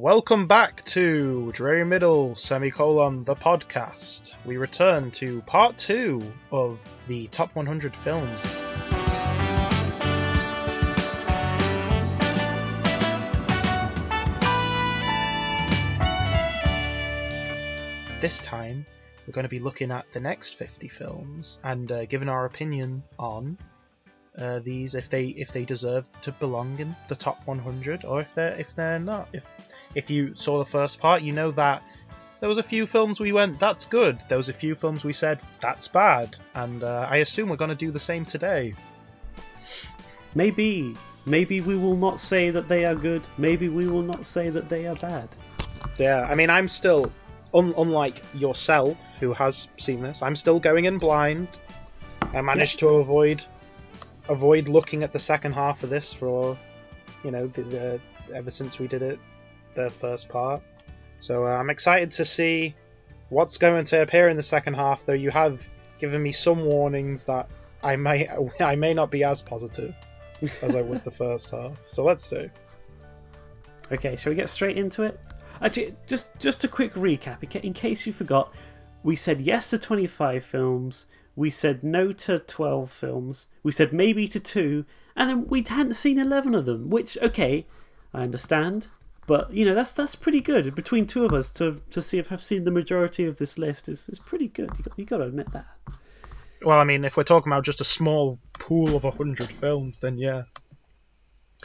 Welcome back to Dreary Middle, the podcast. We return to part 2 of the top 100 films. This time, we're going to be looking at the next 50 films and giving our opinion on these, if they deserve to belong in the top 100, or if they're not. If you saw the first part, you know that there was a few films we went, that's good. There was a few films we said, that's bad. And I assume we're going to do the same today. Maybe we will not say that they are good. Maybe we will not say that they are bad. Yeah, I mean, I'm still, unlike yourself, who has seen this, I'm still going in blind. I managed to avoid looking at the second half of this for, ever since we did it. The first part, so I'm excited to see what's going to appear in the second half, though you have given me some warnings that I may not be as positive as I was the first half, so let's see. Okay, shall we get straight into it? Actually, just a quick recap in case you forgot. We said yes to 25 films, we said no to 12 films, we said maybe to 2, and then we hadn't seen 11 of them, which, okay, I understand. But, that's pretty good. Between two of us, to see if I've seen the majority of this list is pretty good. You got to admit that. Well, I mean, if we're talking about just a small pool of 100 films, then yeah.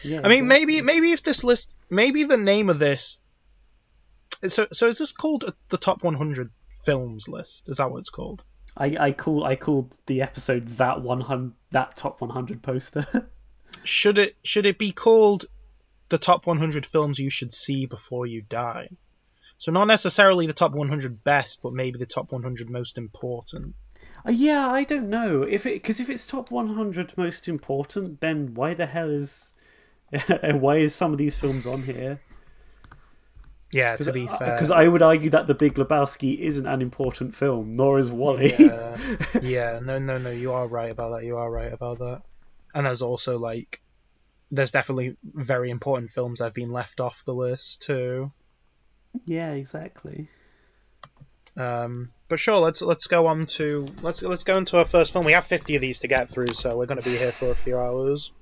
I mean, exactly. maybe if this list, maybe the name of this. So is this called the top 100 films list? Is that what it's called? I called the episode that top 100 poster. Should it be called the top 100 films you should see before you die? So not necessarily the top 100 best, but maybe the top 100 most important. Yeah, I don't know. Because if it's top 100 most important, then why the hell why is some of these films on here? Yeah, to be fair. Because I would argue that The Big Lebowski isn't an important film, nor is WALL-E. Yeah, no, you are right about that. And there's also, there's definitely very important films that have been left off the list too. Yeah, exactly. But sure, let's go on to let's go into our first film. We have 50 of these to get through, so we're going to be here for a few hours.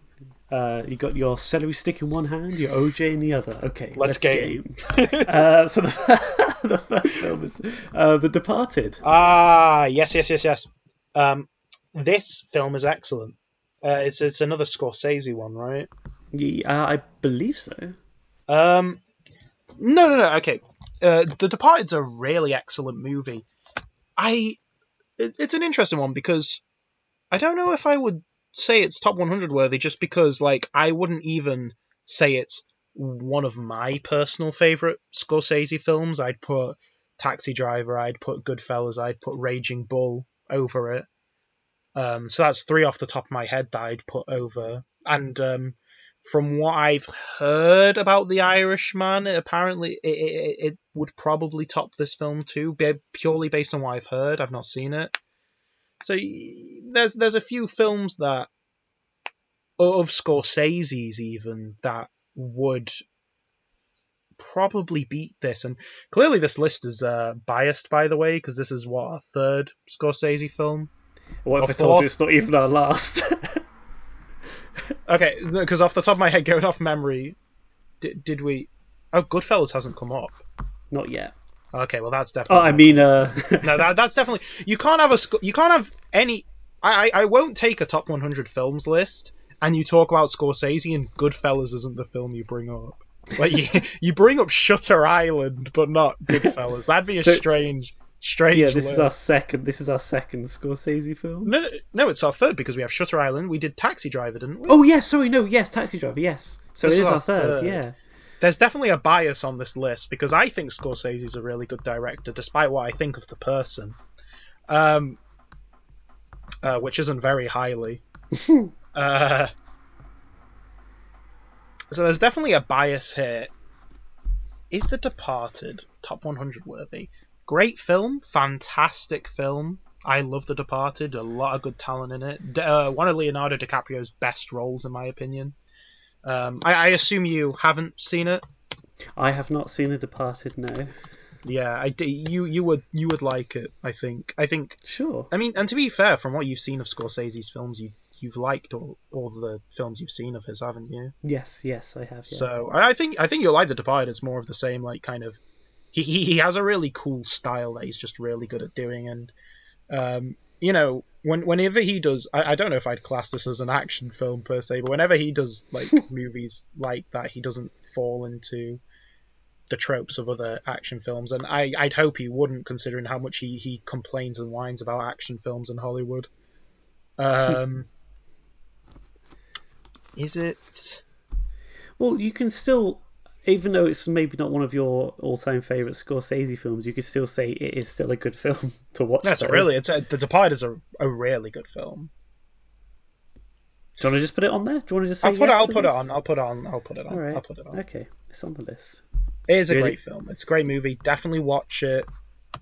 You got your celery stick in one hand, your OJ in the other. Okay, let's game. So the first film is The Departed. Yes. This film is excellent. It's another Scorsese one, right? Yeah, I believe so. No. Okay. The Departed's a really excellent movie. It's an interesting one because I don't know if I would say it's top 100 worthy, just because I wouldn't even say it's one of my personal favourite Scorsese films. I'd put Taxi Driver, I'd put Goodfellas, I'd put Raging Bull over it. So that's 3 off the top of my head that I'd put over. And from what I've heard about The Irishman, apparently it would probably top this film too, purely based on what I've heard. I've not seen it. So there's a few films that, of Scorsese's even, that would probably beat this. And clearly this list is biased, by the way, because this is, our third Scorsese film? What if I told you it's not even our last? Okay, because off the top of my head, going off memory, did we... Oh, Goodfellas hasn't come up. Not yet. Okay, well that's definitely... Oh, I mean... No, that's definitely... You can't have any... I won't take a top 100 films list, and you talk about Scorsese, and Goodfellas isn't the film you bring up. You bring up Shutter Island, but not Goodfellas. That'd be a strange... Yeah, this is our second Scorsese film. No, it's our third, because we have Shutter Island. We did Taxi Driver, didn't we? Oh, yeah, sorry, no, yes, Taxi Driver, yes. So this it is our third, yeah. There's definitely a bias on this list, because I think Scorsese's a really good director, despite what I think of the person. Which isn't very highly. So there's definitely a bias here. Is The Departed top 100 worthy? Great film, fantastic film. I love The Departed, a lot of good talent in it. One of Leonardo DiCaprio's best roles, in my opinion. I assume you haven't seen it? I have not seen The Departed. No. Yeah, you would like it. I think. Sure. I mean, and to be fair, from what you've seen of Scorsese's films, you've liked all the films you've seen of his, haven't you? Yes, I have. Yeah. So I think you'll like The Departed. It's more of the same, like kind of. He has a really cool style that he's just really good at doing, and whenever he does, I don't know if I'd class this as an action film per se, but whenever he does like movies like that, he doesn't fall into the tropes of other action films, and I'd hope he wouldn't, considering how much he complains and whines about action films in Hollywood. Is it? Well, you can still, even though it's maybe not one of your all-time favourite Scorsese films, you could still say it is still a good film to watch. That's really, The Departed is a really good film. Do you want to just put it on there? Do you want to just say I'll put it on. All right. I'll put it on. Okay, it's on the list. It is a great film. It's a great movie. Definitely watch it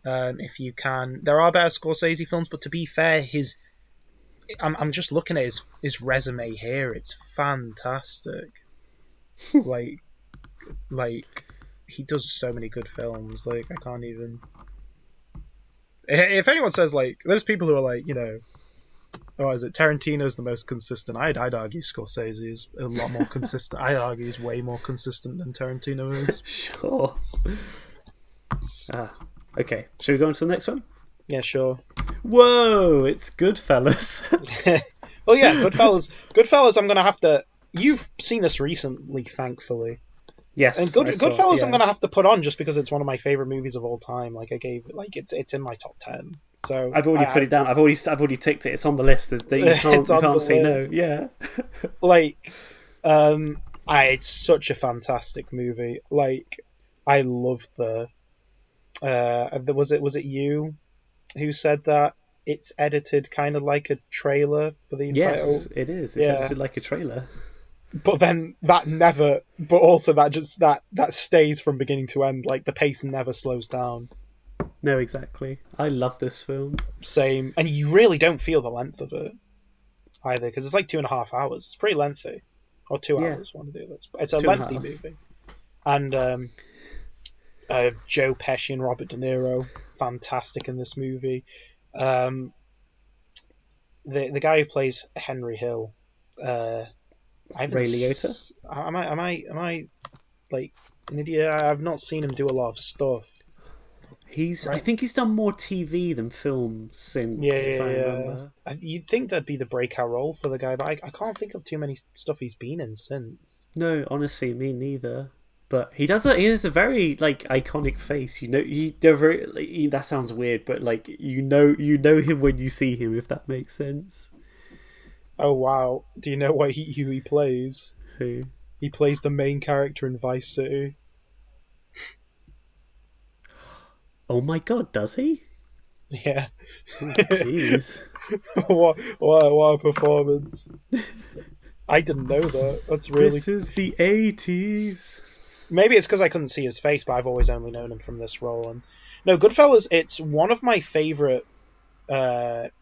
if you can. There are better Scorsese films, but to be fair, I'm just looking at his resume here. It's fantastic. like he does so many good films. Like, I can't even. If anyone says, like, there's people who are like, oh, is it Tarantino's the most consistent? I'd argue Scorsese is a lot more consistent. I'd argue he's way more consistent than Tarantino is. Sure. Okay. Should we go on to the next one? Yeah, sure. Whoa, it's Goodfellas. Well, yeah, Goodfellas. Goodfellas, I'm going to have to... You've seen this recently, thankfully. Yes. And Goodfellas, I'm going to have to put on just because it's one of my favourite movies of all time. Like, it's in my top 10. So I've already put it down. I've already ticked it. It's on the list. You can't say no. Yeah. Like, it's such a fantastic movie. Like, I love was it you who said that it's edited kind of like a trailer for the entire... Yes, it is. It's edited like a trailer. But then but also that stays from beginning to end. Like, the pace never slows down. No, exactly. I love this film. Same. And you really don't feel the length of it either, because it's like 2.5 hours. It's pretty lengthy. Or 2 hours, one of the others. It's a lengthy movie. And Joe Pesci and Robert De Niro, fantastic in this movie. The guy who plays Henry Hill, Ray Liotta? Am I like an idiot? I've not seen him do a lot of stuff. I think he's done more TV than film since. If I remember. You'd think that'd be the breakout role for the guy, but I can't think of too many stuff he's been in since. No, honestly, me neither. But he has a very like iconic face. They're very. That sounds weird, but like you know him when you see him, if that makes sense. Oh wow! Do you know who he plays? Who? He plays the main character in Vice City. Oh my god, does he? Yeah. Jeez. what a performance. I didn't know that. That's really... This is the 80s. Maybe it's because I couldn't see his face, but I've always only known him from this role. And no, Goodfellas, it's one of my favourite... it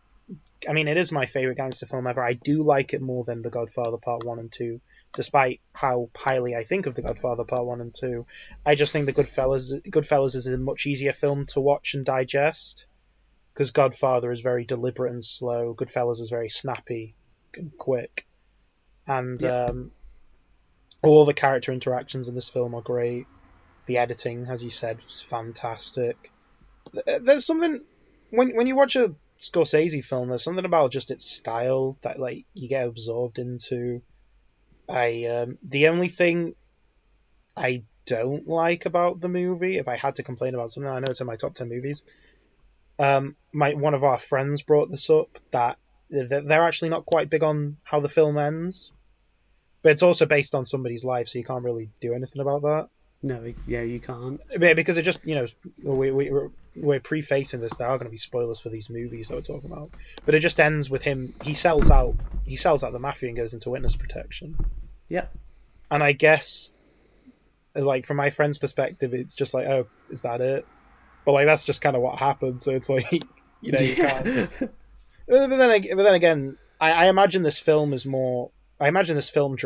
is my favourite gangster film ever. I do like it more than The Godfather Part 1 and 2, despite how highly I think of The Godfather Part 1 and 2. I just think The Goodfellas is a much easier film to watch and digest, because Godfather is very deliberate and slow. Goodfellas is very snappy and quick. And all the character interactions in this film are great. The editing, as you said, was fantastic. There's something... When you watch a Scorsese film, there's something about just its style that like you get absorbed into. The only thing I don't like about the movie, if I had to complain about something, I know it's in my top 10 movies. One of our friends brought this up, that they're actually not quite big on how the film ends, but it's also based on somebody's life, so you can't really do anything about that. No, yeah, you can't. Because it just, we're prefacing this. There are going to be spoilers for these movies that we're talking about, but it just ends with him. He sells out the mafia and goes into witness protection. Yeah. And I guess, like, from my friend's perspective, it's just like, oh, is that it? But like, that's just kind of what happened. So it's like, you can't. But then again, I imagine this film is more. I imagine this film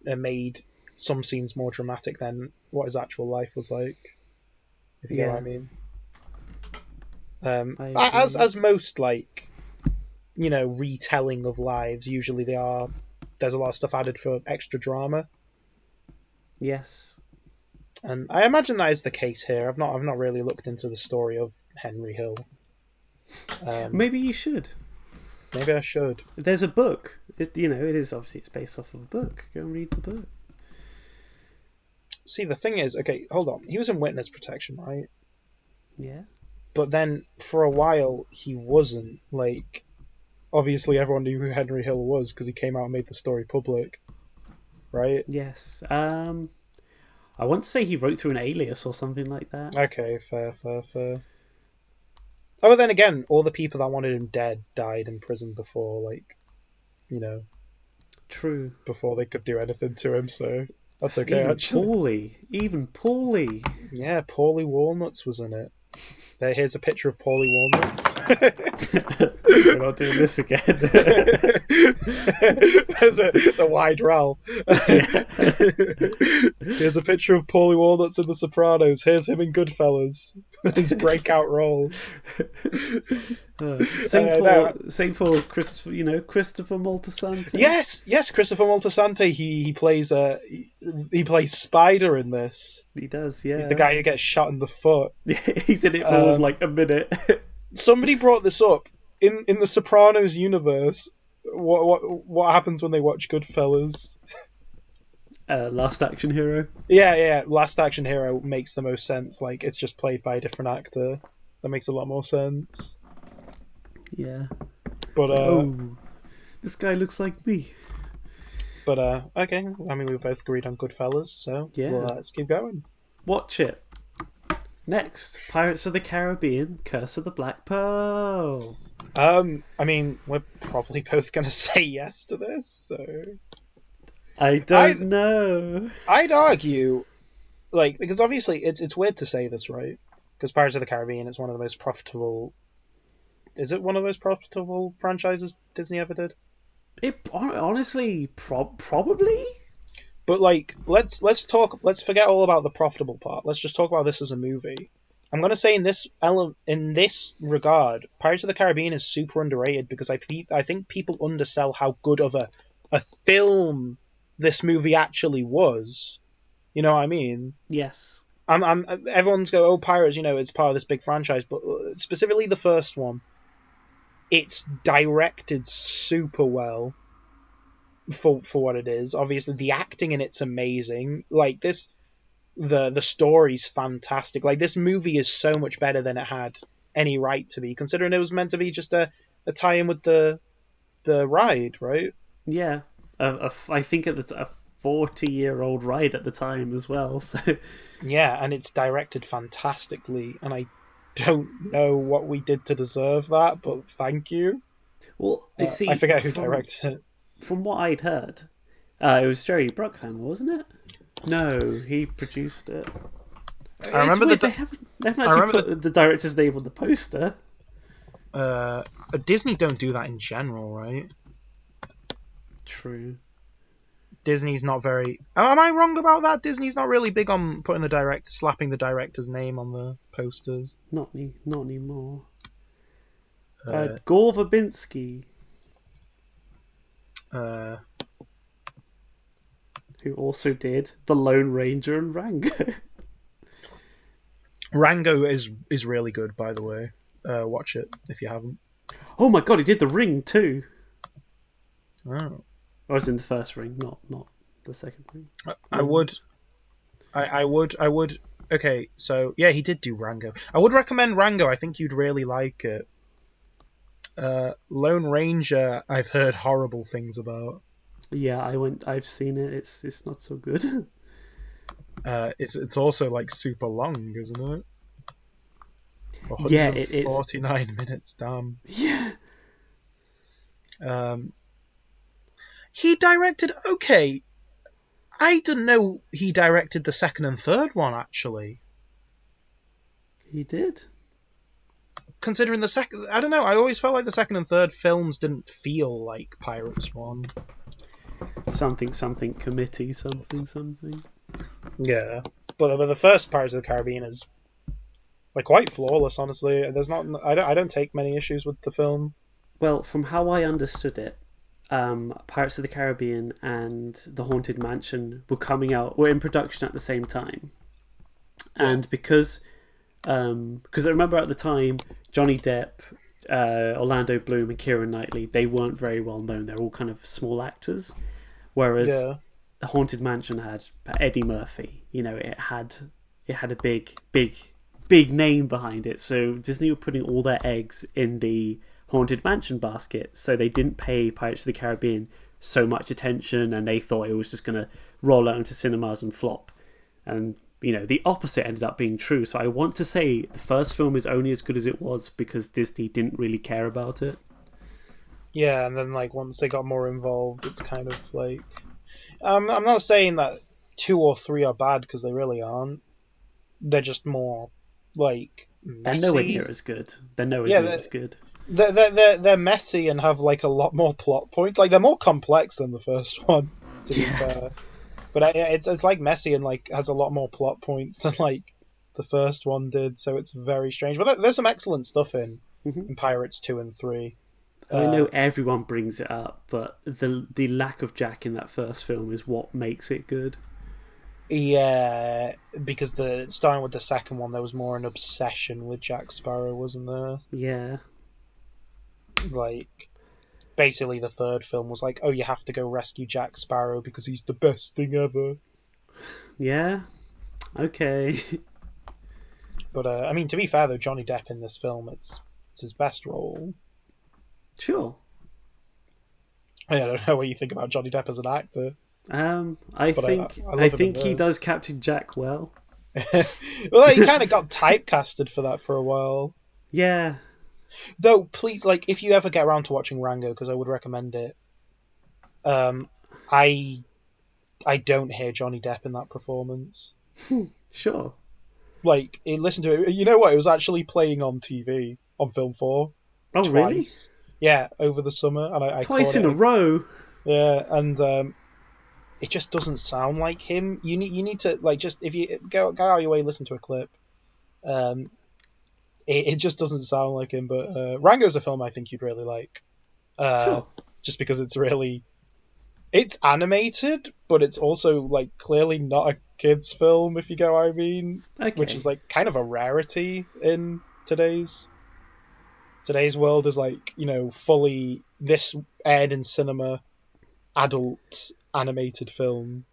made some scenes more dramatic than what his actual life was like, if you get what I mean. As most, like, you know, retelling of lives, usually there's a lot of stuff added for extra drama. Yes. And I imagine that is the case here. I've not really looked into the story of Henry Hill. Maybe you should. Maybe I should. There's a book. It is obviously it's based off of a book. Go and read the book. See, the thing is, okay, hold on. He was in witness protection, right? Yeah. But then for a while he wasn't. Like, obviously everyone knew who Henry Hill was because he came out and made the story public, right? Yes. I want to say he wrote through an alias or something like that. Okay, fair. Oh, but then again, all the people that wanted him dead died in prison before, like, you know. True. Before they could do anything to him, so that's okay, actually. Even Paulie. Yeah, Paulie Walnuts was in it. Here's a picture of Paulie Walnuts. We're not doing this again. There's the wide roll. Here's a picture of Paulie Walnuts in The Sopranos. Here's him in Goodfellas. His breakout role. Same for Christopher, Christopher Moltisanti. Yes, Christopher Moltisanti. He plays Spider in this. He does, yeah. He's the guy who gets shot in the foot. He's in it for like a minute. Somebody brought this up in the Sopranos universe. What happens when they watch Goodfellas? Last Action Hero. Yeah. Last Action Hero makes the most sense. Like, it's just played by a different actor. That makes a lot more sense. Yeah. But this guy looks like me. But okay. I mean, we both agreed on Goodfellas, so yeah. Well, let's keep going. Watch it. Next, Pirates of the Caribbean: Curse of the Black Pearl. I mean, we're probably both gonna say yes to this, so I don't know. I'd argue, like, because obviously it's weird to say this, right? Because Pirates of the Caribbean is one of the most profitable. Is it one of the most profitable franchises Disney ever did? It honestly probably. But like, let's forget all about the profitable part. Let's just talk about this as a movie. I'm gonna say in this regard, Pirates of the Caribbean is super underrated because I think people undersell how good of a film this movie actually was. You know what I mean? Yes. Everyone's go, oh, Pirates, it's part of this big franchise, but specifically the first one, it's directed super well. For what it is. Obviously the acting in it's amazing. Like this, the story's fantastic. Like, this movie is so much better than it had any right to be, considering it was meant to be just a tie-in with the ride, right? Yeah, I think it's a 40-year-old ride at the time as well. So yeah, and it's directed fantastically, and I don't know what we did to deserve that, but thank you. Well, see, I forget who directed it. From what I'd heard, it was Jerry Bruckheimer, wasn't it? No, he produced it. I remember they haven't actually put the director's name on the poster. Disney don't do that in general, right? True. Disney's not very. Am I wrong about that? Disney's not really big on putting slapping the director's name on the posters. Not anymore. Gore Verbinski. Who also did The Lone Ranger and Rango. Rango is really good, by the way. Watch it if you haven't. Oh my god, he did The Ring too. Oh. I was in the first Ring, not the second Ring. I would. Okay, so yeah, he did do Rango. I would recommend Rango. I think you'd really like it. Lone Ranger, I've heard horrible things about. Yeah, I've seen it. It's not so good. It's also like super long, isn't it? Yeah, it is. 49 minutes, damn. Yeah. He directed. Okay, I didn't know he directed the second and third one. Actually, he did. Considering the second, I don't know. I always felt like the second and third films didn't feel like Pirates one. something committee something. Yeah, but the first Pirates of the Caribbean is like quite flawless. Honestly, there's not. I don't take many issues with the film. Well, from how I understood it, Pirates of the Caribbean and The Haunted Mansion were in production at the same time, and because I remember at the time Johnny Depp, Orlando Bloom, and Keira Knightley, they weren't very well known. They're all kind of small actors, whereas The Haunted Mansion had Eddie Murphy. You know, it had a big name behind it. So Disney were putting all their eggs in the Haunted Mansion basket, so they didn't pay Pirates of the Caribbean so much attention, and they thought it was just going to roll out into cinemas and flop. And the opposite ended up being true. So I want to say the first film is only as good as it was because Disney didn't really care about it. Yeah, and then like once they got more involved, it's kind of like I'm not saying that 2 or 3 are bad because they really aren't. They're just more like messy. They're nowhere near as good. They're nowhere near as good. They're messy and have like a lot more plot points. Like they're more complex than the first one, to be fair. But it's like messy and like has a lot more plot points than like the first one did. So it's very strange. But there's some excellent stuff in Pirates 2 and 3. I know everyone brings it up, but the lack of Jack in that first film is what makes it good. Yeah, because starting with the second one, there was more an obsession with Jack Sparrow, wasn't there? Yeah. Like, basically the third film was like, oh, you have to go rescue Jack Sparrow because he's the best thing ever. Yeah. Okay. But, I mean, to be fair, though, Johnny Depp in this film, it's his best role. Sure. I don't know what you think about Johnny Depp as an actor. I think he does Captain Jack well. Well, he kind of got typecasted for that for a while. Yeah. Though, please, like, if you ever get around to watching Rango, because I would recommend it, I don't hear Johnny Depp in that performance. Sure. Like, listen to it. You know what? It was actually playing on TV, on Film 4. Oh, twice. Really? Yeah, over the summer. And I twice in a row? Yeah, and it just doesn't sound like him. You need to, like, just, if you go out of your way, listen to a clip. It just doesn't sound like him, but Rango's a film I think you'd really like. Sure. Just because it's animated, but it's also like clearly not a kid's film, if you get what I mean. Okay. Which is like kind of a rarity in today's world. Is like, fully this aired in cinema, adult animated film.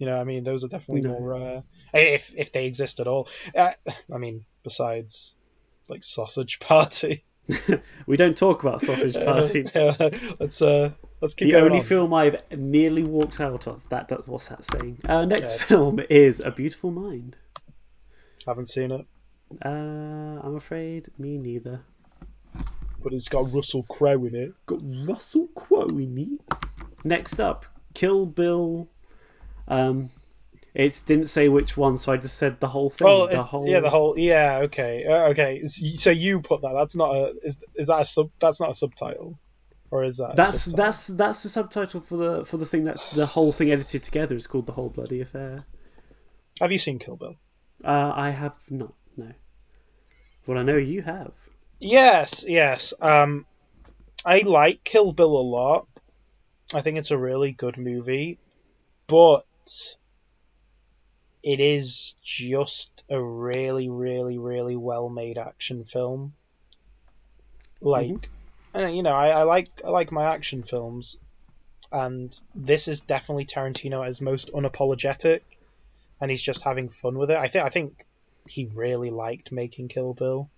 I mean, those are definitely more rare if they exist at all. I mean, besides like Sausage Party. We don't talk about Sausage Party. Let's keep the going only on. film I've nearly walked out of. What's that saying? Next film is A Beautiful Mind. Haven't seen it. I'm afraid me neither. But it's got Russell Crowe in it. Got Russell Crowe in it. Next up, Kill Bill. It didn't say which one, so I just said the whole thing. Well, the whole. Yeah, okay, okay. So you put that. That's not a. Is that a sub? That's not a subtitle, or is that? That's the subtitle for the thing. That's the whole thing edited together. It's called The Whole Bloody Affair. Have you seen Kill Bill? I have not. No. Well, I know you have. Yes. I like Kill Bill a lot. I think it's a really good movie, but it is just a really, really, really well-made action film. Like, and I like my action films, and this is definitely Tarantino at his most unapologetic, and he's just having fun with it. I think he really liked making Kill Bill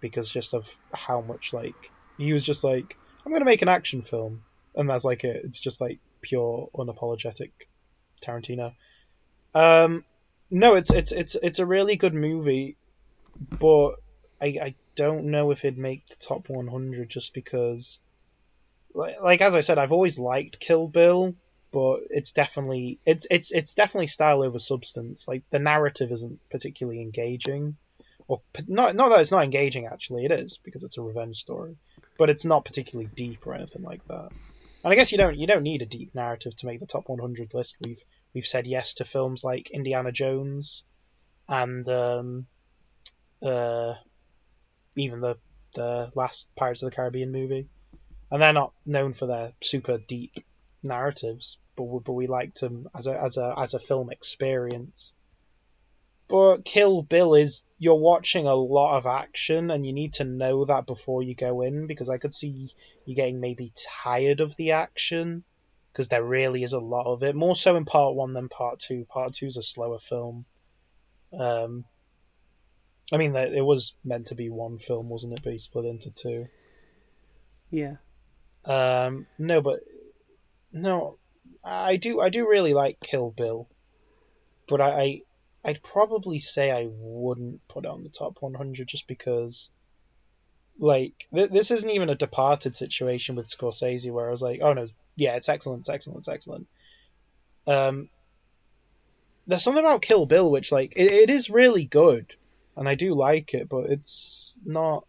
because just of how much he was just like, I'm gonna make an action film, and that's like it. It's just like pure unapologetic Tarantino. No, it's a really good movie, but I don't know if it'd make the top 100 just because, like as I said, I've always liked Kill Bill, but it's definitely style over substance. Like the narrative isn't particularly engaging, or not that it's not engaging. Actually, it is because it's a revenge story, but it's not particularly deep or anything like that. And I guess you don't need a deep narrative to make the top 100 list. We've said yes to films like Indiana Jones and even the last Pirates of the Caribbean movie, and they're not known for their super deep narratives, but we liked them as a film experience. But Kill Bill is, you're watching a lot of action, and you need to know that before you go in, because I could see you getting maybe tired of the action, because there really is a lot of it, more so in part 1 than part 2. Part 2 is a slower film. I mean, it was meant to be one film, wasn't it? But he split into 2. Yeah. No, I do really like Kill Bill, but I'd probably say I wouldn't put it on the top 100 just because, like, this isn't even a Departed situation with Scorsese where I was like, oh no, yeah, it's excellent, it's excellent, it's excellent. There's something about Kill Bill which, like, it is really good, and I do like it, but it's not.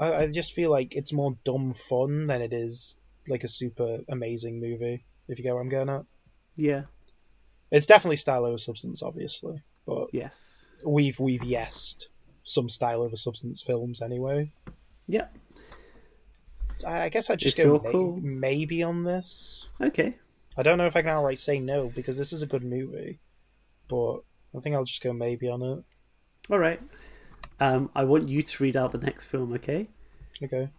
I just feel like it's more dumb fun than it is like a super amazing movie, if you get what I'm getting at. Yeah. It's definitely style over substance, obviously, but yes, we've yesed some style over substance films anyway. Yeah. I guess I'd just It's go cool. maybe on this. Okay. I don't know if I can outright say no, because this is a good movie, but I think I'll just go maybe on it. All right. I want you to read out the next film, okay? Okay.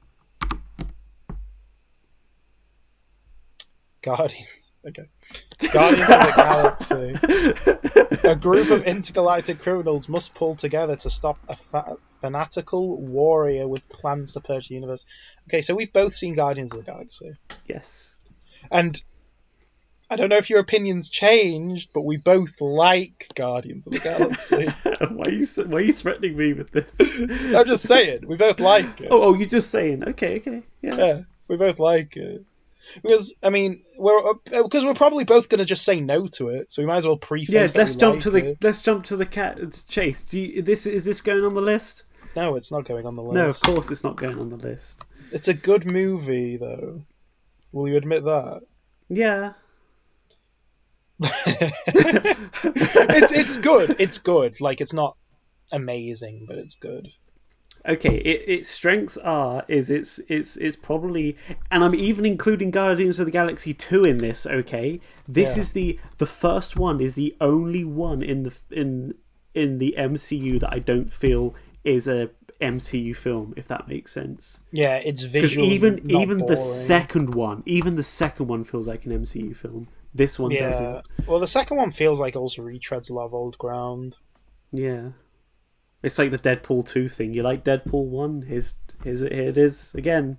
Guardians. Okay. Guardians of the Galaxy. A group of intergalactic criminals must pull together to stop a fanatical warrior with plans to purge the universe. Okay, so we've both seen Guardians of the Galaxy. Yes. And I don't know if your opinions changed, but we both like Guardians of the Galaxy. Why are you threatening me with this? I'm just saying, we both like it. Oh, you're just saying. Okay, Yeah, we both like it. Because, I mean, we're probably both going to just say no to it, so we might as well preface. Yes, let's jump to the cat chase. Is this going on the list? No, it's not going on the list. No, of course it's not going on the list. It's a good movie, though. Will you admit that? Yeah. It's good. It's good. Like, it's not amazing, but it's good. Okay, its strengths it's probably, and I'm even including Guardians of the Galaxy 2 in this. Okay, this is the first one, is the only one in the MCU that I don't feel is a MCU film, if that makes sense. Yeah, it's visually even not the second one feels like an MCU film. This one doesn't. Well, the second one feels like also retreads a lot of old ground. Yeah. It's like the Deadpool 2 thing. You like Deadpool 1? Here it is again.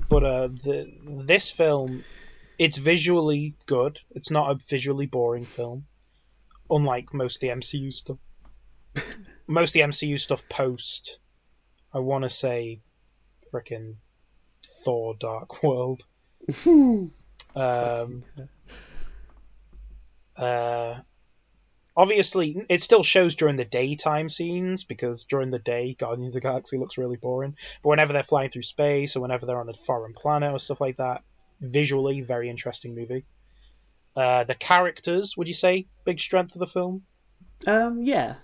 But this film, it's visually good. It's not a visually boring film. Unlike most of the MCU stuff. Most of the MCU stuff post, I want to say, frickin' Thor Dark World. Obviously, it still shows during the daytime scenes, because during the day, Guardians of the Galaxy looks really boring. But whenever they're flying through space, or whenever they're on a foreign planet, or stuff like that, visually, very interesting movie. The characters, would you say, big strength of the film? Yeah.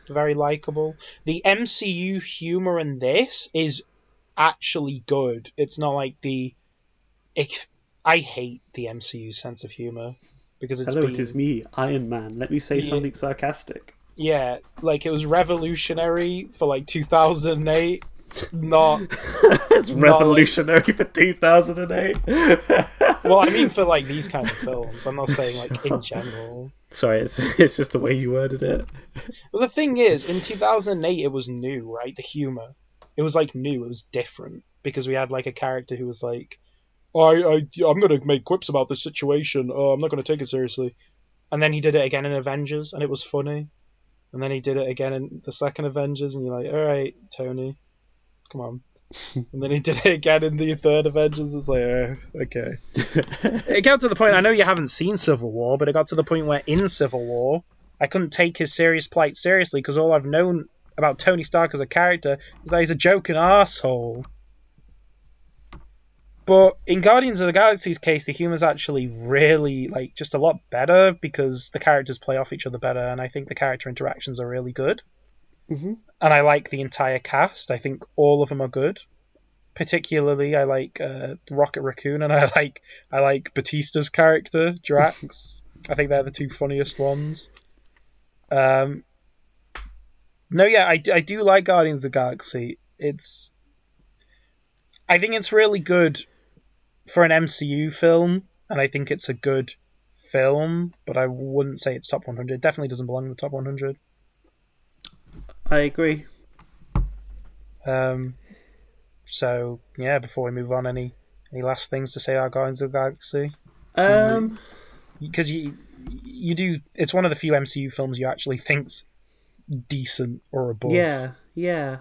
Very likable. The MCU humor in this is actually good. It's not like I hate the MCU sense of humor. Because it is me, Iron Man. Let me say something sarcastic. Yeah, like, it was revolutionary for, like, 2008. Not... It's revolutionary for 2008. Well, I mean for, like, these kind of films. I'm not saying, like, in general. Sorry, it's just the way you worded it. But the thing is, in 2008, it was new, right? The humor. It was, like, new. It was different. Because we had, like, a character who was, like... I'm going to make quips about this situation. I'm not going to take it seriously. And then he did it again in Avengers, and it was funny. And then he did it again in the second Avengers, and you're like, all right, Tony, come on. And then he did it again in the third Avengers. It's like, okay. It got to the point, I know you haven't seen Civil War, but it got to the point where in Civil War, I couldn't take his serious plight seriously, because all I've known about Tony Stark as a character is that he's a joking arsehole. But in Guardians of the Galaxy's case, the humor's actually really, like, just a lot better because the characters play off each other better, and I think the character interactions are really good. Mm-hmm. And I like the entire cast. I think all of them are good. Particularly, I like Rocket Raccoon, and I like Batista's character, Drax. I think they're the two funniest ones. No, yeah, I do like Guardians of the Galaxy. I think it's really good for an MCU film, and I think it's a good film, but I wouldn't say it's top 100. It definitely doesn't belong in the top 100. I agree. So, yeah, before we move on, any last things to say about Guardians of the Galaxy? Because you do, it's one of the few MCU films you actually think's decent or above. Yeah.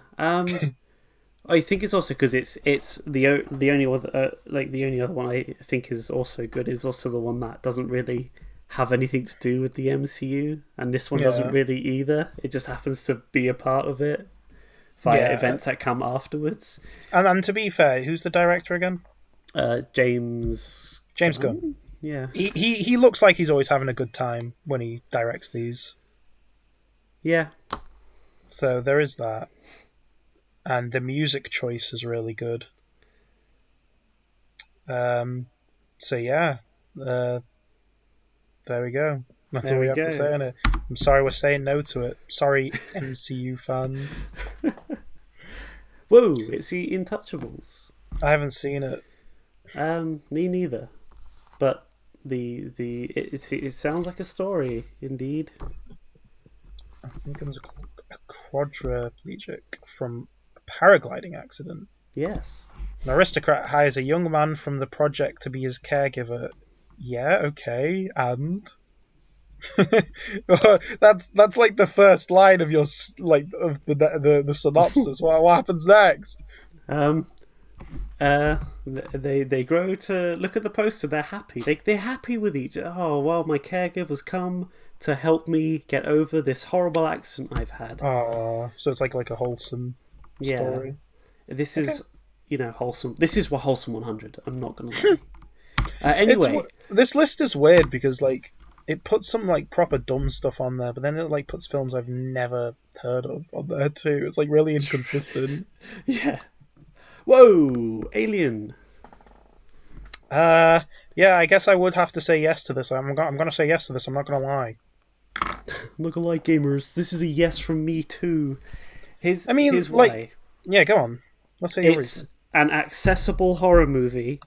I think it's also because it's the only other the only other one I think is also good is also the one that doesn't really have anything to do with the MCU, and this one doesn't really either. It just happens to be a part of it via events that come afterwards. And to be fair, who's the director again? James Gunn. Yeah. He looks like he's always having a good time when he directs these. Yeah. So there is that. And the music choice is really good. So yeah, there we go. That's all we have to say on it. I'm sorry we're saying no to it. Sorry, MCU fans. Whoa, it's the Intouchables. I haven't seen it. Me neither. But it sounds like a story, indeed. I think it was a quadriplegic from a paragliding accident. Yes. An aristocrat hires a young man from the project to be his caregiver. Yeah, okay, and that's like the first line of your of the synopsis. What happens next? They grow to look at the poster. They're happy. They're happy with each. Oh well, my caregiver's come to help me get over this horrible accident I've had. Oh, so it's like a wholesome story. This is wholesome. This is what Wholesome 100. I'm not gonna lie. Anyway, this list is weird because it puts some proper dumb stuff on there, but then it puts films I've never heard of on there too. It's really inconsistent. Yeah. Whoa, Alien. Yeah, I guess I would have to say yes to this. I'm gonna say yes to this. I'm not gonna lie. I'm not gonna lie, gamers. This is a yes from me too. Here's here's why. Yeah, go on. Let's say your reason. It's an accessible horror movie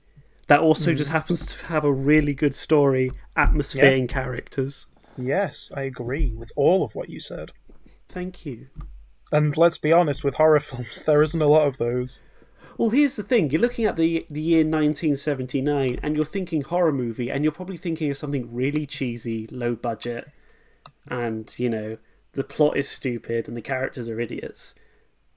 that also just happens to have a really good story, atmosphere, and characters. Yes, I agree with all of what you said. Thank you. And let's be honest, with horror films, there isn't a lot of those. Well, here's the thing. You're looking at the year 1979, and you're thinking horror movie, and you're probably thinking of something really cheesy, low budget, and, the plot is stupid, and the characters are idiots.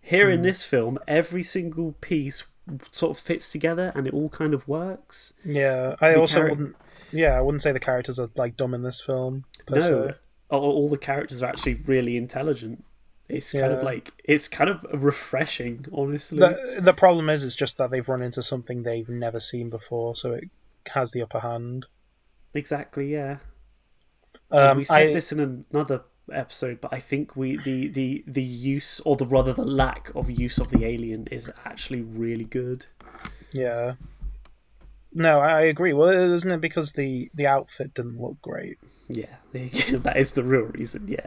Here in this film, every single piece sort of fits together, and it all kind of works. Yeah, I wouldn't say the characters are, dumb in this film. No, all the characters are actually really intelligent. It's kind of refreshing, honestly. The problem is just that they've run into something they've never seen before, so it has the upper hand. Exactly, yeah. We said this in another episode, but I think the use, or rather the lack of use of the alien is actually really good. Yeah. No, I agree. Well, isn't it because the outfit didn't look great? Yeah, that is the real reason, yeah,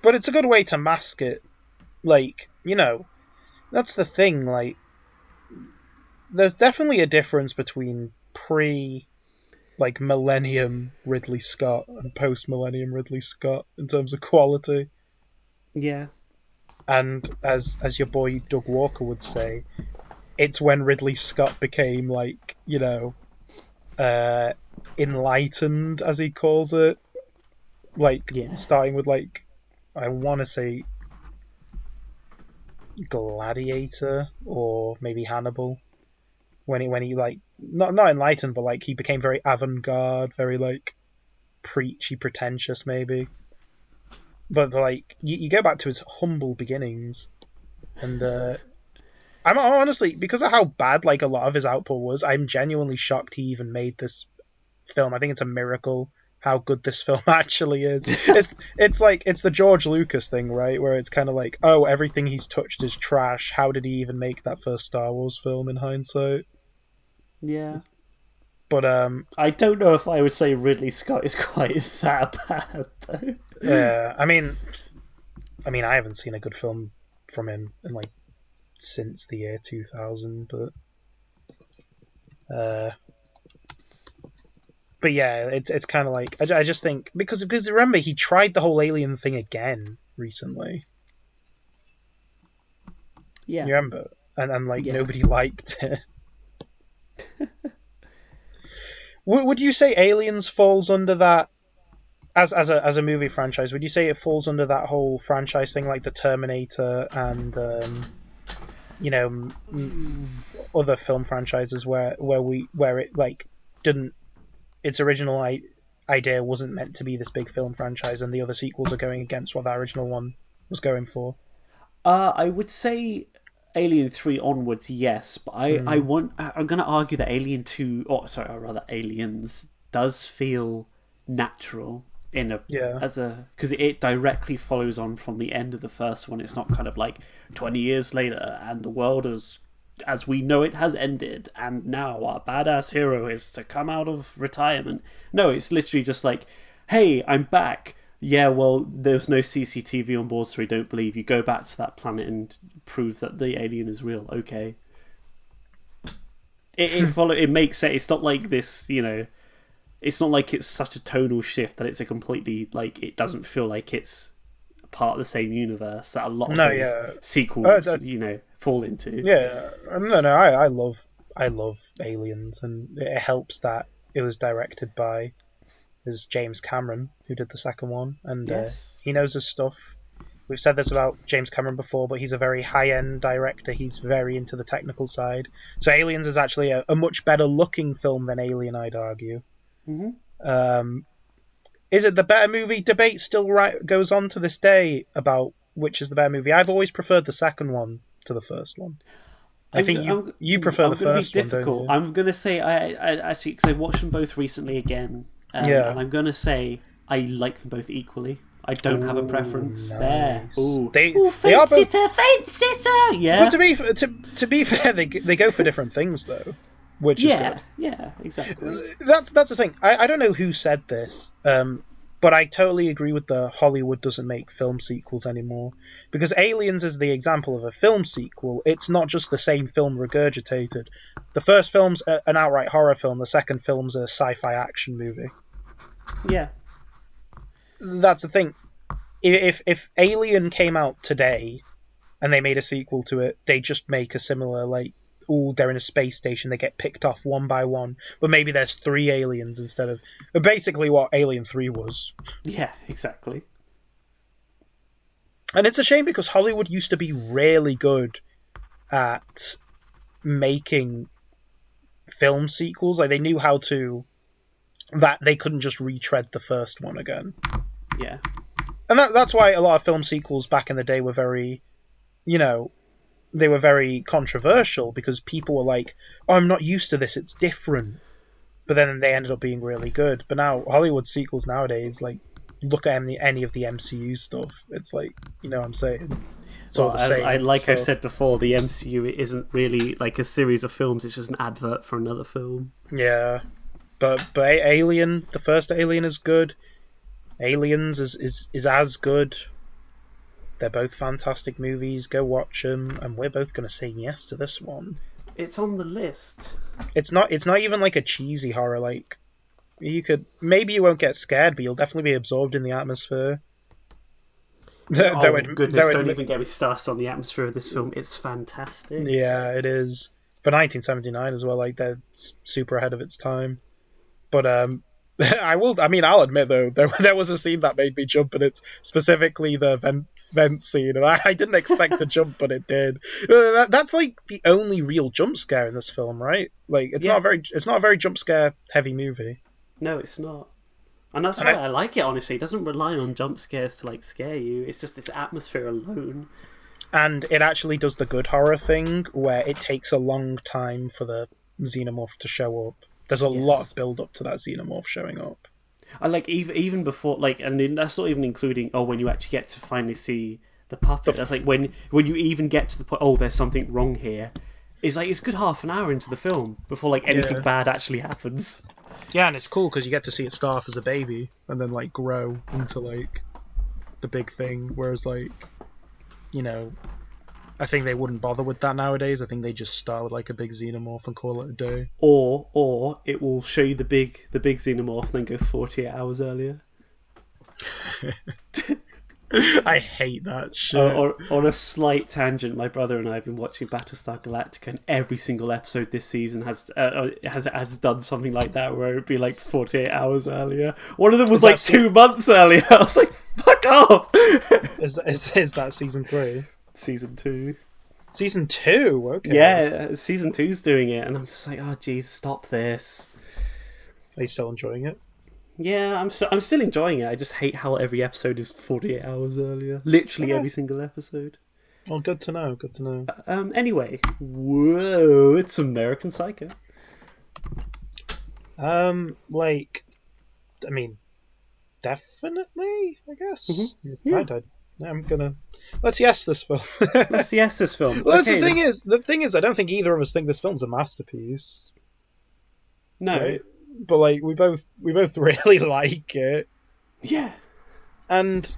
But it's a good way to mask it. That's the thing, there's definitely a difference between millennium Ridley Scott and post-millennium Ridley Scott in terms of quality. Yeah. And as your boy Doug Walker would say, it's when Ridley Scott became, enlightened, as he calls it. Starting with, I want to say Gladiator or maybe Hannibal, when he not enlightened, but he became very avant-garde, very preachy, pretentious maybe. But you go back to his humble beginnings, and I'm honestly, because of how bad like a lot of his output was, I'm genuinely shocked he even made this film. I think it's a miracle how good this film actually is. It's like it's the George Lucas thing, right? Where it's kind of like, oh, everything he's touched is trash. How did he even make that first Star Wars film in hindsight? Yeah. But I don't know if I would say Ridley Scott is quite that bad though. Yeah, I mean, I haven't seen a good film from him in like since the year 2000, but yeah, it's kind of like I just think because remember he tried the whole Alien thing again recently. Yeah, you remember, and like Yeah. nobody liked it. Would you say Aliens falls under that as a movie franchise? Would you say it falls under that whole franchise thing, like the Terminator and other film franchises where it like didn't, its original idea wasn't meant to be this big film franchise, and the other sequels are going against what that original one was going for? I would say Alien 3 onwards, yes, but I'm going to argue that Alien 2, or sorry, or rather Aliens, does feel natural because it directly follows on from the end of the first one. It's not kind of like 20 years later and the world as we know it has ended, and now our badass hero is to come out of retirement. No, it's literally just like, hey, I'm back. Yeah, well, there's no CCTV on board, so we don't believe you. Go back to that planet and prove that the alien is real. Okay. It makes sense. It's not like this, it's not like it's such a tonal shift that it's a completely, like, it doesn't feel like it's part of the same universe that a lot of those sequels, fall into. Yeah, no, I love Aliens, and it helps that it was directed by James Cameron, who did the second one, and he knows his stuff. We've said this about James Cameron before, but he's a very high-end director. He's very into the technical side. So Aliens is actually a much better-looking film than Alien, I'd argue. Mm-hmm. Is it the better movie? Debate still goes on to this day about which is the better movie. I've always preferred the second one to the first one. I think you prefer the first one, don't you? I'm going to say, I actually, because I watched them both recently again, and I'm going to say I like them both equally. I don't have a preference there. Ooh. They are both... Fate sitter! Yeah. But to be fair, they go for different things, though, which is good. Yeah, exactly. That's the thing. I don't know who said this, but I totally agree with the Hollywood doesn't make film sequels anymore. Because Aliens is the example of a film sequel. It's not just the same film regurgitated. The first film's an outright horror film. The second film's a sci-fi action movie. Yeah. That's the thing. If Alien came out today and they made a sequel to it, they just make a similar, like, they're in a space station, they get picked off one by one, but maybe there's 3 aliens instead of basically what Alien 3 was. Yeah, exactly. And it's a shame because Hollywood used to be really good at making film sequels. Like, they knew how to, that they couldn't just retread the first one again. Yeah. And that's why a lot of film sequels back in the day were very, they were very controversial, because people were like, oh, I'm not used to this, it's different. But then they ended up being really good. But now, Hollywood sequels nowadays, like, look at any of the MCU stuff. It's like, you know what I'm saying? It's all the same. I've said before, the MCU isn't really like a series of films, it's just an advert for another film. Yeah. But Alien, the first Alien is good. Aliens is as good. They're both fantastic movies. Go watch them, and we're both going to say yes to this one. It's on the list. It's not even like a cheesy horror. Like, maybe you won't get scared, but you'll definitely be absorbed in the atmosphere. Goodness, don't even get me started on the atmosphere of this film. It's fantastic. Yeah, it is. For 1979 as well, like, they're super ahead of its time. But I'll admit, though, there was a scene that made me jump, and it's specifically the vent scene, and I didn't expect to jump, but it did. That's like the only real jump scare in this film, right? Like, it's not a very jump scare heavy movie. No, it's not. And that's why I like it, honestly. It doesn't rely on jump scares to, like, scare you. It's just its atmosphere alone. And it actually does the good horror thing where it takes a long time for the xenomorph to show up. There's a lot of build up to that xenomorph showing up. I like even before, like, and then that's not even including when you actually get to finally see the puppet. That's like when you even get to the point. Oh, there's something wrong here. It's like it's a good half an hour into the film before like anything bad actually happens. Yeah, and it's cool because you get to see it start off as a baby and then like grow into like the big thing. Whereas like, you know, I think they wouldn't bother with that nowadays. I think they just start with like a big xenomorph and call it a day. Or it will show you the big xenomorph and then go 48 hours earlier. I hate that shit. On a slight tangent, my brother and I have been watching Battlestar Galactica, and every single episode this season has done something like that, where it'd be like 48 hours earlier. One of them was like 2 months earlier. I was like, "Fuck off!" Is that season 3? Season 2. Season 2? Okay. Yeah, season 2's doing it, and I'm just like, "Oh, geez, stop this." Are you still enjoying it? Yeah, I'm still enjoying it. I just hate how every episode is 48 hours earlier. Literally every single episode. Well, good to know. Good to know. Anyway, whoa, it's American Psycho. Like, I mean, definitely, I guess. Mm-hmm. Yeah. I'm gonna let's yes this film. Let's yes this film. Well, that's the thing is, I don't think either of us think this film's a masterpiece. No. Right? But like we both really like it. Yeah. And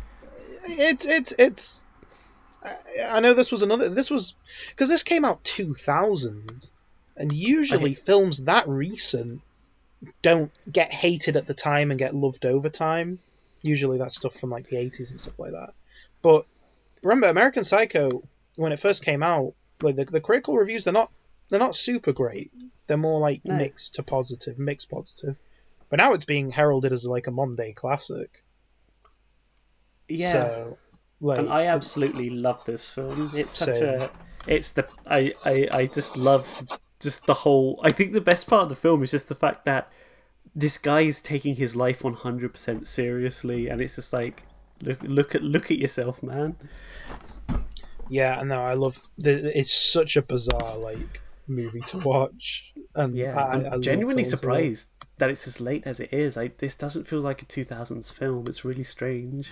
it's I know this was because this came out 2000, and usually films that recent don't get hated at the time and get loved over time. Usually that's stuff from like the 80s and stuff like that. But remember, American Psycho, when it first came out, like the critical reviews, they're not super great. They're more like mixed positive. But now it's being heralded as like a modern day classic. Yeah. So, like, and I absolutely love this film. It's I just love just the whole. I think the best part of the film is just the fact that this guy is taking his life 100% seriously, and it's just like, look at yourself, man. Yeah, no, I love. It's such a bizarre like movie to watch, and yeah, I'm genuinely surprised that it's as late as it is. This doesn't feel like a 2000s film. It's really strange.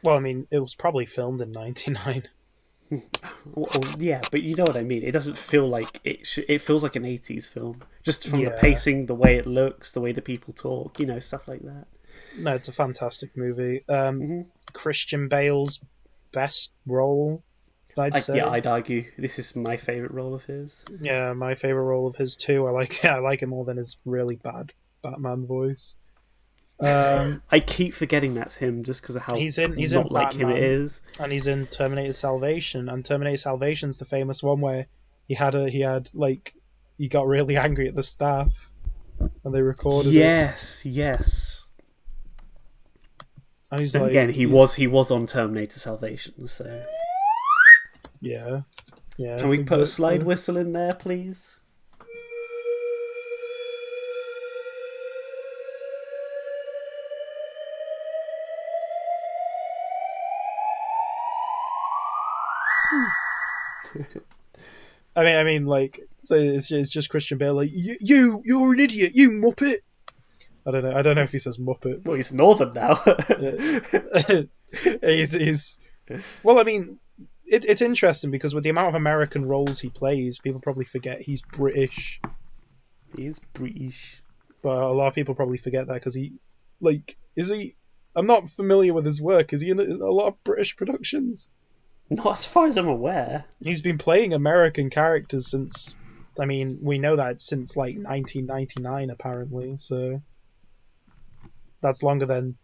Well, I mean, it was probably filmed in '99. Well, yeah, but you know what I mean. It doesn't feel like it feels like an 80s film, just from the pacing, the way it looks, the way the people talk, stuff like that. No, it's a fantastic movie. Christian Bale's best role, I'd say. Yeah, I'd argue this is my favourite role of his. Yeah, my favourite role of his too. I like it more than his really bad Batman voice. I keep forgetting that's him just because of how he's in like Batman, him it is. And he's in Terminator Salvation, and Terminator Salvation's the famous one where he got really angry at the staff, and they recorded it. Yes. And he's again, he was on Terminator Salvation, so yeah. Can we put a slide whistle in there, please? I mean, like, so it's just Christian Bale, like, you're an idiot, you muppet. I don't know if he says muppet. Well, he's northern now. he's well, I mean, it's interesting because with the amount of American roles he plays, people probably forget he's British. He's British, but a lot of people probably forget that because is he? I'm not familiar with his work. Is he in a lot of British productions? Not as far as I'm aware. He's been playing American characters since, I mean, we know that since like 1999 apparently, so that's longer than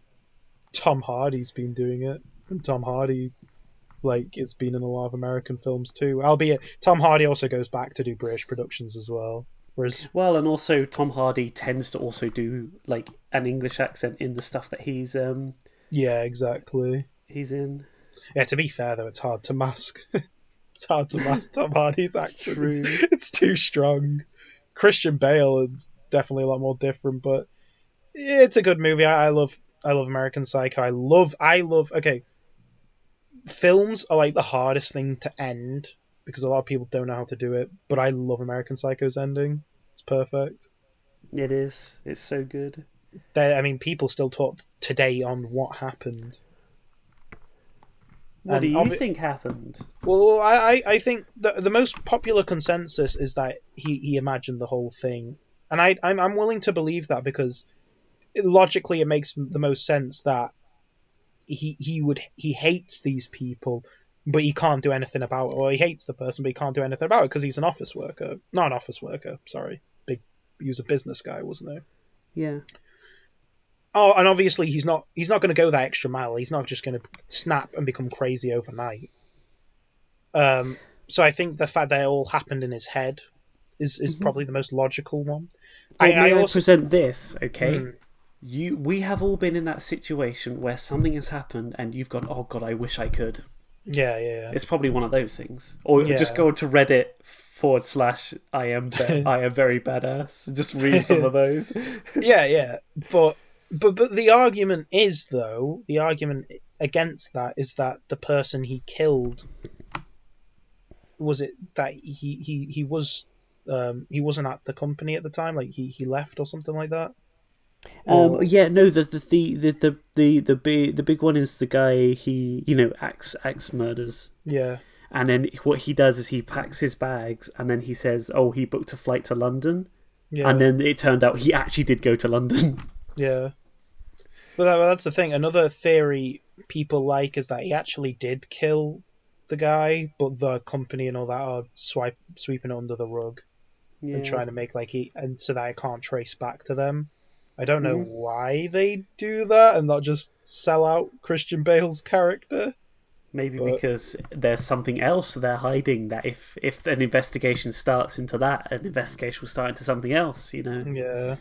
Tom Hardy's been doing it. And Tom Hardy, like, it's been in a lot of American films too. Albeit, Tom Hardy also goes back to do British productions as well. Well, and also Tom Hardy tends to also do like an English accent in the stuff that he's yeah, exactly. He's in. Yeah, to be fair though, it's hard to mask. It's hard to mask Tom Hardy's accent. It's too strong. Christian Bale is definitely a lot more different, but it's a good movie. I love American Psycho. I love. Okay, films are like the hardest thing to end because a lot of people don't know how to do it. But I love American Psycho's ending. It's perfect. It is. It's so good. I mean, people still talk today on what happened. What do you think happened? Well, I think the most popular consensus is that he imagined the whole thing, and I'm willing to believe that because logically it makes the most sense that he hates these people, but he can't do anything about it. Or he hates the person, but he can't do anything about it because he's an office worker. Not an office worker, sorry. He was a business guy, wasn't he? Yeah. Oh, and obviously he's not going to go that extra mile. He's not just going to snap and become crazy overnight. So I think the fact that it all happened in his head is probably the most logical one. Well, I also present this, okay? We have all been in that situation where something has happened and you've gone, oh god, I wish I could. Yeah. It's probably one of those things. Or just go to Reddit / I am very badass. Just read some of those. Yeah. But the argument against that is that the person he killed, was it that he wasn't at the company at the time, like he left or something like that? No, the big one is the guy he axe murders. Yeah. And then what he does is he packs his bags and then he says, oh, he booked a flight to London. Yeah. And then it turned out he actually did go to London. Yeah. But that's the thing. Another theory people like is that he actually did kill the guy, but the company and all that are sweeping it under the rug and trying to make and so that I can't trace back to them. I don't know why they do that and not just sell out Christian Bale's character. Maybe because there's something else they're hiding, that if an investigation starts into that, an investigation will start into something else, Yeah.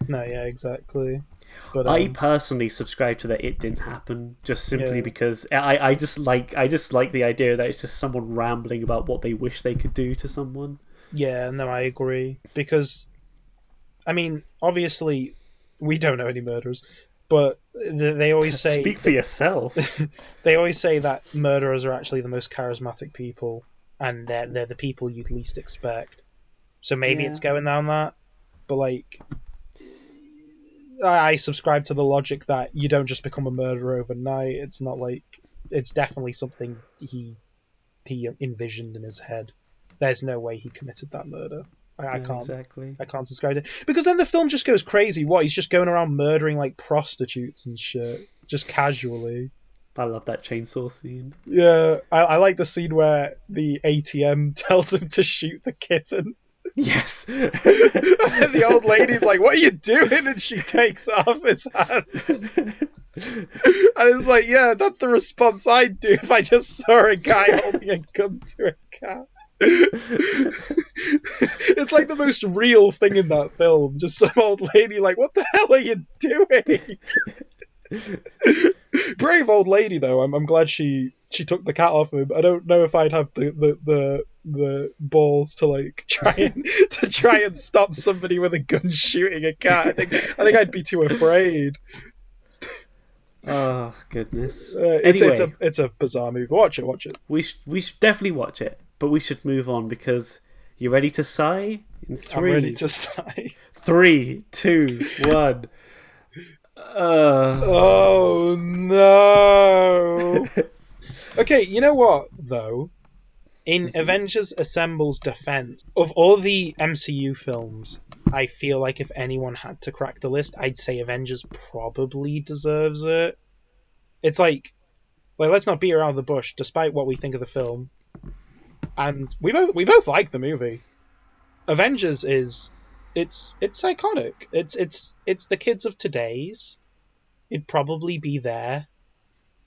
No, yeah, exactly. But I personally subscribe to that it didn't happen, just simply because I just like the idea that it's just someone rambling about what they wish they could do to someone. Yeah, no, I agree. Because, I mean, obviously, we don't know any murderers, but they always say... Speak for yourself. They always say that murderers are actually the most charismatic people, and they're the people you'd least expect. So maybe it's going down that. But, I subscribe to the logic that you don't just become a murderer overnight. It's not it's definitely something he envisioned in his head. There's no way he committed that murder. I can't. Exactly. I can't subscribe to it. Because then the film just goes crazy. What, he's just going around murdering prostitutes and shit, just casually. I love that chainsaw scene. Yeah, I like the scene where the ATM tells him to shoot the kitten. Yes. And the old lady's like, what are you doing? And she takes off his hands. And it's like, yeah, that's the response I'd do if I just saw a guy holding a gun to a cat. It's like the most real thing in that film. Just some old lady what the hell are you doing? Brave old lady though. I'm glad she took the cat off him. I don't know if I'd have the balls to try and stop somebody with a gun shooting a cat. I think I'd be too afraid. Oh goodness! It's a bizarre movie. Watch it. We should definitely watch it, but we should move on because you ready to sigh? I'm ready to sigh. 3, 2, 1. Oh no! Okay, you know what though? In Avengers Assemble's defense, of all the MCU films, I feel like if anyone had to crack the list, I'd say Avengers probably deserves it. It's let's not beat around the bush, despite what we think of the film. And we both like the movie. Avengers it's iconic. It's the kids of today's. It'd probably be there.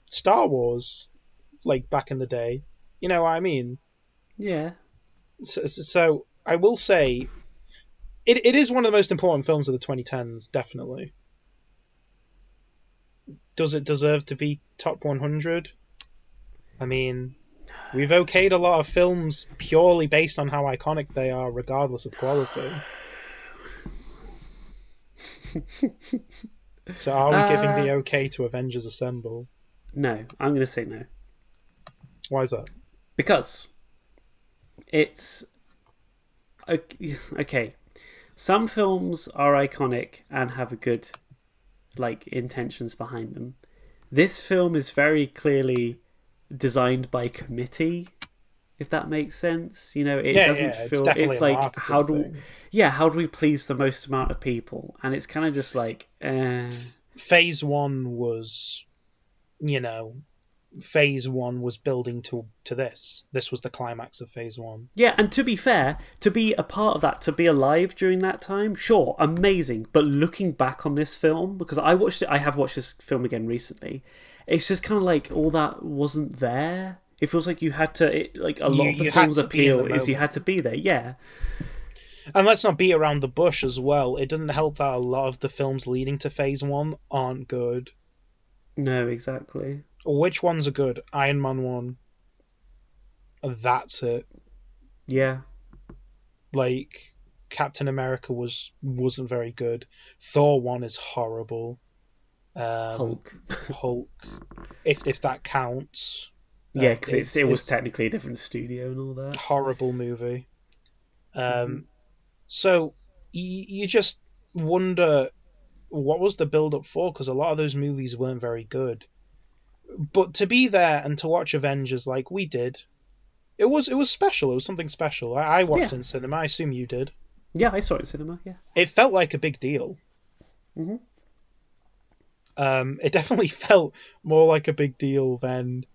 Star Wars, back in the day. You know what I mean? Yeah. So I will say, it is one of the most important films of the 2010s, definitely. Does it deserve to be top 100? I mean, we've okayed a lot of films purely based on how iconic they are, regardless of quality. So are we giving the okay to Avengers Assemble? No, I'm going to say no. Why is that? Because it's okay. Some films are iconic and have a good intentions behind them. This film is very clearly designed by committee, if that makes sense. It doesn't feel it's like how do we please the most amount of people, and it's kind of just like Phase 1 was Phase 1 was building to this. This was the climax of Phase 1. Yeah, and to be fair, to be a part of that, to be alive during that time, sure, amazing. But looking back on this film, because I have watched this film again recently, it's just kind of like all that wasn't there. It feels like you had to, a lot of the film's appeal is you had to be there, yeah. And let's not beat around the bush as well. It doesn't help that a lot of the films leading to Phase 1 aren't good. No, exactly. Which ones are good? Iron Man 1. That's it. Yeah. Like, Captain America wasn't very good. Thor 1 is horrible. Hulk. If that counts. Yeah, because it was technically a different studio and all that. Horrible movie. So, you just wonder what was the build-up for, because a lot of those movies weren't very good. But to be there and to watch Avengers like we did, it was special. It was something special. I watched it in cinema. I assume you did. Yeah, I saw it in cinema, yeah. It felt like a big deal. Mm-hmm. It definitely felt more like a big deal than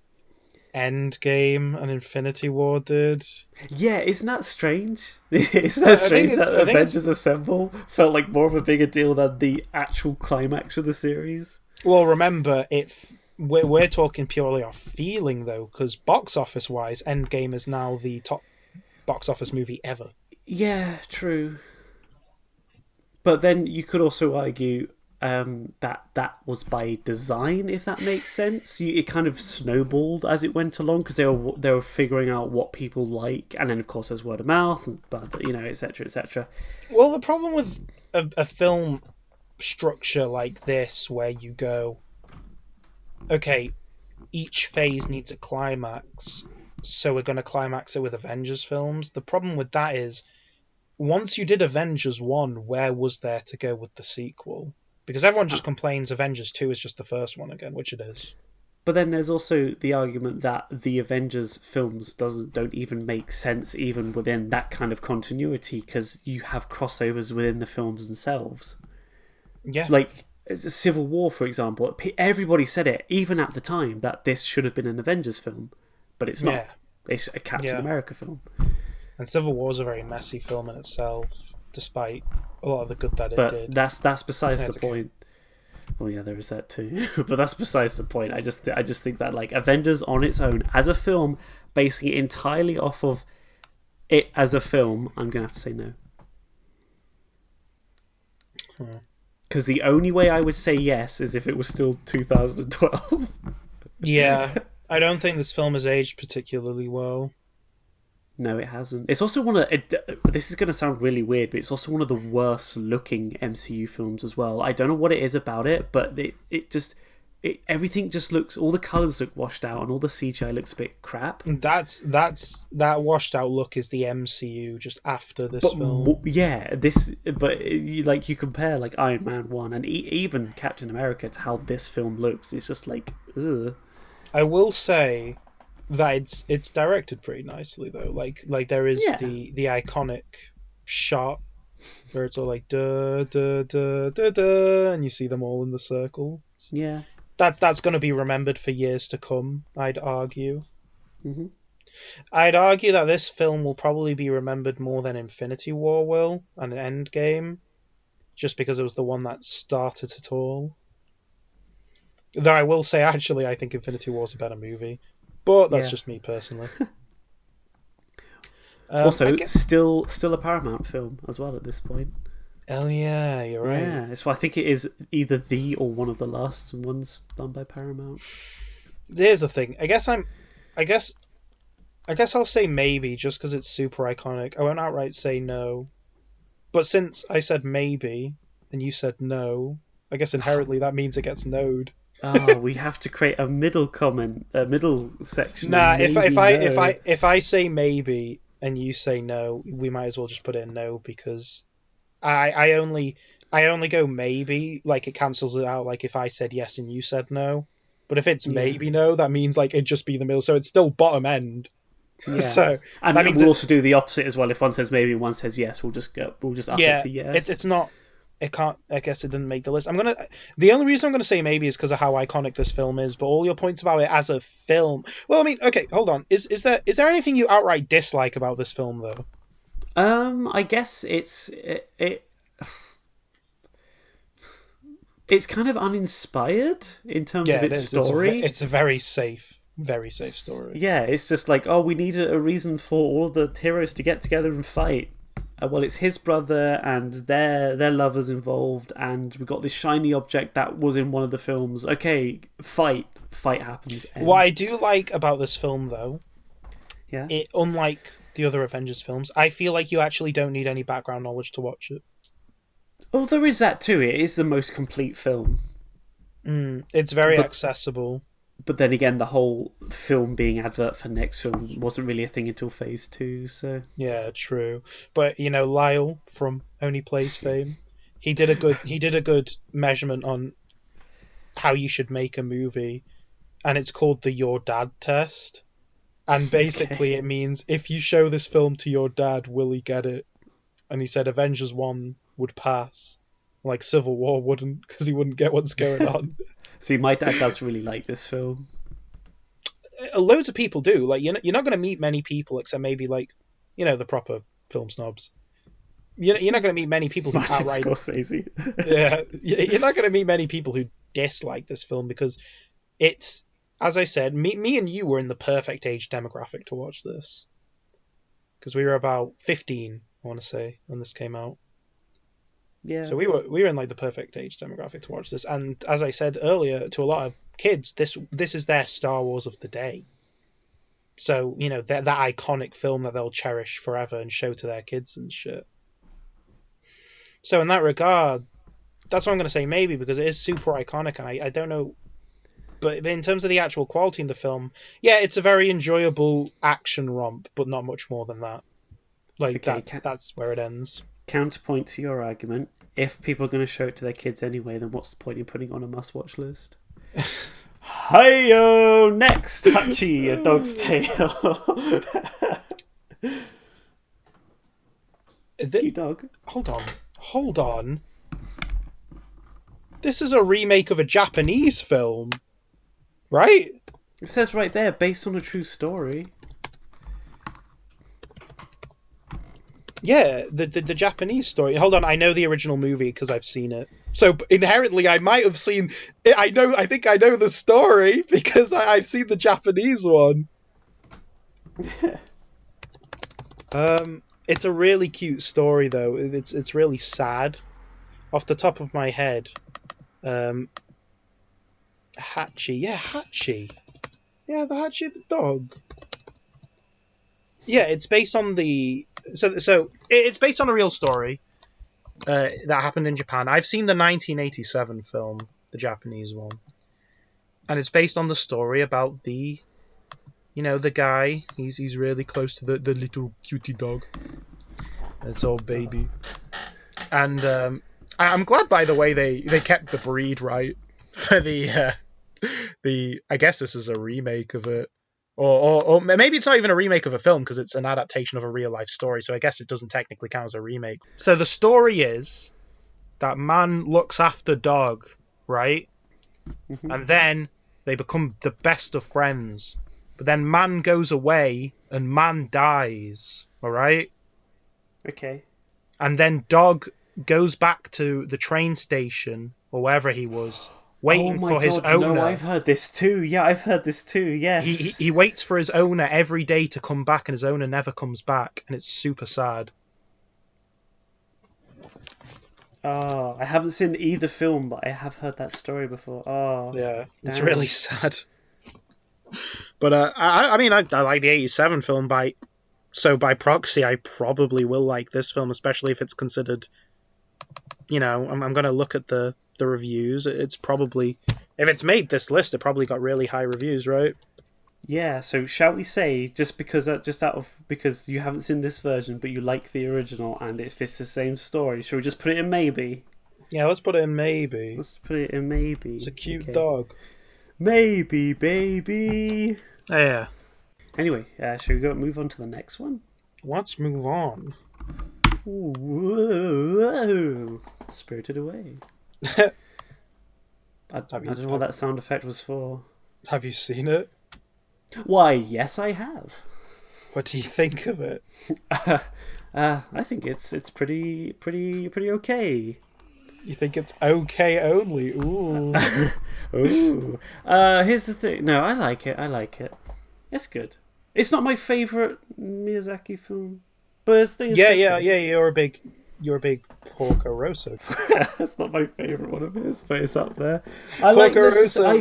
Endgame and Infinity War did. Yeah, isn't that strange? Isn't that strange that Avengers Assemble felt like more of a bigger deal than the actual climax of the series? Well, remember, we're talking purely off feeling, though, because box office-wise, Endgame is now the top box office movie ever. Yeah, true. But then you could also argue that was by design, if that makes sense. It kind of snowballed as it went along because they were figuring out what people like, and then of course there's word of mouth, and etc., etc. Well, the problem with a film structure like this, where you go, okay, each phase needs a climax, so we're going to climax it with Avengers films. The problem with that is, once you did Avengers 1, where was there to go with the sequel? Because everyone just complains Avengers 2 is just the first one again, which it is. But then there's also the argument that the Avengers films don't even make sense even within that kind of continuity, because you have crossovers within the films themselves. Yeah. Like Civil War, for example. Everybody said it, even at the time, that this should have been an Avengers film. But it's not. Yeah. It's a Captain America film. And Civil War is a very messy film in itself, despite a lot of the good that it did. But that's besides the point. Well, yeah, there is that too. But that's besides the point. I just think that Avengers on its own, as a film, basing it entirely off of it as a film, I'm going to have to say no. Because the only way I would say yes is if it was still 2012. Yeah, I don't think this film has aged particularly well. No, it hasn't. It's also this is going to sound really weird, but it's also one of the worst looking MCU films as well. I don't know what it is about it, but everything just looks, all the colours look washed out and all the CGI looks a bit crap. That washed out look is the MCU just after this film. Yeah, you compare Iron Man 1 and even Captain America to how this film looks. It's just ugh. I will say that it's directed pretty nicely though. Like there is the iconic shot where it's all da da da da da, and you see them all in the circle. Yeah, that's going to be remembered for years to come, I'd argue. Mm-hmm. I'd argue that this film will probably be remembered more than Infinity War will and Endgame, just because it was the one that started it all. Though I will say, actually, I think Infinity War is a better movie. But that's just me personally. Also, still a Paramount film as well at this point. Oh yeah, you're right. Yeah, so I think it is either the or one of the last ones done by Paramount. Here's the thing. I guess I'll say maybe just because it's super iconic. I won't outright say no. But since I said maybe and you said no, I guess inherently that means it gets no'd. Oh, we have to create a middle comment, a middle section. Nah, Maybe no. if I say maybe and you say no, we might as well just put in no because I only go maybe, like it cancels it out. Like if I said yes and you said no, but if it's Yeah. maybe no, that means like it'd just be the middle, so it's still bottom end. Yeah. So And that means we'll also do the opposite as well. If one says maybe and one says yes, we'll just up it yeah, to yes. it's not. It can't. I guess it didn't make the list. The only reason I'm gonna say maybe is because of how iconic this film is. But all your points about it as a film. Well, I mean, okay, hold on. Is there anything you outright dislike about this film though? I guess it's kind of uninspired in terms Yeah, of it its is. story. It's a very safe story. Yeah, it's just like, oh, we need a reason for all the heroes to get together and fight. Well, it's his brother and their lovers involved, and we got this shiny object that was in one of the films. Okay, fight happens. End. What I do like about this film, though, Yeah. unlike the other Avengers films, I feel like you actually don't need any background knowledge to watch it. Oh, there is that too. It is the most complete film. It's very accessible. But then again, the whole film being advert for next film wasn't really a thing until Phase 2, so... Yeah, true. But, you know, Lyle from Only Plays fame, he did a good measurement on how you should make a movie, and it's called the Your Dad test. And basically it means, if you show this film to your dad, will he get it? And he said Avengers 1 would pass. Like Civil War wouldn't, because he wouldn't get what's going on. See, my dad does really like this film. Loads of people do. Like, you're not going to meet many people, except maybe, like, you know, the proper film snobs. You're not going to meet many people who Martin outright... Scorsese. Yeah, you're not going to meet many people who dislike this film, because it's, as I said, me and you were in the perfect age demographic to watch this. Because we were about 15, I want to say, when this came out. Yeah. So we were in like the perfect age demographic to watch this, and as I said earlier, to a lot of kids, this is their Star Wars of the day. So, you know, that iconic film that they'll cherish forever and show to their kids and shit. So in that regard, that's what I'm going to say maybe, because it is super iconic, and I don't know, but in terms of the actual quality in the film, yeah, it's a very enjoyable action romp, but not much more than that. Like, okay, that's where it ends. Counterpoint to your argument, if people are going to show it to their kids anyway, then what's the point in putting on a must-watch list? Hi-yo! Next, Hachi, A Dog's Tale. Dog. Hold on. This is a remake of a Japanese film, right? It says right there, based on a true story. Yeah, the Japanese story. Hold on, I know the original movie because I've seen it. So inherently, I might have seen. I think I know the story because I've seen the Japanese one. It's a really cute story though. It's really sad. Off the top of my head, Hachi. Yeah, Hachi. Yeah, the Hachi the dog. Yeah, it's based on the. So it's based on a real story that happened in Japan. I've seen the 1987 film, the Japanese one, and it's based on the story about the guy. He's really close to the little cutie dog. It's old baby, and I'm glad, by the way, they kept the breed right for the. I guess this is a remake of it. Or maybe it's not even a remake of a film because it's an adaptation of a real life story, so I guess it doesn't technically count as a remake. So the story is that man looks after dog, right? Mm-hmm. And then they become the best of friends. But then man goes away and man dies, alright? Okay. And then dog goes back to the train station, or wherever he was, waiting for his owner. No, I've heard this too. Yeah, I've heard this too. Yes. He waits for his owner every day to come back, and his owner never comes back, and it's super sad. Oh, I haven't seen either film, but I have heard that story before. Oh, yeah, it's really sad. But I mean, I like the '87 film by proxy. I probably will like this film, especially if it's considered. You know, I'm going to look at the the reviews. It's probably, if it's made this list, it probably got really high reviews, right? Yeah, so shall we say, because you haven't seen this version, but you like the original and it fits the same story, shall we just put it in maybe? Yeah, let's put it in maybe. Let's put it in maybe. It's a cute dog. Maybe, baby. Yeah. Anyway, shall we move on to the next one? Let's move on. Ooh, whoa. Spirited Away. I don't know what that sound effect was for. Have you seen it? Why, yes, I have. What do you think of it? I think it's pretty okay. You think it's okay only? Ooh. Ooh. Here's the thing. No, I like it. It's good. It's not my favourite Miyazaki film, but the thing is, yeah. You're a big Porco Rosso. That's not my favourite one of his, but it's up there. Porco Rosso's I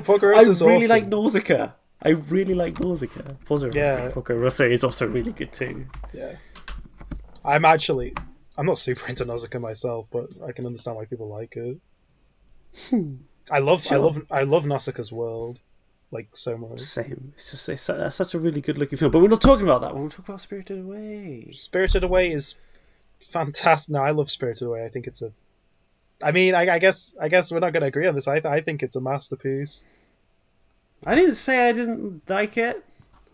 really awesome. like Nausicaa. I really like Nausicaa. Porco Rosso is also really good too. Yeah. I'm not super into Nausicaa myself, but I can understand why people like it. I love Nausicaa's world, like, so much. Same. That's such a really good looking film. But we're not talking about that one. We're talking about Spirited Away. Spirited Away is fantastic. No, I love Spirited Away. I think it's I guess we're not going to agree on this. I think it's a masterpiece. I didn't say I didn't like it.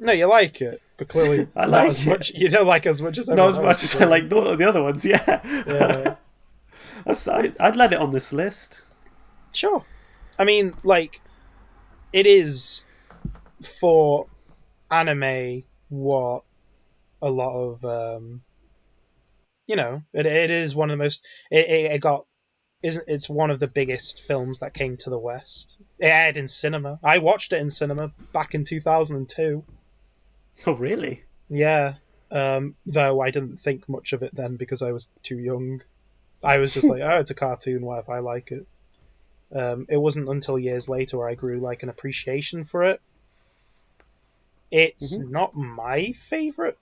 No, you like it, but clearly I not like as it. much. You don't like as much as Not as much as I like the other ones. Yeah. I'd let it on this list. Sure. I mean, like, it is for anime what a lot of it is one of the most. It's one of the biggest films that came to the West. It aired in cinema. I watched it in cinema back in 2002. Oh, really? Yeah. Though I didn't think much of it then because I was too young. I was just like, oh, it's a cartoon, what if I like it? It wasn't until years later where I grew like an appreciation for it. It's not my favourite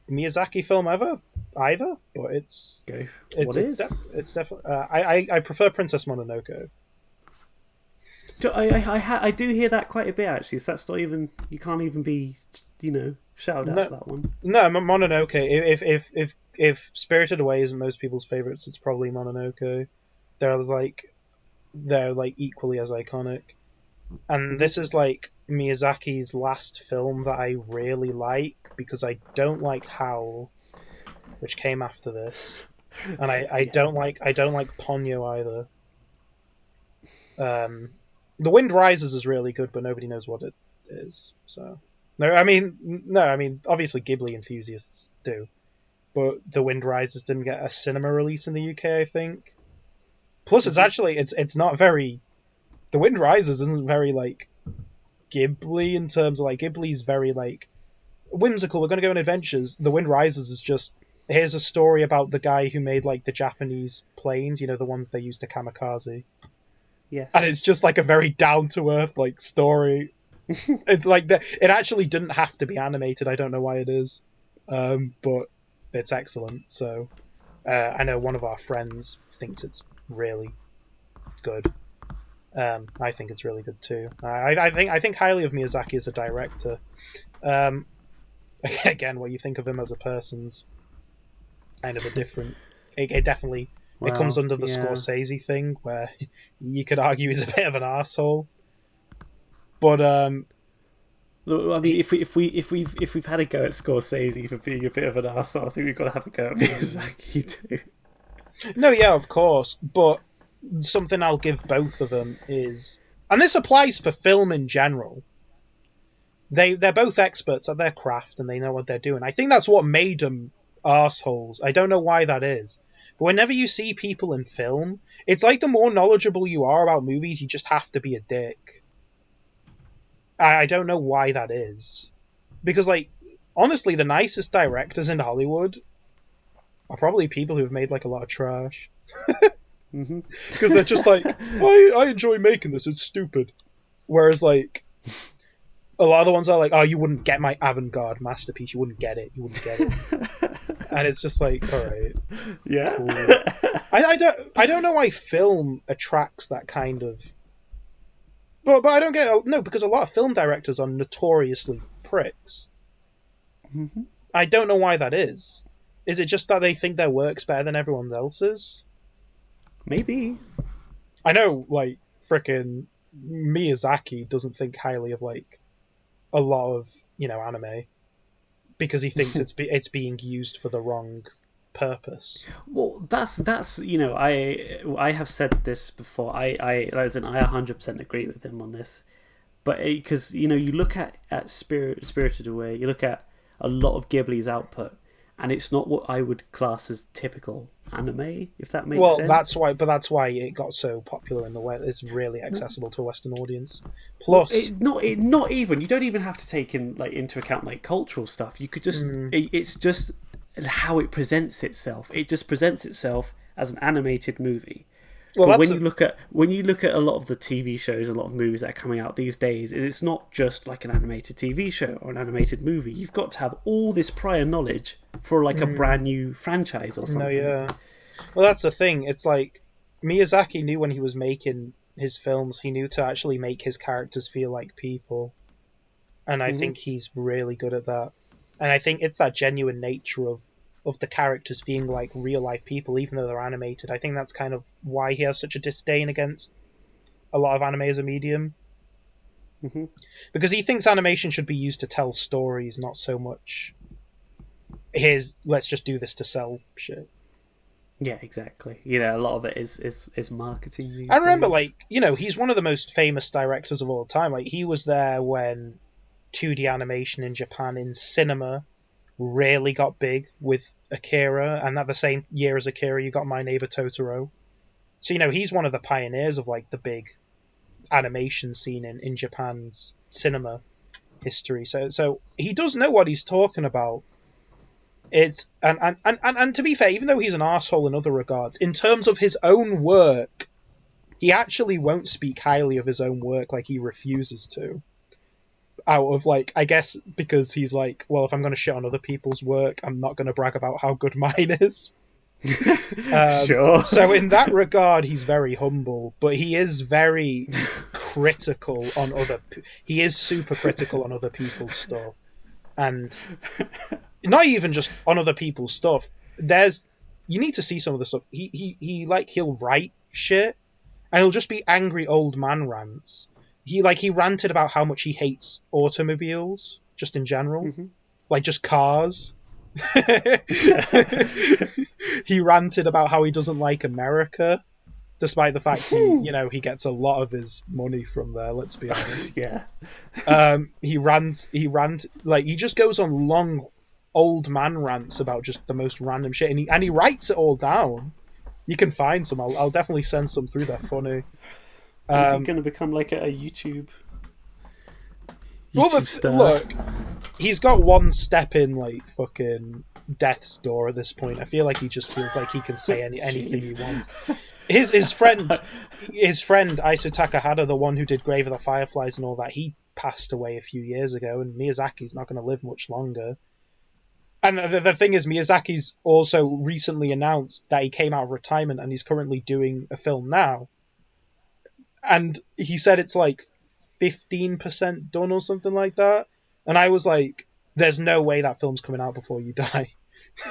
Miyazaki film ever either, but it's definitely I prefer Princess Mononoke. I do hear that quite a bit actually. So that's not even, you can't even be shouted out for that one. No, Mononoke. If Spirited Away isn't most people's favourites, it's probably Mononoke. They're like equally as iconic, and this is like Miyazaki's last film that I really like because I don't like Howl, which came after this, and I don't like Ponyo either. The Wind Rises is really good, but nobody knows what it is. So I mean, obviously Ghibli enthusiasts do, but The Wind Rises didn't get a cinema release in the UK, I think. Plus, it's not very. The Wind Rises isn't very like Ghibli in terms of like Ghibli's very like whimsical. We're going to go on adventures. The Wind Rises is just, here's a story about the guy who made like the Japanese planes, the ones they used to kamikaze. Yes. And it's just like a very down to earth like story. It's like that. It actually didn't have to be animated. I don't know why it is, but it's excellent. So I know one of our friends thinks it's really good. I think it's really good too. I think highly of Miyazaki as a director. Again, what you think of him as a person's kind of a different. It definitely it comes under the Scorsese thing where you could argue he's a bit of an arsehole. But look, I mean, if we've had a go at Scorsese for being a bit of an arsehole, I think we've got to have a go at Miyazaki too. No, yeah, of course, but something I'll give both of them is, and this applies for film in general, they're both experts at their craft and they know what they're doing. I think that's what made them arseholes. I don't know why that is. But whenever you see people in film, it's like the more knowledgeable you are about movies, you just have to be a dick. I don't know why that is. Because, like, honestly, the nicest directors in Hollywood are probably people who've made, like, a lot of trash. Because they're just like, I enjoy making this, it's stupid. Whereas, like, a lot of the ones are like, oh, you wouldn't get my avant-garde masterpiece. You wouldn't get it. You wouldn't get it. And it's just like, all right, Yeah. cool. I don't know why film attracts that kind of. But I don't get no, because a lot of film directors are notoriously pricks. Mm-hmm. I don't know why that is. Is it just that they think their work's better than everyone else's? Maybe. I know, like, frickin' Miyazaki doesn't think highly of, like, a lot of, anime. Because he thinks it's being used for the wrong purpose. Well, that's I have said this before. I 100% agree with him on this. But because you look at Spirited Away, you look at a lot of Ghibli's output, and it's not what I would class as typical anime, if that makes sense. Well, that's why it got so popular in the way it's really accessible to a Western audience. Plus, not even, you don't even have to take into account cultural stuff. You could just it's just how it presents itself. It just presents itself as an animated movie. Well, but when you look at a lot of the TV shows, a lot of movies that are coming out these days, it's not just like an animated TV show or an animated movie. You've got to have all this prior knowledge for a brand new franchise or something. No, yeah. Well, that's the thing. It's like Miyazaki knew when he was making his films, he knew to actually make his characters feel like people, and I think he's really good at that. And I think it's that genuine nature of the characters feeling like real life people, even though they're animated. I think that's kind of why he has such a disdain against a lot of anime as a medium. Mm-hmm. Because he thinks animation should be used to tell stories, not so much let's just do this to sell shit. Yeah, exactly. A lot of it is marketing. I remember, he's one of the most famous directors of all time. He was there when 2D animation in Japan in cinema really got big with Akira, and at the same year as Akira, you got My Neighbor Totoro. So, he's one of the pioneers of, the big animation scene in Japan's cinema history. So he does know what he's talking about. And to be fair, even though he's an arsehole in other regards, in terms of his own work, he actually won't speak highly of his own work. He refuses to. Out of, I guess because he's well, if I'm going to shit on other people's work, I'm not going to brag about how good mine is. Sure. So in that regard, he's very humble, but he is very critical on he is super critical on other people's stuff. And not even just on other people's stuff. You need to see some of the stuff. He'll write shit, and he'll just be angry old man rants. He ranted about how much he hates automobiles, just in general, just cars. He ranted about how he doesn't like America, despite the fact he gets a lot of his money from there. Let's be honest. Yeah. He just goes on long old man rants about just the most random shit, and he writes it all down. You can find some. I'll definitely send some through. They're funny. Is he going to become a YouTube star? Look, he's got one step in fucking death's door at this point. I feel like he just feels like he can say anything he wants. His friend Iso Takahata, the one who did Grave of the Fireflies and all that, he passed away a few years ago, and Miyazaki's not going to live much longer. And the thing is, Miyazaki's also recently announced that he came out of retirement and he's currently doing a film now. And he said it's 15% done or something like that. And I was like, there's no way that film's coming out before you die.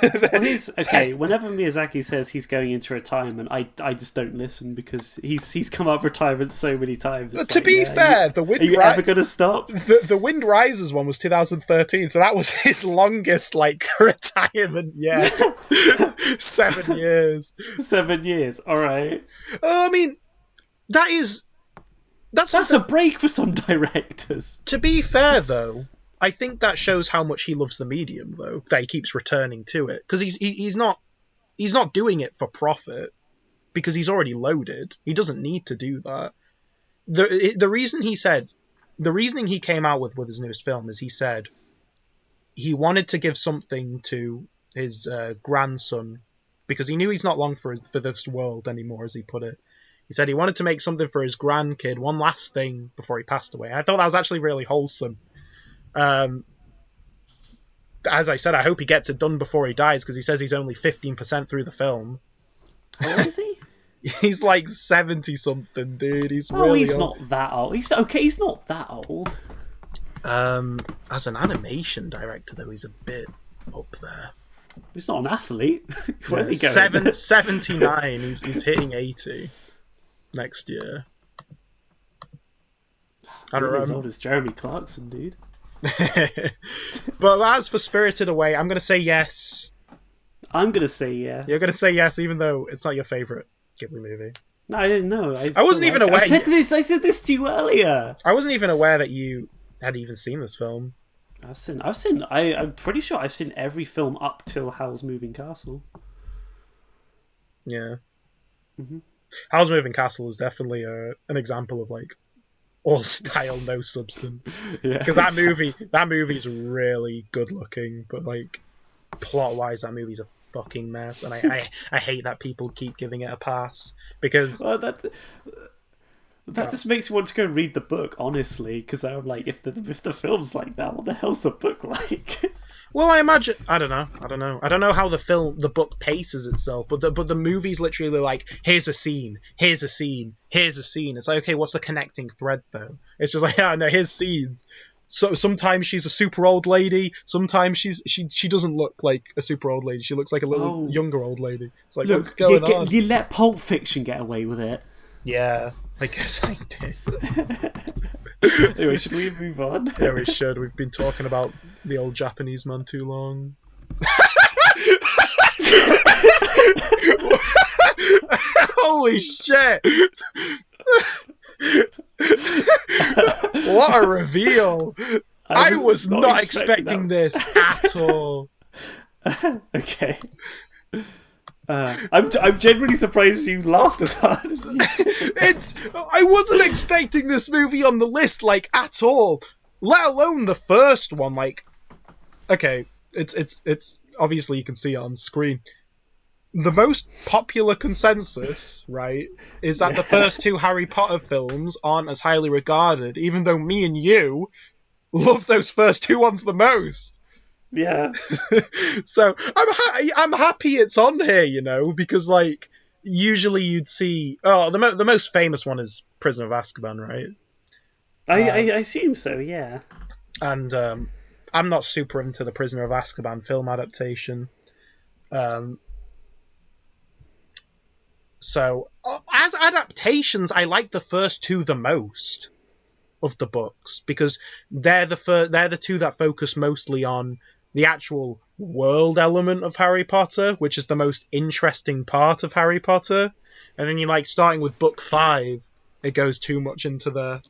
Well, whenever Miyazaki says he's going into retirement, I just don't listen, because he's come out of retirement so many times. To be fair, The Wind Rises... Are you ever going to stop? The Wind Rises one was 2013, so that was his longest retirement yet. 7 years. 7 years, alright. I mean, that's a break for some directors. To be fair, though, I think that shows how much he loves the medium, though, that he keeps returning to it. Because he's not doing it for profit, because he's already loaded. He doesn't need to do that. The reasoning he came out with his newest film is he said he wanted to give something to his grandson, because he knew he's not long for this world anymore, as he put it. He said he wanted to make something for his grandkid, one last thing before he passed away. I thought that was actually really wholesome. As I said, I hope he gets it done before he dies, because he says he's only 15% through the film. How old is he? He's like 70-something, dude. He's really he's old. not that old. He's not that old. As an animation director, though, he's a bit up there. He's not an athlete. Where's he going? 79. He's hitting 80 next year. I don't know. As old as Jeremy Clarkson, dude. But as for Spirited Away, I'm going to say yes. I'm going to say yes. You're going to say yes, even though it's not your favourite Ghibli movie. No, I didn't know. I wasn't even aware. I said this to you earlier. I wasn't even aware that you had even seen this film. I'm pretty sure I've seen every film up till Howl's Moving Castle. Yeah. Mm-hmm. Howl's Moving Castle is definitely an example of like all style, no substance. Yeah, because that movie's really good looking, but like plot wise, that movie's a fucking mess, and I hate that people keep giving it a pass because that just makes me want to go and read the book, honestly, because I'm like, if the film's like that, what the hell's the book like? Well, I imagine I don't know how the book paces itself, but the movie's literally like, here's a scene. It's like, okay, what's the connecting thread though? It's just like, no, here's scenes. So sometimes she's a super old lady. Sometimes she doesn't look like a super old lady. She looks like a little younger old lady. It's like, what's going on? You let Pulp Fiction get away with it. Yeah, I guess I did. Anyway, should we move on? Yeah, we should. We've been talking about the old Japanese man too long. Holy shit! What a reveal! I was not expecting this at all. Okay. I'm genuinely surprised you laughed as hard as you did. I wasn't expecting this movie on the list, like, at all. Let alone the first one, like... Okay, it's obviously you can see it on screen. The most popular consensus, right, is that the first two Harry Potter films aren't as highly regarded, even though me and you love those first two ones the most. Yeah. So I'm happy it's on here, you know, because like usually you'd see the most famous one is Prisoner of Azkaban, right? I assume so, yeah. And I'm not super into the Prisoner of Azkaban film adaptation. So as adaptations, I like the first two the most of the books because they're the two that focus mostly on the actual world element of Harry Potter, which is the most interesting part of Harry Potter. And then you like starting with book 5, it goes too much into the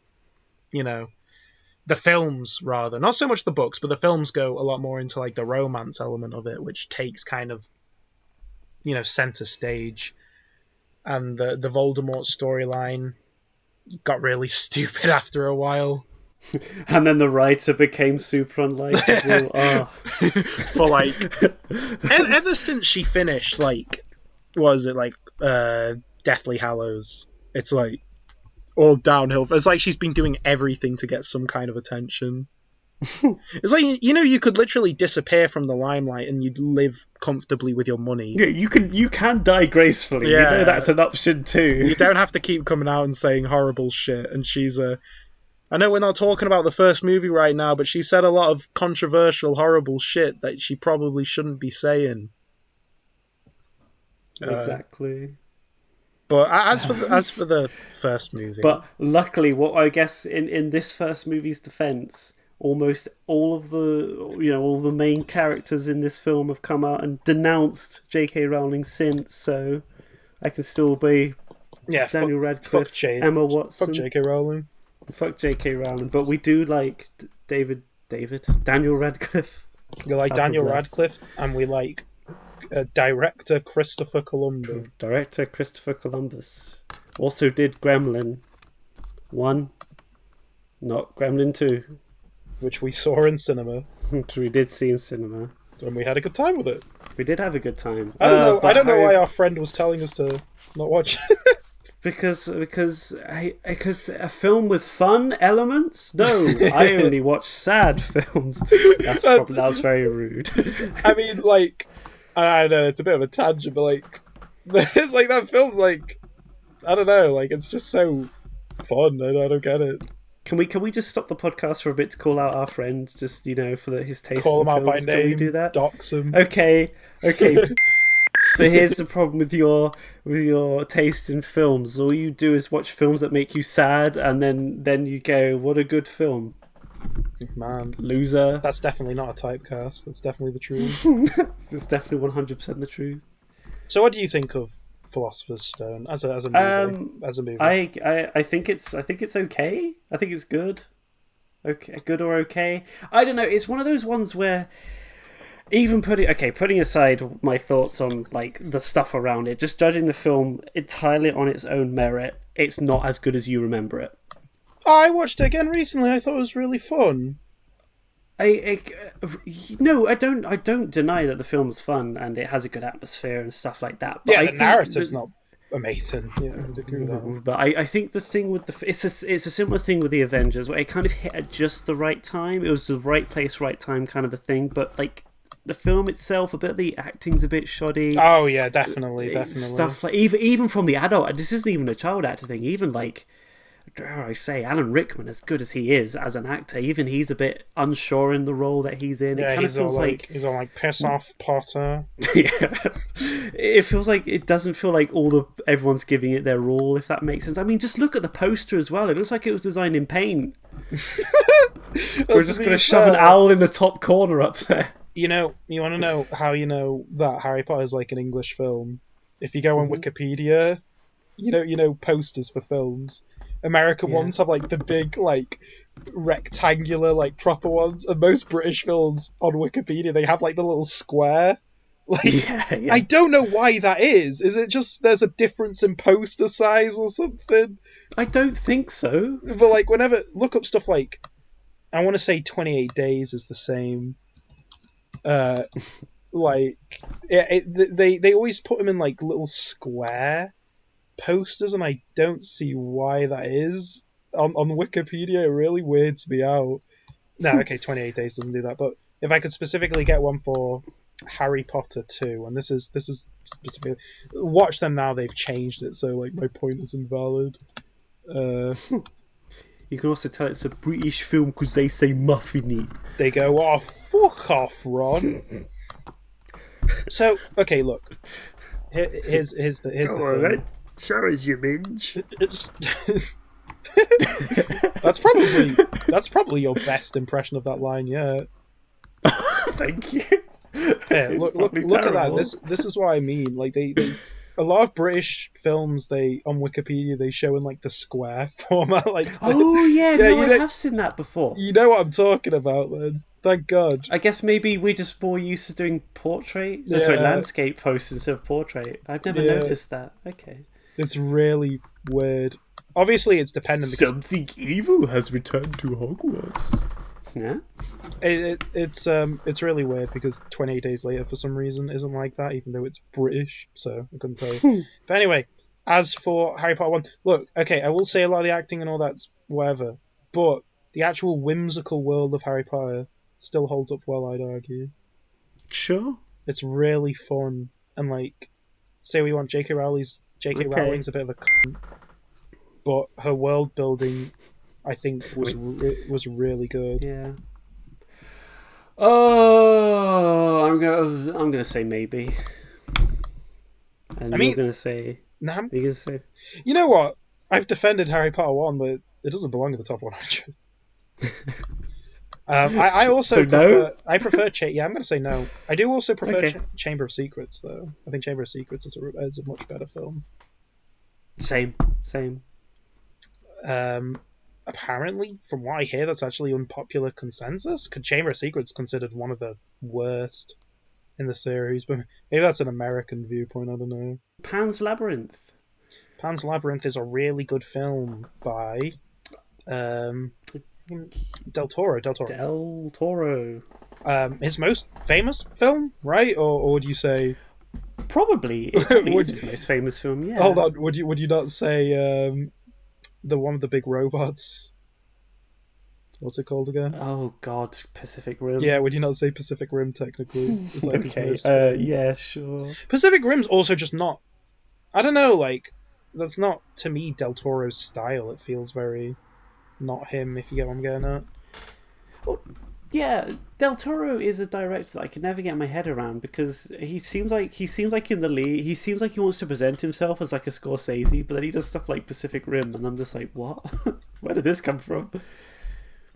films rather. Not so much the books, but the films go a lot more into like the romance element of it, which takes kind of, center stage. And the Voldemort storyline got really stupid after a while. And then the writer became super unlikable. For like ever since she finished Deathly Hallows, it's like all downhill. It's like she's been doing everything to get some kind of attention. It's like, you could literally disappear from the limelight and you'd live comfortably with your money. Yeah, you can die gracefully. Yeah. That's an option too. You don't have to keep coming out and saying horrible shit. And I know we're not talking about the first movie right now, but she said a lot of controversial, horrible shit that she probably shouldn't be saying. Exactly. But as for the first movie, but luckily, what I guess in this first movie's defense, almost all of the main characters in this film have come out and denounced J.K. Rowling since, so I can still be Daniel Radcliffe, Emma Watson. Fuck J.K. Rowling. Fuck J.K. Rowling, but we do like Daniel Radcliffe. We like Daniel Radcliffe, and we like director Christopher Columbus. Director Christopher Columbus also did Gremlin 1, not Gremlin 2. Which we saw in cinema. Which we did see in cinema. And we had a good time with it. We did have a good time. I don't know why our friend was telling us to not watch it. Because a film with fun elements? No, I only watch sad films. That was very rude. I mean, like, I don't know, it's a bit of a tangent, but like, it's like that film's like, I don't know, like it's just so fun. I don't get it. Can we just stop the podcast for a bit to call out our friend, just for his taste? Call in him out films? by name. Can we do that? Dox him. Okay. But here's the problem with your taste in films. All you do is watch films that make you sad, and then you go, "What a good film." Man, loser. That's definitely not a typecast. That's definitely the truth. It's definitely 100% the truth. So, what do you think of Philosopher's Stone as a movie? As a movie, I think it's okay. I think it's good. Okay, good or okay. I don't know. It's one of those ones where, even putting aside my thoughts on like the stuff around it, just judging the film entirely on its own merit, it's not as good as you remember it. I watched it again recently. I thought it was really fun. No, I don't deny that the film's fun and it has a good atmosphere and stuff like that. But yeah, the narrative's not amazing. Yeah, I'd agree with that. But I think the thing with it's a similar thing with the Avengers, where it kind of hit at just the right time. It was the right place, right time kind of a thing. But like the film itself, a bit of the acting's a bit shoddy. Oh yeah, definitely. Stuff like even from the adult. This isn't even a child actor thing. Even like, dare I say, Alan Rickman, as good as he is as an actor, even he's a bit unsure in the role that he's in. Yeah, it kind of feels like he's all like piss off, Potter. Yeah, it feels like it doesn't feel like everyone's giving it their all. If that makes sense. I mean, just look at the poster as well. It looks like it was designed in paint. We're just going to shove an owl in the top corner up there. You want to know how you know that Harry Potter is like an English film? If you go on Wikipedia, you know posters for films. American ones have like the big like rectangular like proper ones, and most British films on Wikipedia they have like the little square. Like I don't know why that is. Is it just there's a difference in poster size or something? I don't think so. But like whenever look up stuff like, I want to say 28 Days is the same. Like they always put them in like little square posters, and I don't see why that is. On Wikipedia, it really weirds me out. No, okay, 28 Days doesn't do that, but if I could specifically get one for Harry Potter 2, and this is specifically, watch them now, they've changed it, so like my point is invalid. You can also tell it's a British film because they say muffiny. They go, oh, fuck off, Ron. So, okay, look. Here's the thing. Right. Show us your minge. That's probably your best impression of that line yet. Thank you. Yeah, look at that. This is what I mean. Like they a lot of British films on Wikipedia they show in like the square format. Like I have seen that before. You know what I'm talking about, man. Thank God. I guess maybe we're just more used to doing landscape posts instead of portrait. I've never noticed that. Okay. It's really weird. Obviously, it's dependent because something evil has returned to Hogwarts. Yeah. It's really weird because 28 Days Later for some reason isn't like that, even though it's British. So I couldn't tell you. But anyway, as for Harry Potter 1, look, okay, I will say a lot of the acting and all that's whatever, but the actual whimsical world of Harry Potter still holds up well, I'd argue. Sure. It's really fun, and like, say we want J.K. Rowling's a bit of a cunt, but her world building, I think, was really good. Yeah. Oh, I'm gonna say maybe. And you're gonna say. Nah. You're gonna say. You know what? I've defended Harry Potter 1, but it doesn't belong in the top 100. I also prefer. No? I prefer. I'm going to say no. I do also prefer Chamber of Secrets, though. I think Chamber of Secrets is a much better film. Same. Apparently, from what I hear, that's actually unpopular consensus. Chamber of Secrets considered one of the worst in the series, but maybe that's an American viewpoint. I don't know. Pan's Labyrinth. Pan's Labyrinth is a really good film by. Del Toro. Del Toro. His most famous film, right? Or would you say? Probably. It probably Would- is his most famous film, yeah. Hold on, would you not say the one with the big robots? What's it called again? Oh, God. Pacific Rim. Yeah, would you not say Pacific Rim technically? It's like its Okay, most famous. yeah, sure. Pacific Rim's also just not. I don't know, like that's not to me Del Toro's style. It feels very not him. If you get what I'm getting at. Well, yeah, Del Toro is a director that I can never get my head around because he seems like in the lead. He seems like he wants to present himself as like a Scorsese, but then he does stuff like Pacific Rim, and I'm just like, what? Where did this come from?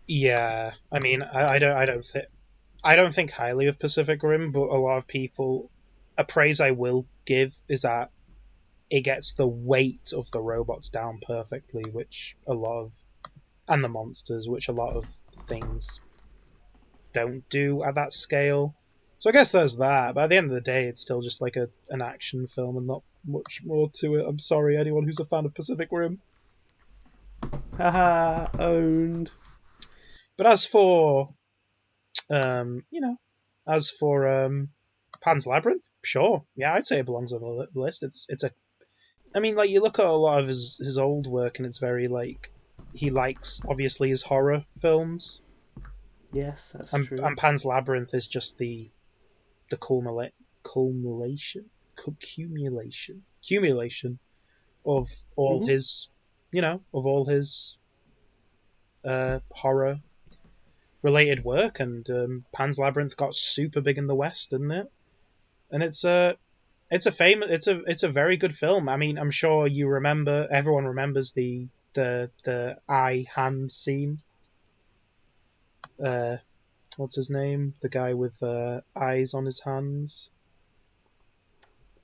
Yeah, I mean, I don't think highly of Pacific Rim, but a lot of people, a praise I will give is that it gets the weight of the robots down perfectly, and the monsters, which a lot of things don't do at that scale. So I guess there's that, but at the end of the day, it's still just like an action film and not much more to it. I'm sorry, anyone who's a fan of Pacific Rim. Haha, owned. But as for, Pan's Labyrinth, sure, yeah, I'd say it belongs on the list. I mean, like you look at a lot of his old work, and it's very like he likes obviously his horror films. Yes, that's true. And Pan's Labyrinth is just the accumulation of all his, of all his horror related work, and Pan's Labyrinth got super big in the West, didn't it? And it's a very good film. I mean, I'm sure everyone remembers the eye hand scene. What's his name? The guy with eyes on his hands.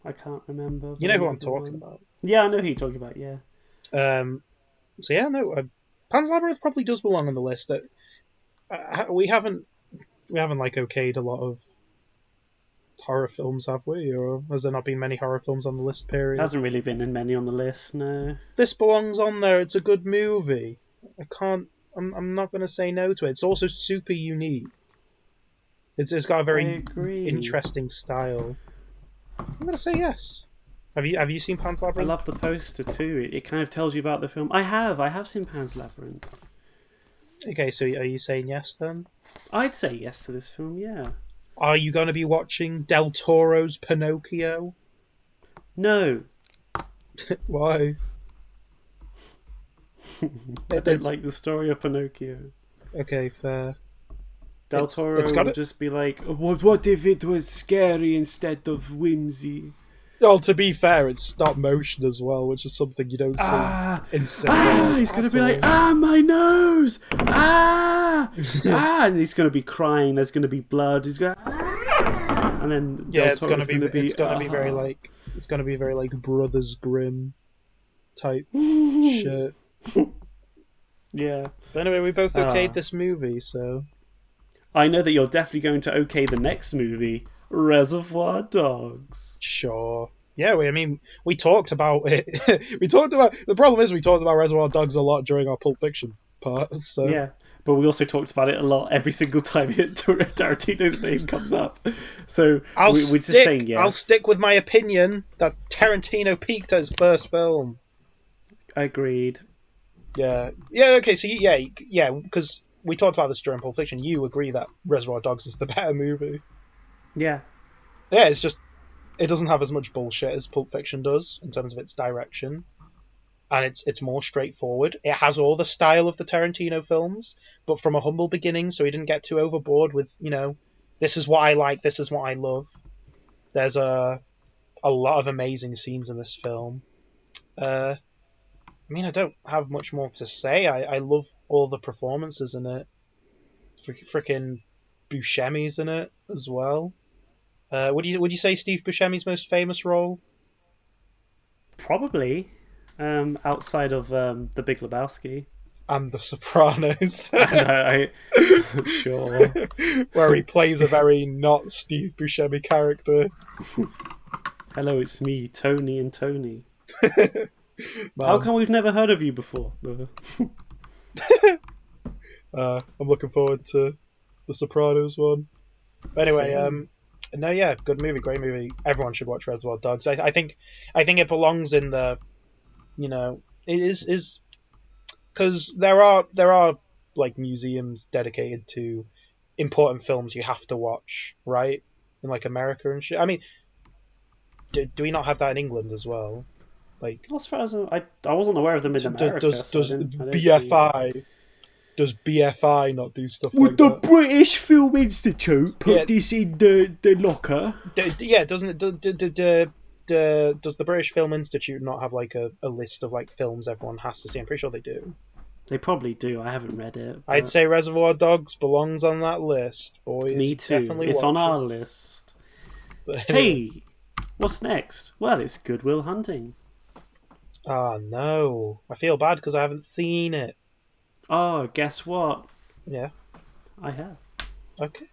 I can't remember. You know who I'm talking about? Yeah, I know who you're talking about. Yeah. So yeah, no, Pan's Labyrinth probably does belong on the list. We haven't like okayed a lot of horror films, have we? Or has there not been many horror films on the list? Period. Hasn't really been in many on the list. No. This belongs on there. It's a good movie. I'm not going to say no to it. It's also super unique. It's got a very interesting style. I'm going to say yes. Have you seen Pan's Labyrinth? I love the poster too. It kind of tells you about the film. I have seen Pan's Labyrinth. Okay, so are you saying yes then? I'd say yes to this film, yeah. Are you going to be watching Del Toro's Pinocchio? No. Why? I don't like the story of Pinocchio. Okay, fair. Del Toro would just be like, what if it was scary instead of whimsy? Well, to be fair, it's stop motion as well, which is something you don't see in cinema. He's going to be like, my nose! And he's going to be crying, there's going to be blood, he's going and then it's going to be very like Brothers Grimm type shit. Yeah. But anyway, we both okayed this movie, so I know that you're definitely going to okay the next movie, Reservoir Dogs. Sure. Yeah, we talked about it. The problem is we talked about Reservoir Dogs a lot during our Pulp Fiction part. So. Yeah, but we also talked about it a lot every single time Tarantino's name comes up. So we're just saying yes. I'll stick with my opinion that Tarantino peaked at his first film. Agreed. Yeah. Yeah, okay, so yeah, because we talked about this during Pulp Fiction. You agree that Reservoir Dogs is the better movie. Yeah. Yeah, it's just it doesn't have as much bullshit as Pulp Fiction does in terms of its direction, and it's more straightforward. It has all the style of the Tarantino films, but from a humble beginning, so he didn't get too overboard with this is what I like, this is what I love. There's a lot of amazing scenes in this film. I don't have much more to say. I love all the performances in it. Freaking Buscemi's in it as well. Would you say Steve Buscemi's most famous role? Probably, outside of The Big Lebowski and The Sopranos. Sure. Where he plays a very not Steve Buscemi character. Hello, it's me, Tony and Tony. How come we've never heard of you before? I'm looking forward to the Sopranos one. But anyway, no, yeah, good movie, great movie. Everyone should watch Reservoir Dogs. I think it belongs in the, it is because there are like museums dedicated to important films you have to watch, right? In like America and shit. I mean, do we not have that in England as well? Like, as far as I wasn't aware of them in America. Does BFI not do stuff Would like the that? British Film Institute put this in the locker? Doesn't it? Does the British Film Institute not have like a list of like films everyone has to see? I'm pretty sure they do. They probably do. I haven't read it. I'd say Reservoir Dogs belongs on that list, boys. Me too. Definitely it's on watch our list. But anyway. Hey, what's next? Well, it's Good Will Hunting. Oh no, I feel bad because I haven't seen it. Oh, guess what? Yeah, I have. okay.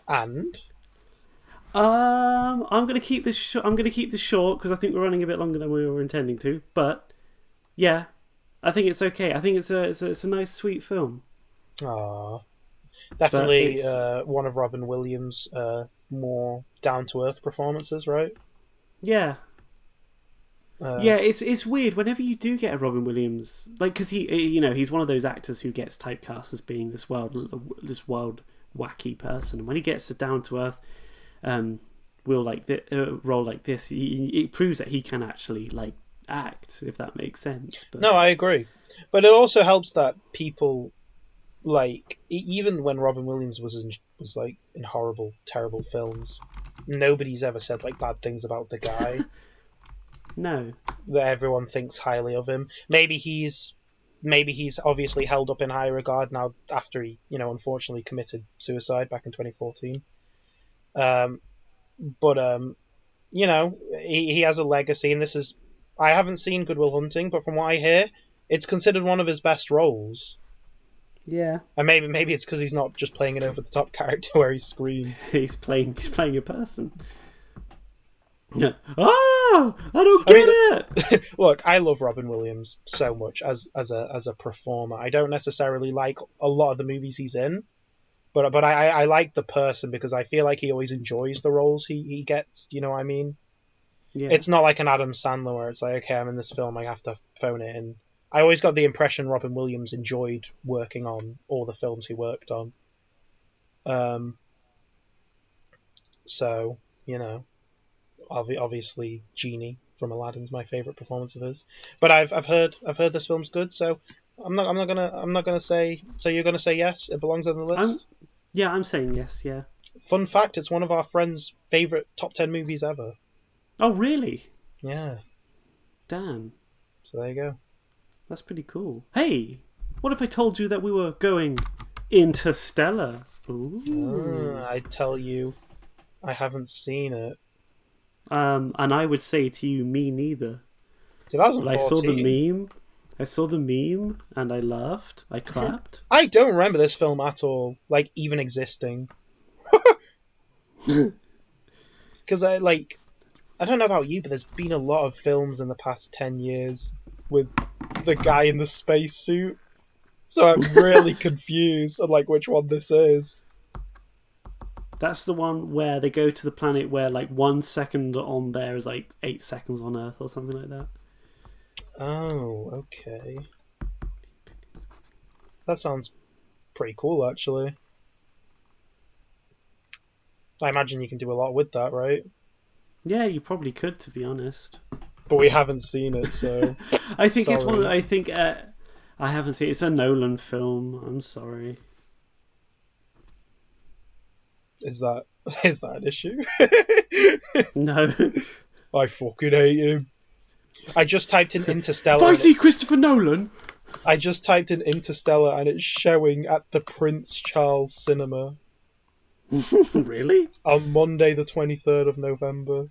And I'm gonna keep this. I'm gonna keep this short because I think we're running a bit longer than we were intending to. But yeah, I think it's okay. I think it's a nice, sweet film. definitely one of Robin Williams' more down to earth performances, right? Yeah. Yeah, it's weird whenever you do get a Robin Williams, like, because he's one of those actors who gets typecast as being this wild wacky person, and when he gets a down to earth role like this, it proves that he can actually like act, if that makes sense. But... No, I agree, but it also helps that people like even when Robin Williams was like in horrible, terrible films, nobody's ever said like bad things about the guy. No. That everyone thinks highly of him. Maybe he's obviously held up in high regard now after he, unfortunately committed suicide back in 2014. He has a legacy, and I haven't seen Good Will Hunting, but from what I hear, it's considered one of his best roles. Yeah. And maybe it's because he's not just playing an over the top character where he screams. he's playing a person. Oh, I don't get it. Look, I love Robin Williams so much as a performer. I don't necessarily like a lot of the movies he's in, but I like the person because I feel like he always enjoys the roles he gets. You know what I mean? Yeah. It's not like an Adam Sandler where it's like, okay, I'm in this film, I have to phone it in. I always got the impression Robin Williams enjoyed working on all the films he worked on. So, obviously Genie from Aladdin's my favorite performance of his, but I've heard this film's good, so I'm not gonna say. So you're gonna say yes, it belongs on the list? I'm saying yes. Yeah. Fun fact: it's one of our friends' favorite top 10 movies ever. Oh really? Yeah. Damn. So there you go. That's pretty cool. Hey, what if I told you that we were going Interstellar? Ooh. I tell you, I haven't seen it. And I would say to you, me neither. 2014. But I saw the meme, and I laughed. I clapped. I don't remember this film at all, like even existing. Because I don't know about you, but there's been a lot of films in the past 10 years with the guy in the spacesuit, so I'm really confused on like which one this is. That's the one where they go to the planet where like 1 second on there is like 8 seconds on Earth or something like that. Oh, okay. That sounds pretty cool, actually. I imagine you can do a lot with that, right? Yeah, you probably could, to be honest. But we haven't seen it, so... I think it's one. I think I haven't seen it. It's a Nolan film. I'm sorry. Is that an issue? No. I fucking hate him. I just typed in Interstellar. If I see Christopher Nolan. I just typed in Interstellar and it's showing at the Prince Charles Cinema. Really? On Monday, the 23rd of November.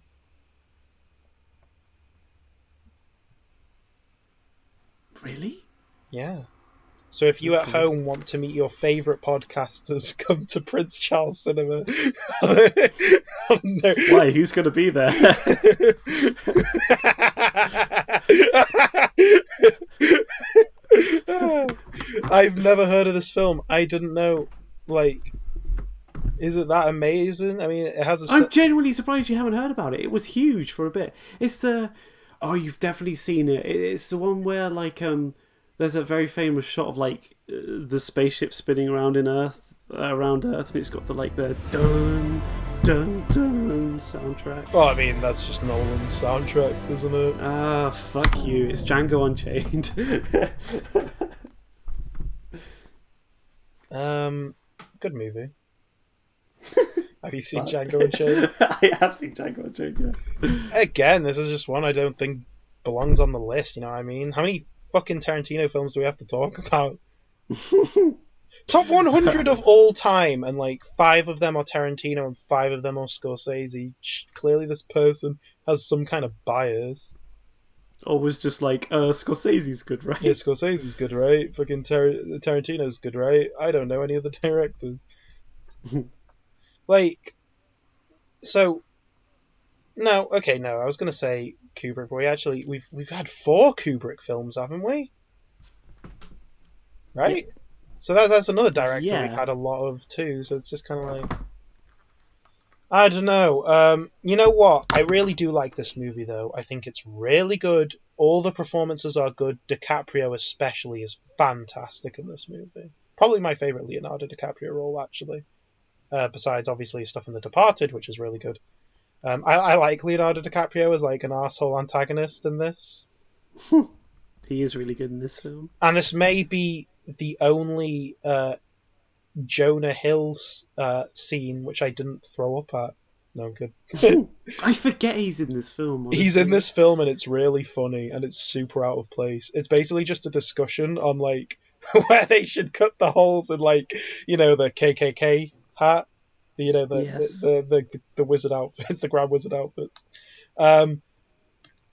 Really? Yeah. So if you at home want to meet your favourite podcasters, come to Prince Charles Cinema. No. Why? Who's going to be there? I've never heard of this film. I didn't know, like... Is it that amazing? I mean, it has a. I'm genuinely surprised you haven't heard about it. It was huge for a bit. It's the you've definitely seen it. It's the one where like there's a very famous shot of like the spaceship spinning around around Earth, and it's got the dun dun dun soundtrack. Well, I mean, that's just Nolan's soundtracks, isn't it? Ah, fuck you. It's Django Unchained. Good movie. Have you seen Django Unchained? I have seen Django Unchained, yeah. Again, this is just one I don't think belongs on the list, you know what I mean? How many fucking Tarantino films do we have to talk about? Top 100 of all time, and like 5 of them are Tarantino and 5 of them are Scorsese. Clearly this person has some kind of bias. Or was just like, Scorsese's good, right? Yeah, Scorsese's good, right? Fucking Tarantino's good, right? I don't know any of the directors. Like, so... No, okay, no, I was going to say Kubrick, but we've had 4 Kubrick films, haven't we? Right? Yeah. So that's another director we've had a lot of too, so it's just kind of like... I don't know. You know what? I really do like this movie, though. I think it's really good. All the performances are good. DiCaprio especially is fantastic in this movie. Probably my favourite Leonardo DiCaprio role, actually. Besides, obviously, stuff in The Departed, which is really good. I like Leonardo DiCaprio as like an arsehole antagonist in this. He is really good in this film. And this may be the only Jonah Hill's scene which I didn't throw up at. No, I'm good. I forget he's in this film. Honestly. He's in this film and it's really funny and it's super out of place. It's basically just a discussion on like where they should cut the holes in like, you know, the KKK hat. You know, the wizard outfits, the Grand Wizard outfits.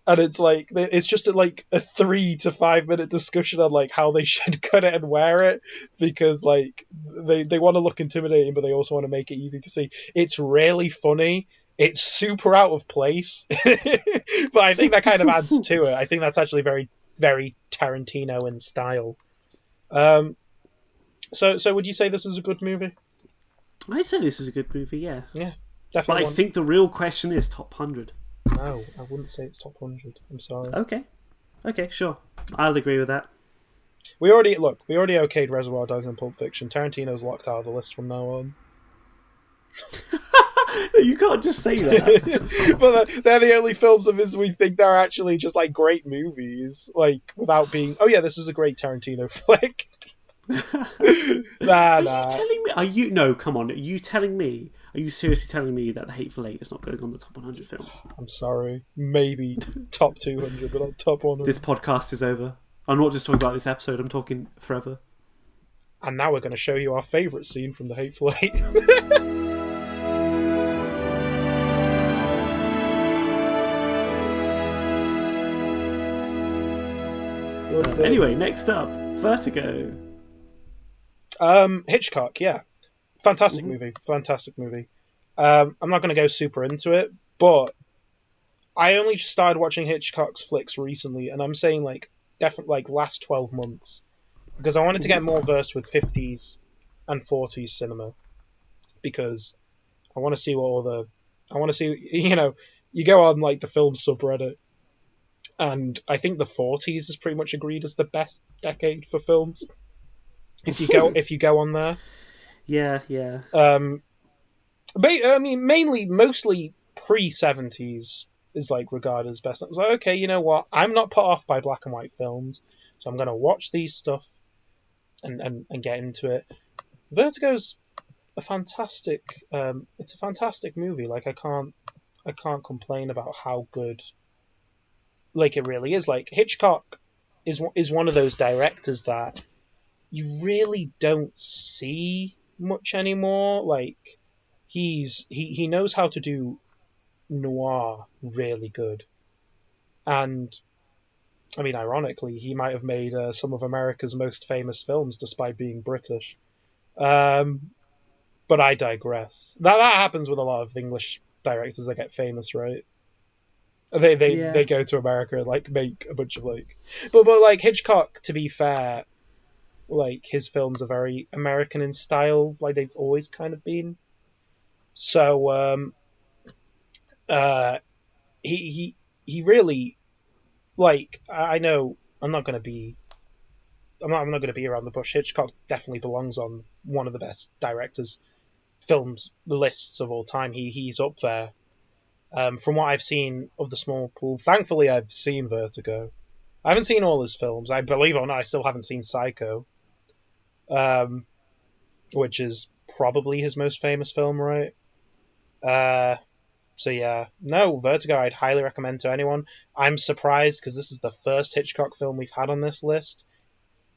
And it's like, it's just a 3 to 5 minute discussion on like how they should cut it and wear it, because like they want to look intimidating, but they also want to make it easy to see. It's really funny. It's super out of place, but I think that kind of adds to it. I think that's actually very, very Tarantino in style. So would you say this is a good movie? I'd say this is a good movie, yeah. Yeah, definitely. But I think the real question is top 100. No, I wouldn't say it's top 100. I'm sorry. Okay, sure. I'll agree with that. We already okayed Reservoir Dogs and Pulp Fiction. Tarantino's locked out of the list from now on. You can't just say that. But they're the only films of his we think they're actually just like great movies, like without being, oh yeah, this is a great Tarantino flick. Nah. Are you telling me? No, come on. Are you seriously telling me that The Hateful Eight is not going on the top 100 films? I'm sorry. Maybe top 200, but not top 100. This podcast is over. I'm not just talking about this episode. I'm talking forever. And now we're going to show you our favourite scene from The Hateful Eight. Anyway, next up, Vertigo. Hitchcock, yeah. Fantastic movie. I'm not going to go super into it, but I only started watching Hitchcock's flicks recently, and I'm saying like definitely like last 12 months, because I wanted to get more versed with 50s and 40s cinema, because I want to see you know, you go on like the film subreddit, and I think the 40s is pretty much agreed as the best decade for films. If you go on there, yeah. I mean, mostly pre-70s is like regarded as best. I was like, okay, you know what? I'm not put off by black and white films, so I'm gonna watch these stuff and get into it. Vertigo's a fantastic. It's a fantastic movie. Like I can't complain about how good. Like it really is. Like Hitchcock is one of those directors that you really don't see much anymore. Like he knows how to do noir really good, and I mean, ironically, he might have made some of America's most famous films despite being British. But I digress. That happens with a lot of English directors that get famous, right? They go to America and like make a bunch of like, but like Hitchcock, to be fair, like his films are very American in style, like they've always kind of been. So uh, he really, like, I know I'm not going to be around the bush. Hitchcock definitely belongs on one of the best directors films lists of all time. He's up there. From what I've seen of the small pool, thankfully I've seen Vertigo. I haven't seen all his films. I believe it or not, I still haven't seen Psycho, which is probably his most famous film, right? So yeah, no, Vertigo I'd highly recommend to anyone. I'm surprised because this is the first Hitchcock film we've had on this list.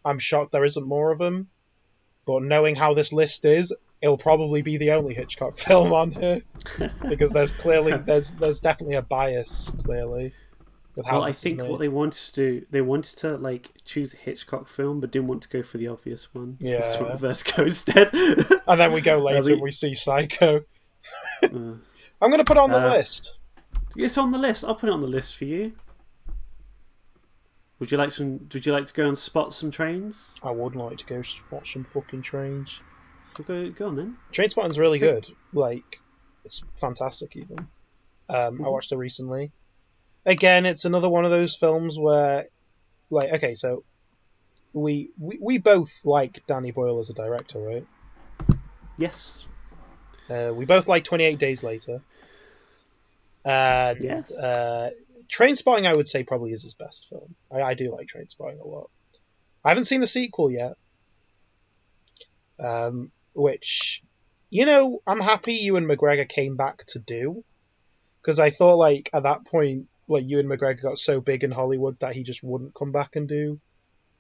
I'm shocked there isn't more of them, but knowing how this list is, it'll probably be the only Hitchcock film on here because there's definitely a bias clearly with how I this think is made. what they wanted to do, they wanted to like choose a Hitchcock film, but didn't want to go for the obvious one. So that's what Vertigo instead. And then we go later and we see Psycho. I'm going to put it on the list. It's on the list. I'll put it on the list for you. Would you like to go and spot some trains? I would like to go watch some fucking trains. Well, go on then. Trainspotting's really good. Like, it's fantastic even. I watched it recently. Again, it's another one of those films where, like, okay, so we both like Danny Boyle as a director, right? Yes. We both like 28 Days Later. Yes. Trainspotting, I would say, probably is his best film. I do like Trainspotting a lot. I haven't seen the sequel yet. Which, I'm happy Ewan McGregor came back to do. Because I thought, like, at that point, like, Ewan McGregor got so big in Hollywood that he just wouldn't come back and do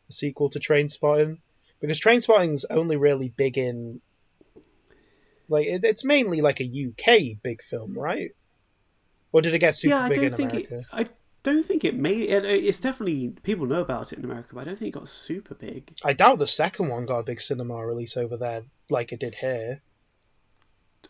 a sequel to Trainspotting. Because Trainspotting's only really big in... Like, it's mainly, like, a UK big film, right? Or did it get super big in America? I don't think it made it. It's definitely... People know about it in America, but I don't think it got super big. I doubt the second one got a big cinema release over there like it did here.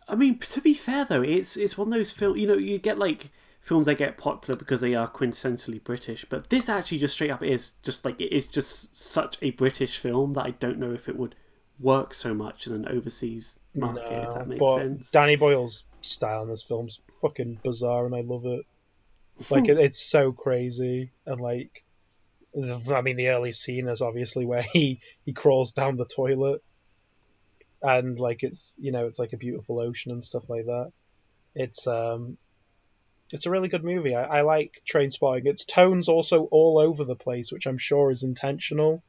I mean, to be fair, though, it's one of those films... you get, like, films that get popular because they are quintessentially British, but this actually just straight up is just, like... It is just such a British film that I don't know if it would work so much in an overseas market, if that makes sense. Danny Boyle's style in this film's fucking bizarre and I love it. Like, it's so crazy. And, like, I mean, the early scene is obviously where he crawls down the toilet and, like, it's, it's like a beautiful ocean and stuff like that. It's a really good movie. I like Trainspotting. Its tone's also all over the place, which I'm sure is intentional.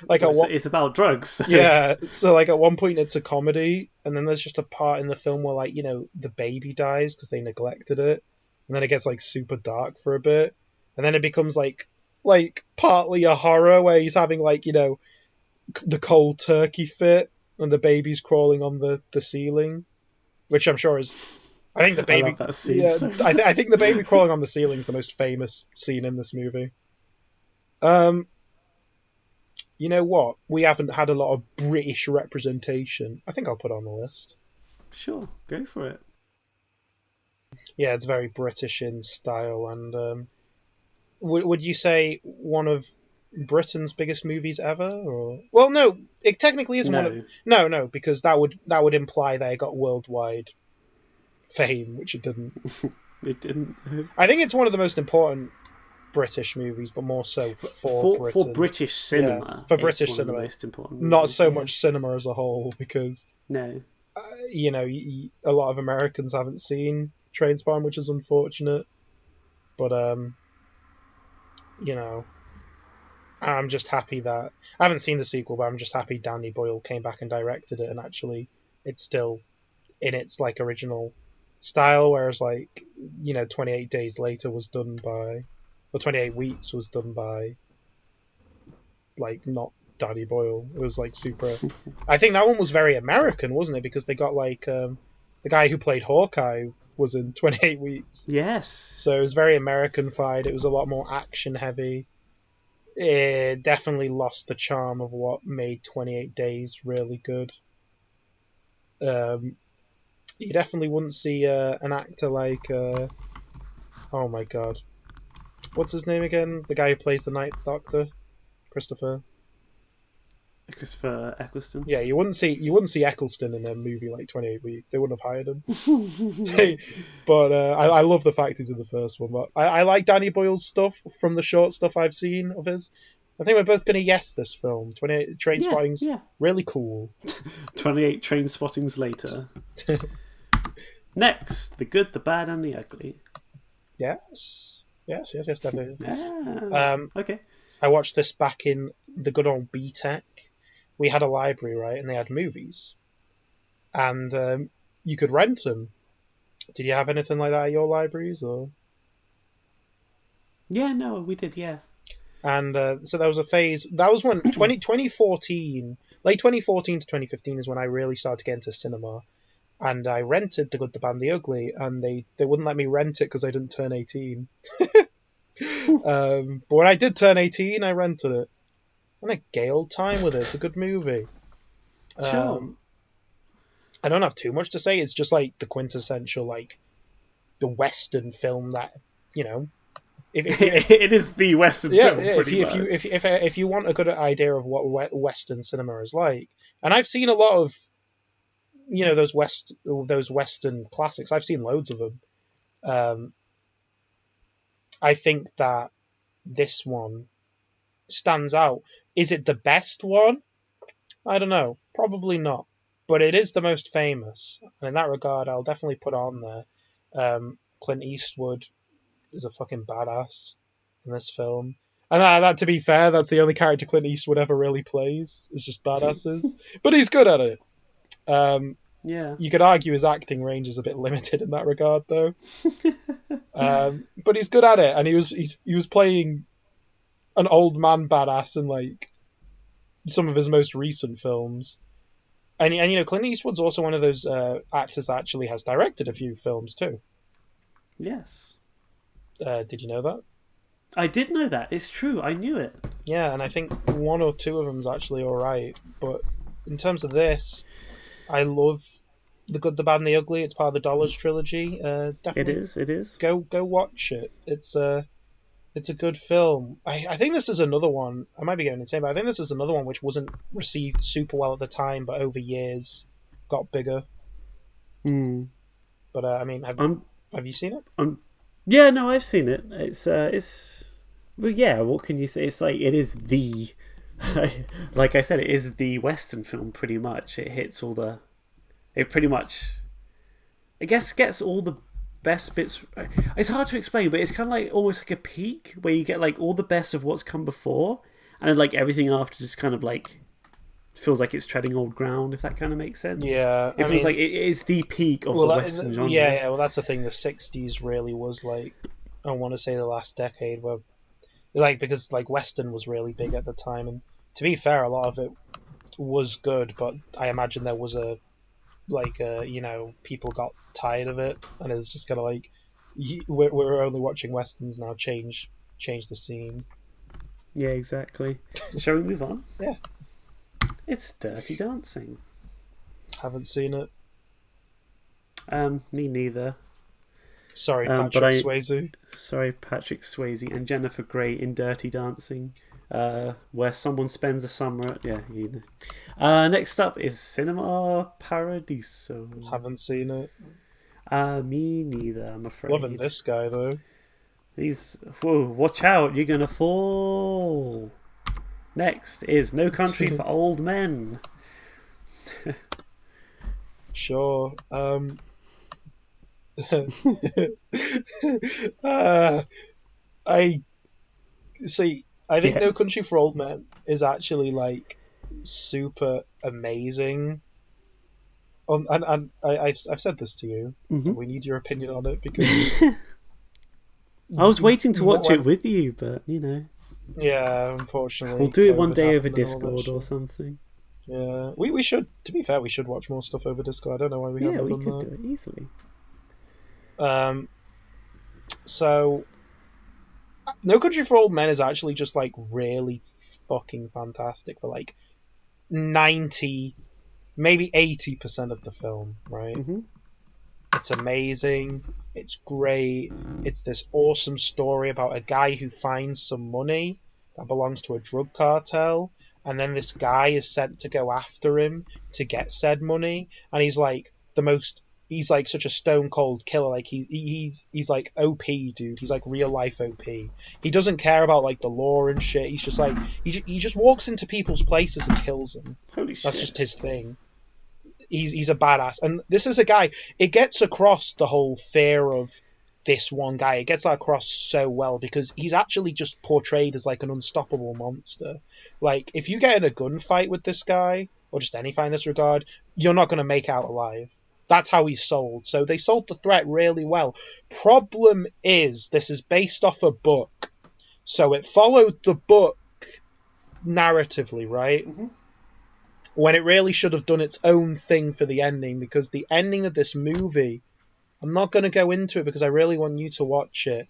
Like, it's about drugs. Yeah, so, like, at one point it's a comedy, and then there's just a part in the film where, like, the baby dies because they neglected it, and then it gets, like, super dark for a bit, and then it becomes, like partly a horror where he's having, like, the cold turkey fit, and the baby's crawling on the ceiling, which I'm sure is... I think the baby... I love that scene. Yeah, I think the baby crawling on the ceiling is the most famous scene in this movie. You know what? We haven't had a lot of British representation. I think I'll put it on the list. Sure, go for it. Yeah, it's very British in style. And would you say one of Britain's biggest movies ever? Or well, no, it technically isn't one of... No, because that would imply that it got worldwide fame, which it didn't. It didn't. I think it's one of the most important British movies, but more so for Britain. For British cinema. Yeah, for British cinema. Most important not so much cinema as a whole, because no, a lot of Americans haven't seen Trainspotting, which is unfortunate. But I'm just happy that I haven't seen the sequel, but I'm just happy Danny Boyle came back and directed it, and actually it's still in its like original style, whereas 28 Days Later was done by... Or 28 Weeks was done by, like, not Danny Boyle. It was, like, super... I think that one was very American, wasn't it? Because they got, like, the guy who played Hawkeye was in 28 Weeks. Yes. So it was very American-fied. It was a lot more action-heavy. It definitely lost the charm of what made 28 Days really good. You definitely wouldn't see an actor like... oh, my God. What's his name again? The guy who plays the Ninth Doctor? Christopher? Christopher Eccleston. Yeah, you wouldn't see Eccleston in a movie like 28 Weeks. They wouldn't have hired him. But I love the fact he's in the first one. But I like Danny Boyle's stuff from the short stuff I've seen of his. I think we're both going to yes this film. 28 Trainspotting's really cool. 28 Trainspottings later. Next, The Good, the Bad, and the Ugly. Yes, definitely. Okay. I watched this back in the good old BTEC. We had a library, right, and they had movies. And you could rent them. Did you have anything like that at your libraries? Or? Yeah, no, we did, yeah. And so there was a phase. That was when 2014, late 2014 to 2015 is when I really started to get into cinema. And I rented The Good, the Bad, and the Ugly, and they wouldn't let me rent it because I didn't turn 18. But when I did turn 18, I rented it. And a gay old time with it. It's a good movie. Sure. I don't have too much to say. It's just like the quintessential, like, the Western film that, you know. It is the Western film, pretty much. If you want a good idea of what Western cinema is like, and I've seen a lot of, you know, those Western classics. I've seen loads of them. I think that this one stands out. Is it the best one? I don't know. Probably not. But it is the most famous. And in that regard, I'll definitely put it on there. Clint Eastwood is a fucking badass in this film. And that, to be fair, that's the only character Clint Eastwood ever really plays. Is just badasses. But he's good at it. Yeah. You could argue his acting range is a bit limited in that regard, though. But he's good at it, and he was playing an old man badass in like some of his most recent films. And you know, Clint Eastwood's also one of those actors that actually has directed a few films too. Yes. Did you know that? I did know that. It's true. I knew it. Yeah, and I think one or two of them's actually all right. But in terms of this, I love The Good, the Bad, and the Ugly. It's part of the Dollars trilogy. Definitely. It is. Go watch it. It's a good film. I think this is another one. I might be getting insane, but I think this is another one which wasn't received super well at the time, but over years got bigger. But I mean, have you seen it? Yeah, no, I've seen it. It's well, yeah. What can you say? It's like it is the, like I said, it is the Western film pretty much. It hits all the, it pretty much, I guess, gets all the best bits. It's hard to explain, but it's kind of like almost like a peak where you get like all the best of what's come before, and then like everything after just kind of like feels like it's treading old ground, if that kind of makes sense. Yeah, it feels like it is the peak of the Western genre. Yeah, well, that's the thing. The 60s really was like, I want to say the last decade where, like, because like Western was really big at the time, and to be fair, a lot of it was good, but I imagine there was you know, people got tired of it, and it's just kind of like, we're only watching Westerns now. Change the scene. Yeah, exactly. Shall we move on? Yeah. It's Dirty Dancing. Haven't seen it. Me neither. Sorry, Patrick Swayze. Sorry, Patrick Swayze and Jennifer Grey in Dirty Dancing, where someone spends a summer at, yeah, you know. Next up is Cinema Paradiso. Haven't seen it. Me neither, I'm afraid. Loving this guy, though. Whoa, watch out, you're gonna fall. Next is No Country for Old Men. Sure. I see. I think No Country for Old Men is actually like super amazing. And I've said this to you. But we need your opinion on it because I was waiting to watch it with you, but you know. Yeah, unfortunately. We'll do it one day over Discord or something. Yeah, we should. To be fair, we should watch more stuff over Discord. I don't know why we haven't done that. Yeah, we could do it easily. So, No Country for Old Men is actually just like really fucking fantastic for like 90, maybe 80% of the film, right? It's amazing. It's great. It's this awesome story about a guy who finds some money that belongs to a drug cartel, and then this guy is sent to go after him to get said money, and he's like he's like such a stone cold killer. Like he's like OP, dude. He's like real life OP. He doesn't care about like the law and shit. He's just like he just walks into people's places and kills them. Holy shit. That's just his thing. He's a badass, and this is a guy. It gets across the whole fear of this one guy. It gets that across so well because he's actually just portrayed as like an unstoppable monster. Like if you get in a gunfight with this guy or just any fight in this regard, you're not going to make out alive. That's how he's sold. So they sold the threat really well. Problem is, this is based off a book. So it followed the book narratively, right? Mm-hmm. When it really should have done its own thing for the ending, because the ending of this movie, I'm not going to go into it because I really want you to watch it.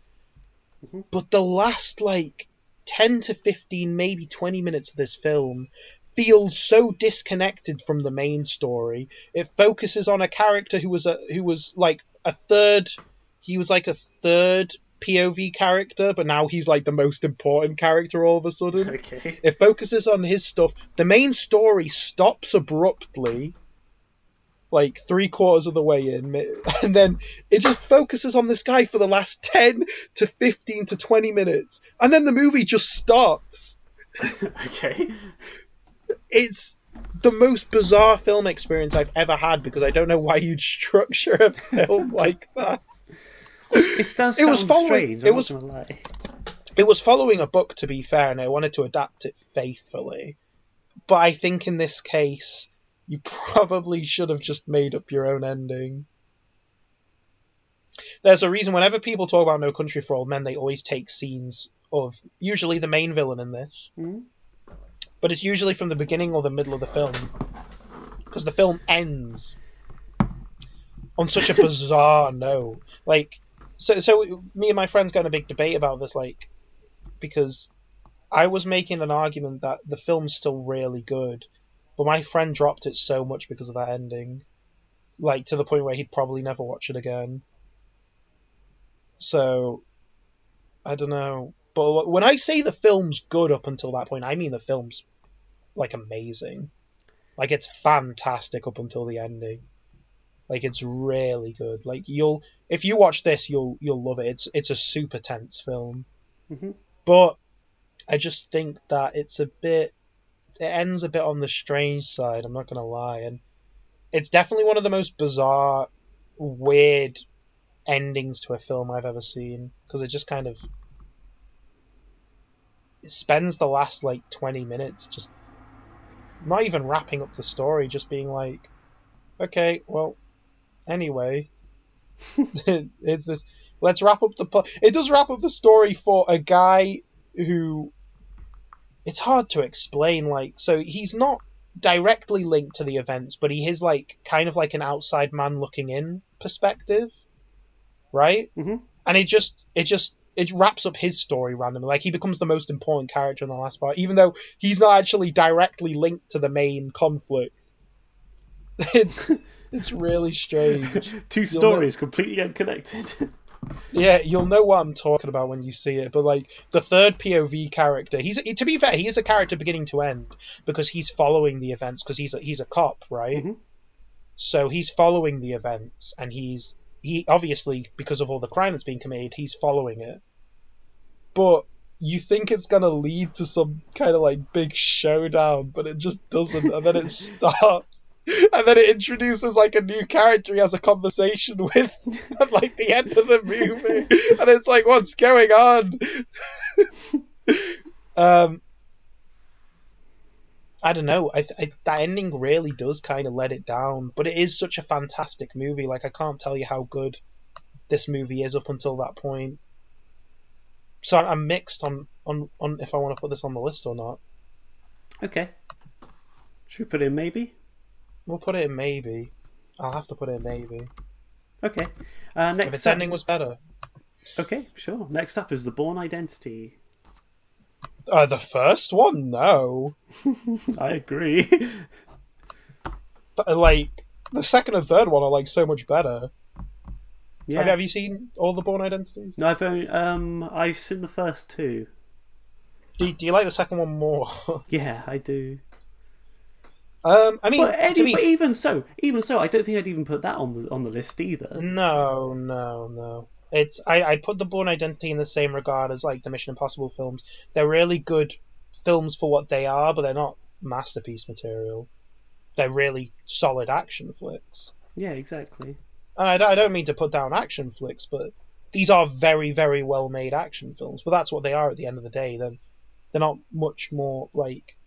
Mm-hmm. But the last, like, 10 to 15, maybe 20 minutes of this film feels so disconnected from the main story. It focuses on a character who was like a third POV character, but now he's like the most important character all of a sudden. Okay. It focuses on his stuff. The main story stops abruptly, like 3/4 of the way in, and then it just focuses on this guy for the last 10 to 15 to 20 minutes, and then the movie just stops. Okay. It's the most bizarre film experience I've ever had, because I don't know why you'd structure a film like that. It does sound strange, I'm not gonna lie. It was following a book, to be fair, and I wanted to adapt it faithfully. But I think in this case, you probably should have just made up your own ending. There's a reason whenever people talk about No Country for Old Men, they always take scenes of usually the main villain in this. Mm-hmm. But it's usually from the beginning or the middle of the film, because the film ends on such a bizarre note. Like, so me and my friends got in a big debate about this, like, because I was making an argument that the film's still really good, but my friend dropped it so much because of that ending, like to the point where he'd probably never watch it again. So, I don't know. But when I say the film's good up until that point, I mean the film's, like, amazing. Like, it's fantastic up until the ending. Like, it's really good. Like, if you watch this, you'll love it. It's a super tense film. Mm-hmm. But I just think that it ends a bit on the strange side, I'm not gonna lie. And it's definitely one of the most bizarre, weird endings to a film I've ever seen. Because it just kind of... It spends the last, like, 20 minutes just not even wrapping up the story, just being like, okay, well, anyway, it's this. Let's wrap up it does wrap up the story for a guy who, it's hard to explain. Like, so he's not directly linked to the events, but he is like kind of like an outside man looking in perspective, right? Mm-hmm. And it wraps up his story randomly. Like, he becomes the most important character in the last part, even though he's not actually directly linked to the main conflict. It's really strange. Two stories completely unconnected. Yeah, you'll know what I'm talking about when you see it. But like the third POV character, to be fair, he is a character beginning to end, because he's following the events, because he's a cop, right? Mm-hmm. So he's following the events, and he obviously, because of all the crime that's being committed, he's following it. But you think it's gonna lead to some kind of like big showdown, but it just doesn't, and then it stops. And then it introduces like a new character he has a conversation with at like the end of the movie. And it's like, what's going on? I don't know. That ending really does kind of let it down. But it is such a fantastic movie. Like, I can't tell you how good this movie is up until that point. So I'm mixed on if I want to put this on the list or not. Okay. Should we put it in maybe? We'll put it in maybe. I'll have to put it in maybe. Okay. Next if its ending was better. Okay, sure. Next up is the Bourne Identity. The first one? No. I agree. But, like, the second and third one are like so much better. Yeah. Have you seen all the Bourne Identities? No, I've seen the first two. Do you like the second one more? Yeah, I do. I mean, But even so, I don't think I'd even put that on the list either. No. I'd put the Bourne Identity in the same regard as like the Mission Impossible films. They're really good films for what they are, but they're not masterpiece material. They're really solid action flicks. Yeah, exactly. And I don't mean to put down action flicks, but these are very, very well made action films. But that's what they are at the end of the day. They're not much more like.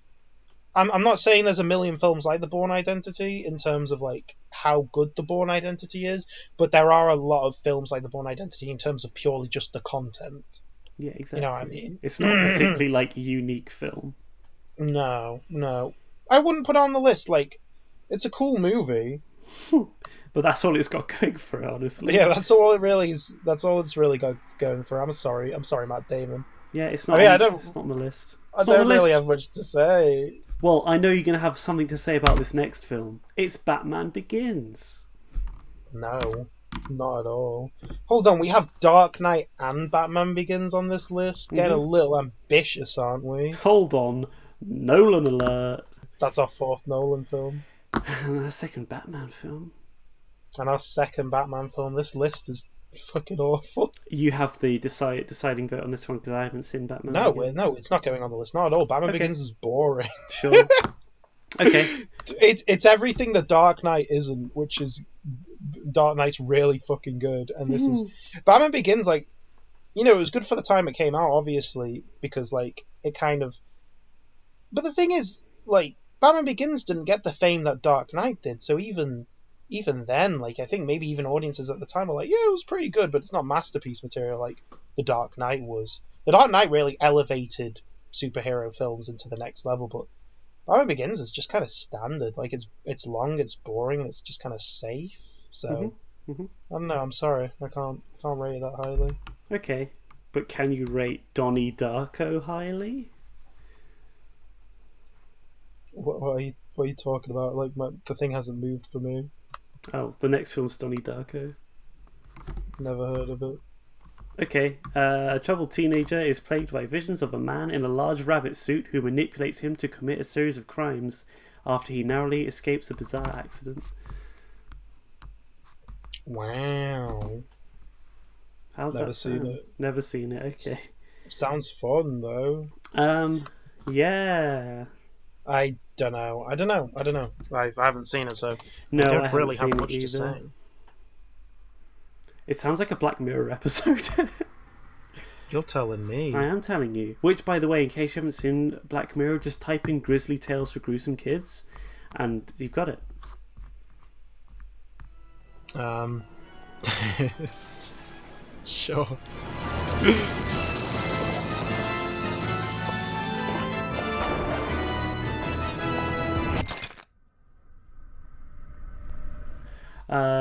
I'm not saying there's a million films like the Bourne Identity in terms of like how good the Bourne Identity is, but there are a lot of films like the Bourne Identity in terms of purely just the content. Yeah, exactly. You know what I mean? It's not particularly like a unique film. No. I wouldn't put it on the list. Like, it's a cool movie. But that's all it's got going for it, honestly. Yeah, that's all it really is. That's all it's really got going for. I'm sorry, Matt Damon. Yeah, it's not. It's not on the list. I don't really have much to say. Well, I know you're going to have something to say about this next film. It's Batman Begins. No, not at all. Hold on, we have Dark Knight and Batman Begins on this list. Getting a little ambitious, aren't we? Hold on, Nolan alert. That's our fourth Nolan film. And our second Batman film. And our second Batman film. This list is fucking awful. You have the deciding vote on this one because I haven't seen Batman. No, it's not going on the list. Not at all. Batman Begins is boring. Sure. Okay. It's everything the Dark Knight isn't, which is Dark Knight's really fucking good, and this is Batman Begins. Like, you know, it was good for the time it came out, obviously, because like it kind of. But the thing is, like, Batman Begins didn't get the fame that Dark Knight did, so even then, like, I think maybe even audiences at the time were like, yeah, it was pretty good, but it's not masterpiece material like The Dark Knight was. The Dark Knight really elevated superhero films into the next level, but Batman Begins is just kind of standard. Like, it's long, it's boring, it's just kind of safe. So, I don't know, I'm sorry. I can't rate it that highly. Okay, but can you rate Donnie Darko highly? What are you talking about? Like, the thing hasn't moved for me. Oh, the next film's Donnie Darko. Never heard of it. Okay, a troubled teenager is plagued by visions of a man in a large rabbit suit who manipulates him to commit a series of crimes after he narrowly escapes a bizarre accident. Wow. How's Never that seen sound? it. Never seen it, okay. Sounds fun, though. Yeah. I don't know. I haven't seen it, so no, I don't really have much to say. It sounds like a Black Mirror episode. You're telling me. I am telling you. Which, by the way, in case you haven't seen Black Mirror, just type in Grisly Tales for Gruesome Kids, and you've got it. Sure.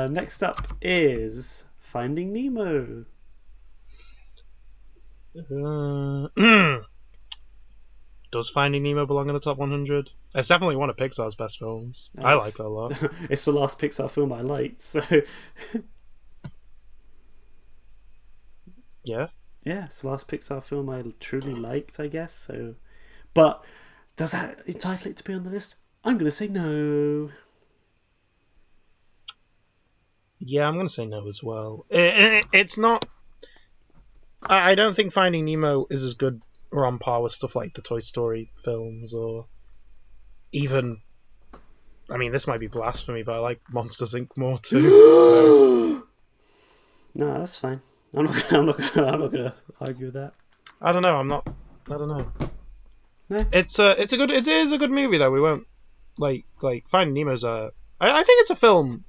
Next up is Finding Nemo. Does Finding Nemo belong in the top 100? It's definitely one of Pixar's best films. I like it a lot. It's the last Pixar film I liked, so... Yeah? Yeah, it's the last Pixar film I truly liked, I guess, so... But, does that entitle it to be on the list? I'm going to say no. Yeah, I'm going to say no as well. It's not... I don't think Finding Nemo is as good or on par with stuff like the Toy Story films, or even... I mean, this might be blasphemy, but I like Monsters, Inc. more too. So. No, that's fine. I'm not gonna argue with that. I don't know. I don't know. No. It is a good movie though. We won't like Finding Nemo's I think it's a film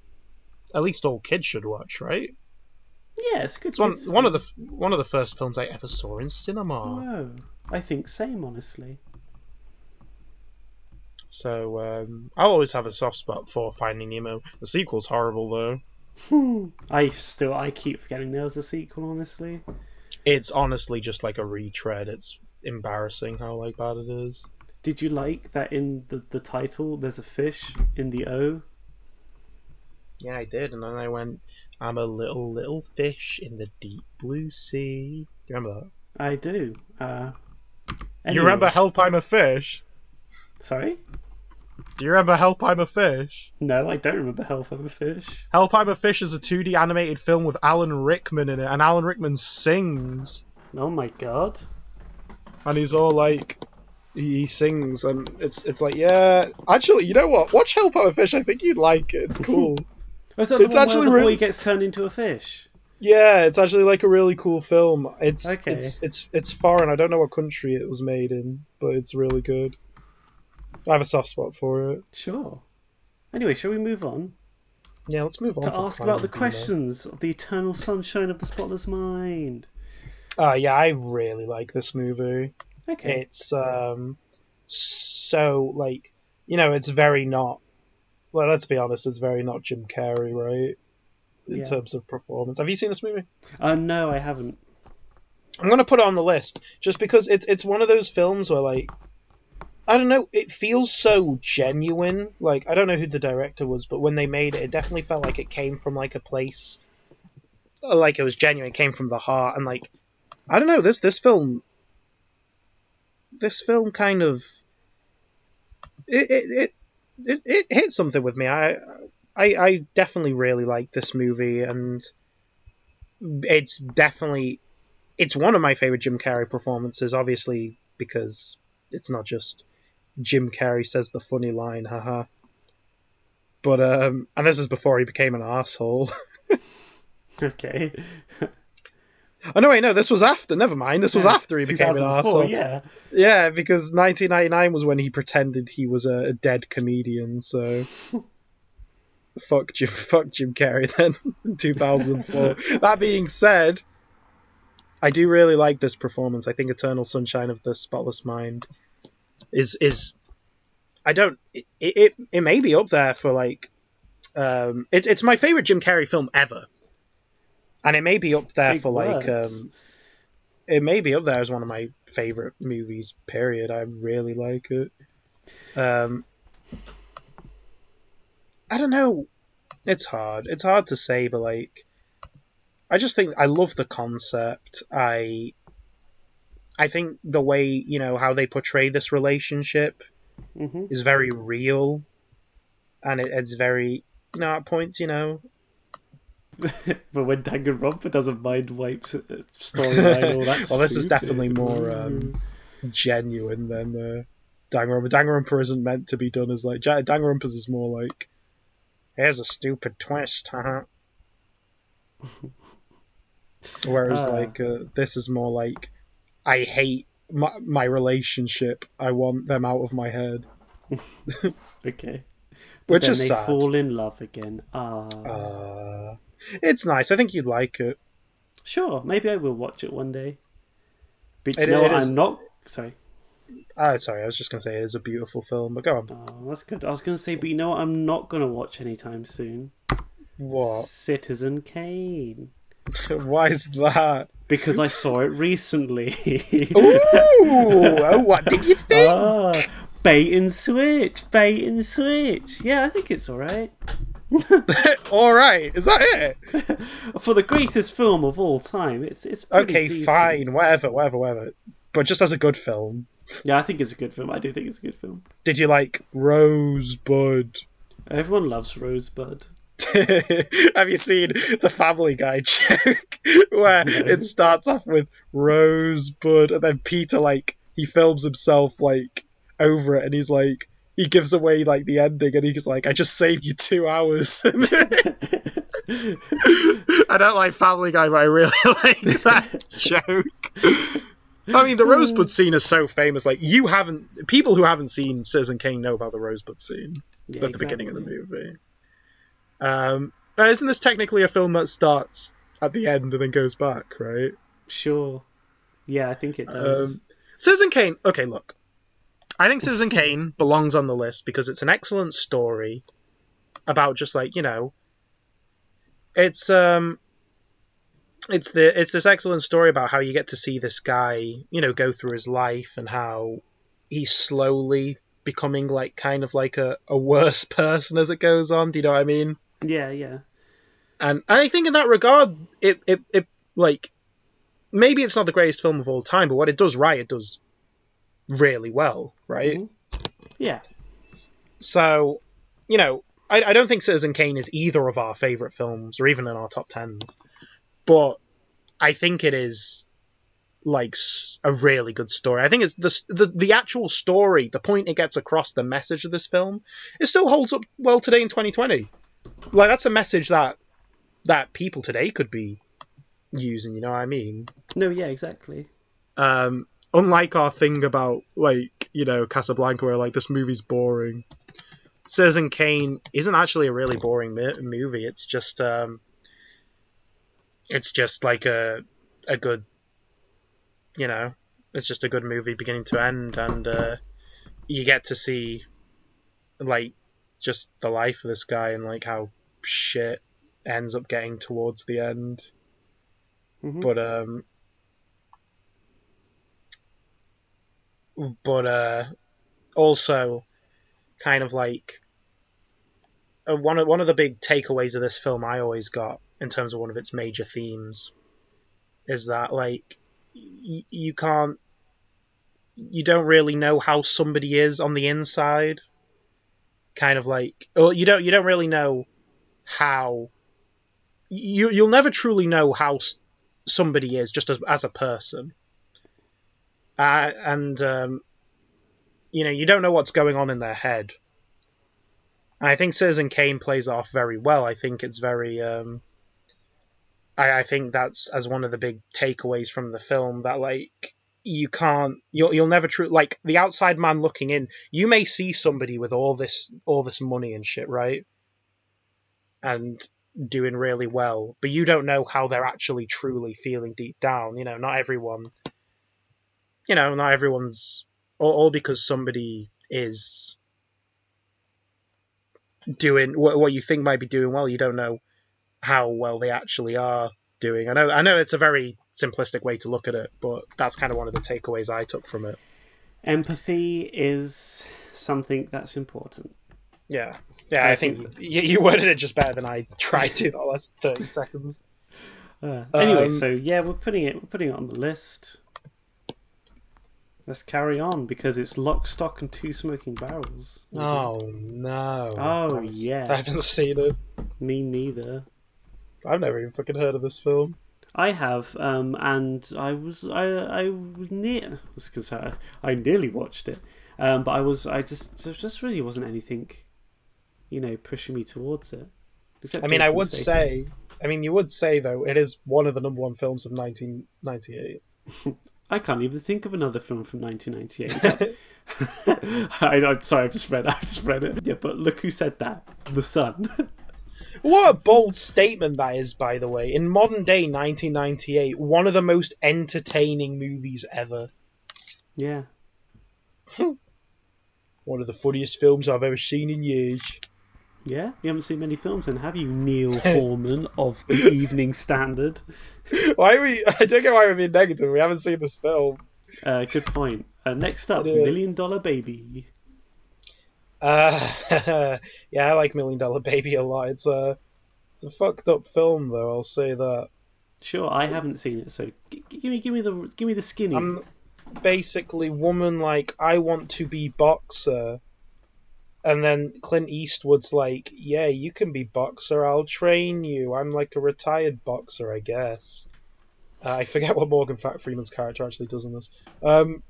at least all kids should watch, right? Yeah, it's good. It's one of the first films I ever saw in cinema. No, I think same, honestly. So I'll always have a soft spot for Finding Nemo. The sequel's horrible though. I keep forgetting there was a sequel, honestly. It's honestly just like a retread. It's embarrassing how bad it is. Did you like that in the title there's a fish in the O? Yeah, I did, and then I went, I'm a little fish in the deep blue sea. Do you remember that? I do. You remember Anyway, Help I'm a Fish? sorry? Do you remember Help I'm a Fish? No, I don't remember Help I'm a Fish. Help I'm a Fish is a 2D animated film with Alan Rickman in it, and Alan Rickman sings. Oh my god. And he's all like, he sings, and it's like, yeah. Actually, you know what? Watch Help I'm a Fish. I think you'd like it. It's cool. Oh, is that the It's one actually where the boy really- gets turned into a fish? Yeah, it's actually like a really cool film. Okay. It's foreign. I don't know what country it was made in, but it's really good. I have a soft spot for it. Sure. Anyway, shall we move on Yeah, let's move on to for ask crying about the out loud. questions of the eternal sunshine of the spotless mind? Yeah, I really like this movie. Okay. It's so like, you know, it's very not. Well, let's be honest, it's very not Jim Carrey, right? In Yeah. terms of performance. Have you seen this movie? No, I haven't. I'm gonna put it on the list just because it's one of those films where, like, I don't know, it feels so genuine. Like, I don't know who the director was, but when they made it, it definitely felt like it came from like a place, like it was genuine, it came from the heart, and like, I don't know, this film kind of it hit something with me. I definitely really like this movie, and it's one of my favorite Jim Carrey performances, obviously, because it's not just Jim Carrey says the funny line, haha. But and this is before he became an asshole. Okay. Oh no, wait, no, this was after. Never mind, this was after he became an 2004, asshole. yeah. Yeah, because 1999 was when he pretended he was a dead comedian. So fuck Jim Carrey then. In 2004. That being said, I do really like this performance. I think Eternal Sunshine of the Spotless Mind is I don't it may be up there for like it's my favorite Jim Carrey film ever, and it may be up there Big for like words. it may be up there as one of my favorite movies, period. I really like it. I don't know, it's hard to say, but like, I just think I love the concept. I think the way, you know, how they portray this relationship Mhm. is very real, and it's very, you know, at points, you know. But when Danganronpa does a mind wipe storyline, all that. Well, this is stupid. definitely more genuine than Danganronpa. Danganronpa isn't meant to be done as like Danganronpa's is more like, here's a stupid twist, haha. Whereas like this is more like, I hate my relationship. I want them out of my head. Okay. Which then is they sad. fall in love again. It's nice. I think you'd like it. Sure, maybe I will watch it one day. But you It- know it what? is- I'm not. Sorry. Sorry, I was just going to say it is a beautiful film, but go on. Oh, that's good. I was going to say, but you know what? I'm not going to watch anytime soon. What? Citizen Kane. Why is that? Because I saw it recently. Ooh! Oh, what did you think? Bait and switch. Yeah, I think it's alright. Alright, is that it? For the greatest film of all time, it's pretty Okay, decent. fine, whatever. But just as a good film. Yeah, I think it's a good film. I do think it's a good film. Did you like Rosebud? Everyone loves Rosebud. Have you seen the Family Guy joke where it starts off with Rosebud and then Peter, like, he films himself like over it and he's like, he gives away like the ending and he's like, I just saved you 2 hours. I don't like Family Guy, but I really like that joke. I mean, the Rosebud scene is so famous. Like, people who haven't seen Citizen Kane know about the Rosebud scene at the beginning of the movie. Isn't this technically a film that starts at the end and then goes back, right? Sure. Yeah, I think it does. Citizen Kane, okay, look. I think Citizen Kane belongs on the list because it's an excellent story about just like, you know, it's this excellent story about how you get to see this guy, you know, go through his life and how he's slowly becoming like kind of like a worse person as it goes on. Do you know what I mean? Yeah. And I think in that regard, it like, maybe it's not the greatest film of all time, but what it does right, it does really well, right? Yeah. So, you know, I don't think Citizen Kane is either of our favourite films, or even in our top tens, but I think it is like a really good story. I think it's the actual story, the point it gets across, the message of this film, it still holds up well today in 2020. Like, that's a message that people today could be using, you know what I mean? No, yeah, exactly. Unlike our thing about, like, you know, Casablanca, where, like, this movie's boring, Citizen Kane isn't actually a really boring movie. It's just like a good, you know, it's just a good movie beginning to end, and you get to see, like, just the life of this guy and, like, how shit ends up getting towards the end. But also kind of like one of the big takeaways of this film I always got in terms of one of its major themes is that, like, you don't really know how somebody is on the inside. Kind of like, or you don't really know how you'll never truly know how somebody is just as a person. And you know, you don't know what's going on in their head. And I think Citizen Kane plays off very well. I think it's very I think that's as one of the big takeaways from the film, that, like, you'll never like, the outside man looking in, you may see somebody with all this money and shit, right? And doing really well, but you don't know how they're actually truly feeling deep down. You know, not everyone's all because somebody is doing what you think might be doing well. You don't know how well they actually are doing. I know it's a very simplistic way to look at it, but that's kind of one of the takeaways I took from it. Empathy is something that's important. Yeah, I think you worded it just better than I tried to the last 30 seconds. Anyway, so yeah, we're putting it on the list. Let's carry on, because it's Lock, Stock, and Two Smoking Barrels. Oh no! Oh yeah, I haven't seen it. Me neither. I've never even fucking heard of this film. I have, and I was near, because I nearly watched it, but there just really wasn't anything, you know, pushing me towards it. I mean, you would say though, it is one of the number one films of 1998. I can't even think of another film from 1998. I'm sorry, I've just read it. Yeah, but look who said that. The Sun. What a bold statement that is, by the way. In modern day 1998, one of the most entertaining movies ever. Yeah. One of the funniest films I've ever seen in years. Yeah? You haven't seen many films then, have you, Neil Horman of the Evening Standard? I don't get why we're being negative. We haven't seen this film. Good point. Next up, $1 Million Baby. Yeah, I like $1 Million Baby a lot. It's a fucked up film, though. I'll say that. Sure, I haven't seen it, so give me the skinny. Basically, woman, like, I want to be boxer, and then Clint Eastwood's like, yeah, you can be boxer. I'll train you. I'm like a retired boxer, I guess. I forget what Morgan Freeman's character actually does in this. And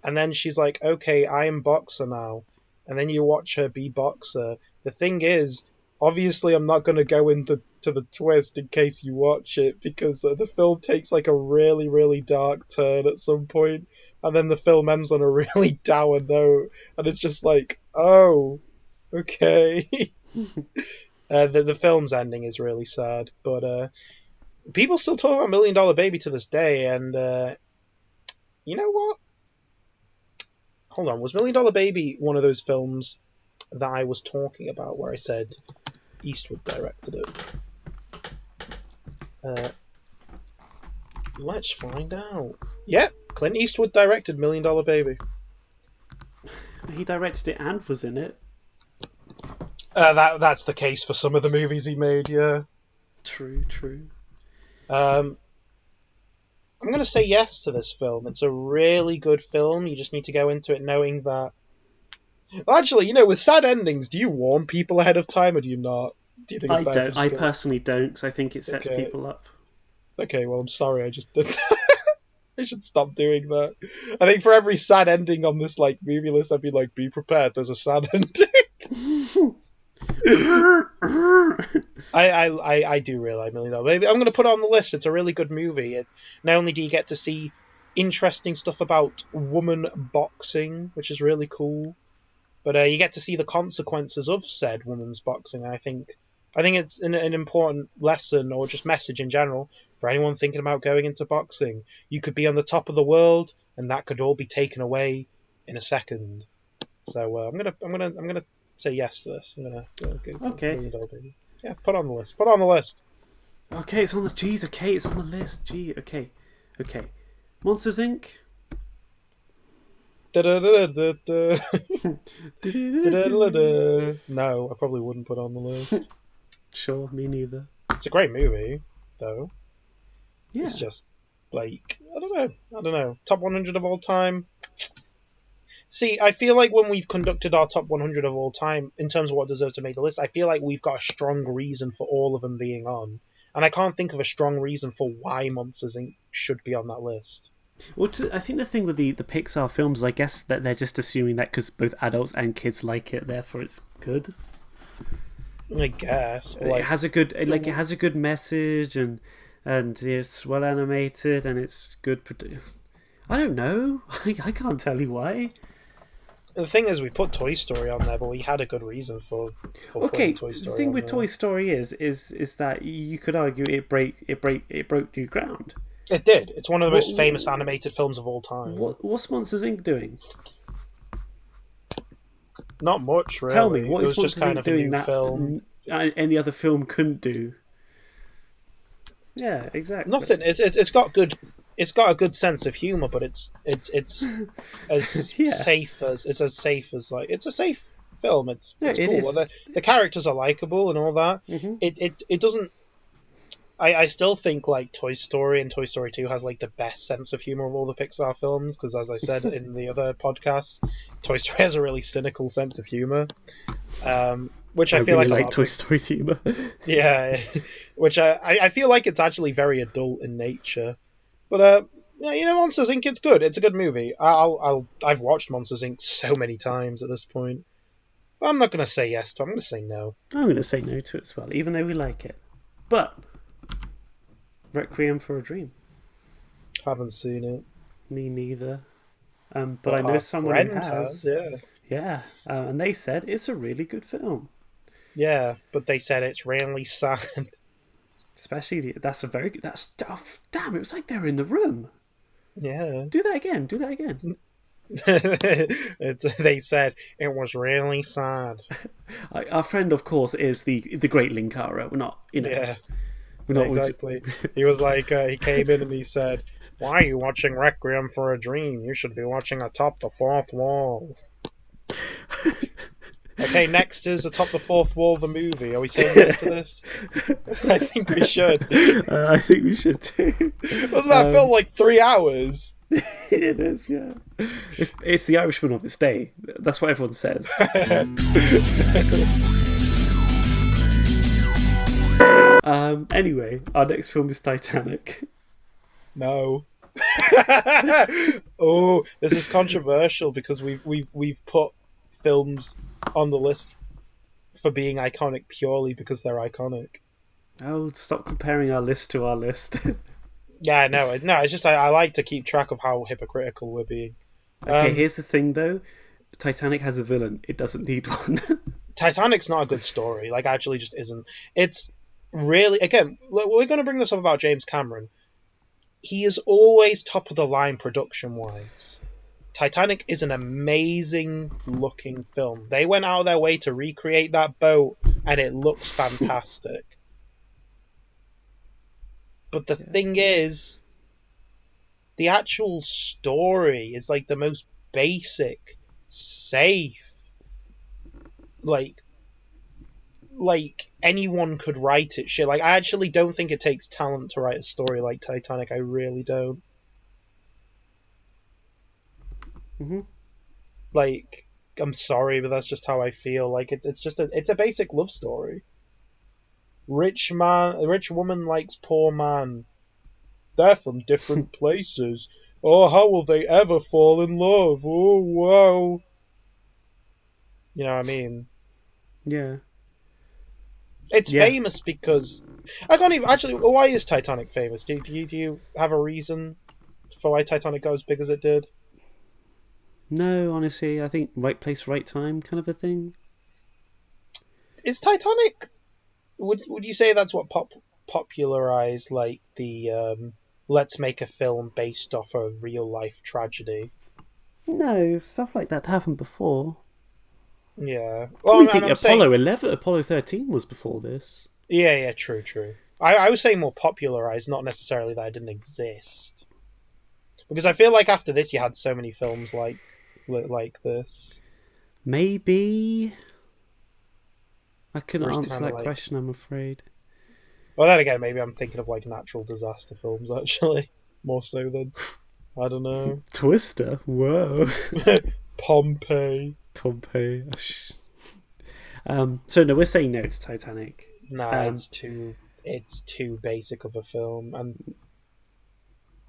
then she's like, okay, I am boxer now. And then you watch her be boxer. The thing is, obviously I'm not going to go into the twist in case you watch it, because the film takes like a really, really dark turn at some point, and then the film ends on a really dour note, and it's just like, oh, okay. The film's ending is really sad, but people still talk about $1 Million Baby to this day, and you know what? Hold on, was $1 Million Baby one of those films that I was talking about where I said Eastwood directed it? Let's find out. Yep, Clint Eastwood directed $1 Million Baby. He directed it and was in it. That's the case for some of the movies he made, yeah. True. I'm going to say yes to this film. It's a really good film. You just need to go into it knowing that... Actually, with sad endings, do you warn people ahead of time or do you not? Do you think it's I better to don't. just I go... personally don't, because I think it sets people up. Okay, well, I'm sorry, I just did I should stop doing that. I think for every sad ending on this movie list, I'd be like, be prepared, there's a sad ending. I do really like Million Dollar Baby. I'm going to put it on the list. It's a really good movie. Not only do you get to see interesting stuff about woman boxing, which is really cool, but you get to see the consequences of said woman's boxing. I think it's an important lesson, or just message in general, for anyone thinking about going into boxing. You could be on the top of the world, and that could all be taken away in a second. So I'm gonna say yes to this. I'm gonna okay. Million Dollar Baby. Yeah, put on the list. Put on the list. Okay, it's on the... Jeez, okay, it's on the list. Gee, okay. Monsters, Inc. No, I probably wouldn't put on the list. Sure, me neither. It's a great movie, though. Yeah. It's just, I don't know. Top 100 of all time? See, I feel like when we've conducted our top 100 of all time, in terms of what deserves to make the list, I feel like we've got a strong reason for all of them being on. And I can't think of a strong reason for why Monsters, Inc. should be on that list. Well, I think the thing with the Pixar films, I guess that they're just assuming that because both adults and kids like it, therefore it's good. I guess. It has a good message, and it's well animated, and it's good. I don't know. I can't tell you why. The thing is, we put Toy Story on there, but we had a good reason for putting Toy Story. The thing on with there. Toy Story is that you could argue it broke new ground. It did. It's one of the most famous animated films of all time. What's Monsters, Inc. doing? Not much, really. Tell me, what is Monsters, Inc. Inc. doing that film. Any other film couldn't do? Yeah, exactly. Nothing. It's got good. It's got a good sense of humor, but it's as safe as it's a safe film. It's cool. The characters are likable and all that. Mm-hmm. It doesn't. I still think Toy Story and Toy Story 2 has the best sense of humor of all the Pixar films, because as I said in the other podcast, Toy Story has a really cynical sense of humor, which I feel really like Toy Story's humor. Yeah, which I feel like it's actually very adult in nature. But Monsters, Inc. It's good. It's a good movie. I've watched Monsters, Inc. so many times at this point. But I'm not going to say yes to it. I'm going to say no. I'm going to say no to it as well, even though we like it. But Requiem for a Dream. Haven't seen it. Me neither. But I know someone who has. Yeah. And they said it's a really good film. Yeah, but they said it's really sad. Especially that's a very good. That's damn. It was like they were in the room. Yeah. Do that again. They said it was really sad. Our friend, of course, is the great Linkara. We're not, Yeah. Exactly. He was he came in and he said, "Why are you watching Requiem for a Dream? You should be watching Atop the Fourth Wall." Okay, next is Atop the Fourth Wall, the movie. Are we saying yes to this? I think we should. I think we should too. Wasn't that film 3 hours? It is, yeah. It's the Irishman of its day. That's what everyone says. Anyway, our next film is Titanic. No. Oh, this is controversial because we've put films on the list for being iconic purely because they're iconic. Oh, stop comparing our list to our list. Yeah, no, it's just I like to keep track of how hypocritical we're being. Okay, here's the thing though. Titanic has a villain. It doesn't need one. Titanic's not a good story. Actually just isn't. It's really, again, we're going to bring this up about James Cameron. He is always top of the line production-wise. Titanic is an amazing looking film. They went out of their way to recreate that boat, and it looks fantastic. But the thing is, the actual story is the most basic, safe. Anyone could write it. Shit. I actually don't think it takes talent to write a story like Titanic. I really don't. Mm-hmm. Like, I'm sorry, but that's just how I feel. Like, it's a basic love story. Rich woman likes poor man. They're from different places. Oh, how will they ever fall in love? Oh, wow. You know what I mean? Yeah. It's Yeah. famous because I can't even actually. Why is Titanic famous? Do you have a reason for why Titanic got as big as it did? No, honestly, I think right place, right time kind of a thing. Is Titanic? Would you say that's what popularized like the let's make a film based off a real life tragedy? No, stuff like that happened before. Yeah. We Well, think I'm Apollo saying 11, Apollo 13 was before this. yeah, true. I was saying more popularized, not necessarily that it didn't exist. Because I feel like after this, you had so many films like this. Maybe. I couldn't Where it's answer kind of that like, question, I'm afraid. well, then again, maybe I'm thinking of like natural disaster films actually, more so than I don't know. Twister? Whoa. Pompeii. Pompeii. So no, we're saying no to Titanic. Nah, it's too basic of a film, and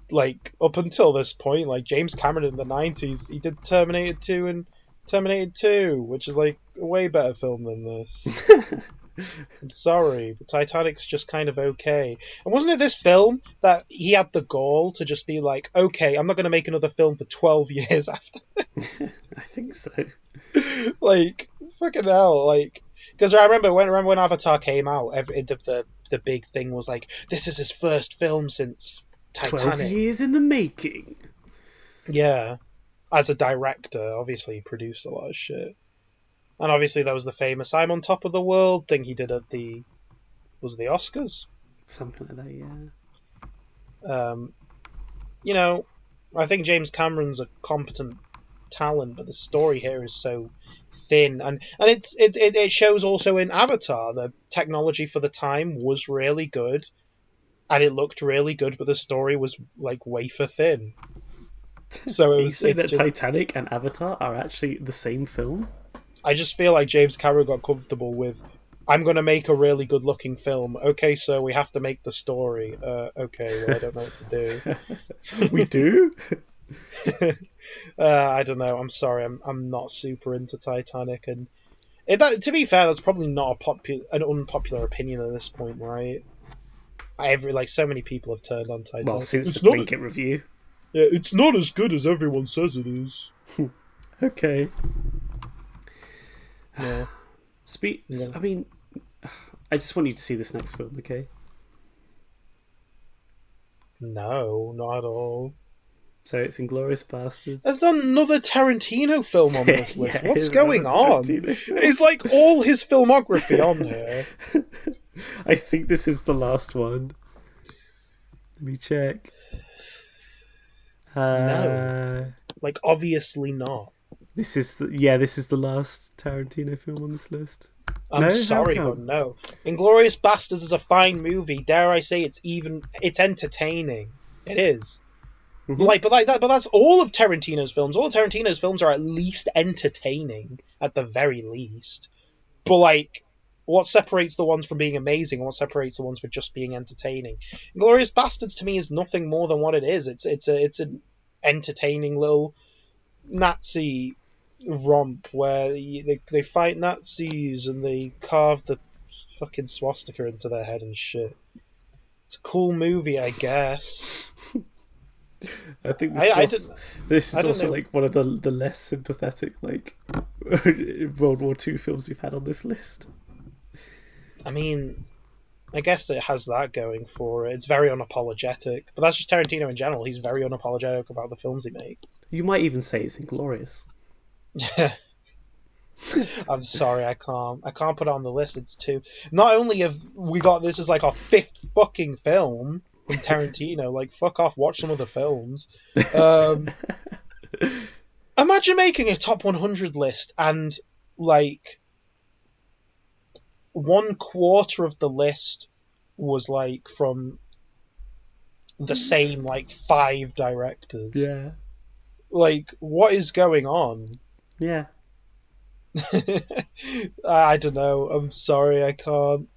like up until this point, like James Cameron in the '90s, he did Terminator 2 and Terminator 2, which is like a way better film than this. I'm sorry, but Titanic's just kind of okay. And wasn't it this film that he had the gall to just be like, okay, I'm not going to make another film for 12 years after this? I think so. Like, fucking hell, like, because I remember when Avatar came out, the big thing was like, this is his first film since Titanic. 12 years in the making. Yeah, as a director, obviously he produced a lot of shit. And obviously there was the famous I'm on top of the world thing he did at the Oscars? Something like that, yeah. You know, I think James Cameron's a competent talent, but the story here is so thin, and it shows also in Avatar. The technology for the time was really good, and it looked really good, but the story was like wafer thin. So you say that Titanic and Avatar are actually the same film? I just feel like James Cameron got comfortable with, I'm going to make a really good looking film. Okay, so we have to make the story. Okay, well, I don't know what to do. We do? I don't know. I'm sorry. I'm not super into Titanic, and to be fair, that's probably not an unpopular opinion at this point, right? So many people have turned on Titanic. Well, since the blanket review. Yeah, it's not as good as everyone says it is. Okay. Yeah. I mean, I just want you to see this next film, okay? No, not at all. So it's Inglorious Basterds. There's another Tarantino film on this list. What's going on? It's like all his filmography on here. I think this is the last one. Let me check. No. Like, obviously not. This is the last Tarantino film on this list. I'm sorry, but no. Inglorious Basterds is a fine movie. Dare I say it's entertaining. It is. Mm-hmm. But that's all of Tarantino's films. All of Tarantino's films are at least entertaining, at the very least. But like, what separates the ones from being amazing, and what separates the ones from just being entertaining? Inglorious Basterds to me is nothing more than what it is. It's an entertaining little Nazi romp where they fight Nazis and they carve the fucking swastika into their head and shit. It's a cool movie, I guess. I think this is also like one of the less sympathetic like World War II films you've had on this list. I mean, I guess it has that going for it. It's very unapologetic, but that's just Tarantino in general. He's very unapologetic about the films he makes. You might even say it's Inglorious. Yeah. I'm sorry, I can't put it on the list. It's too. Not only have we got this as like our fifth fucking film from Tarantino, like fuck off, watch some other films. Imagine making a top 100 list and like 1/4 of the list was like from the same like 5 directors. Yeah. Like, what is going on? Yeah. I don't know. I'm sorry, I can't.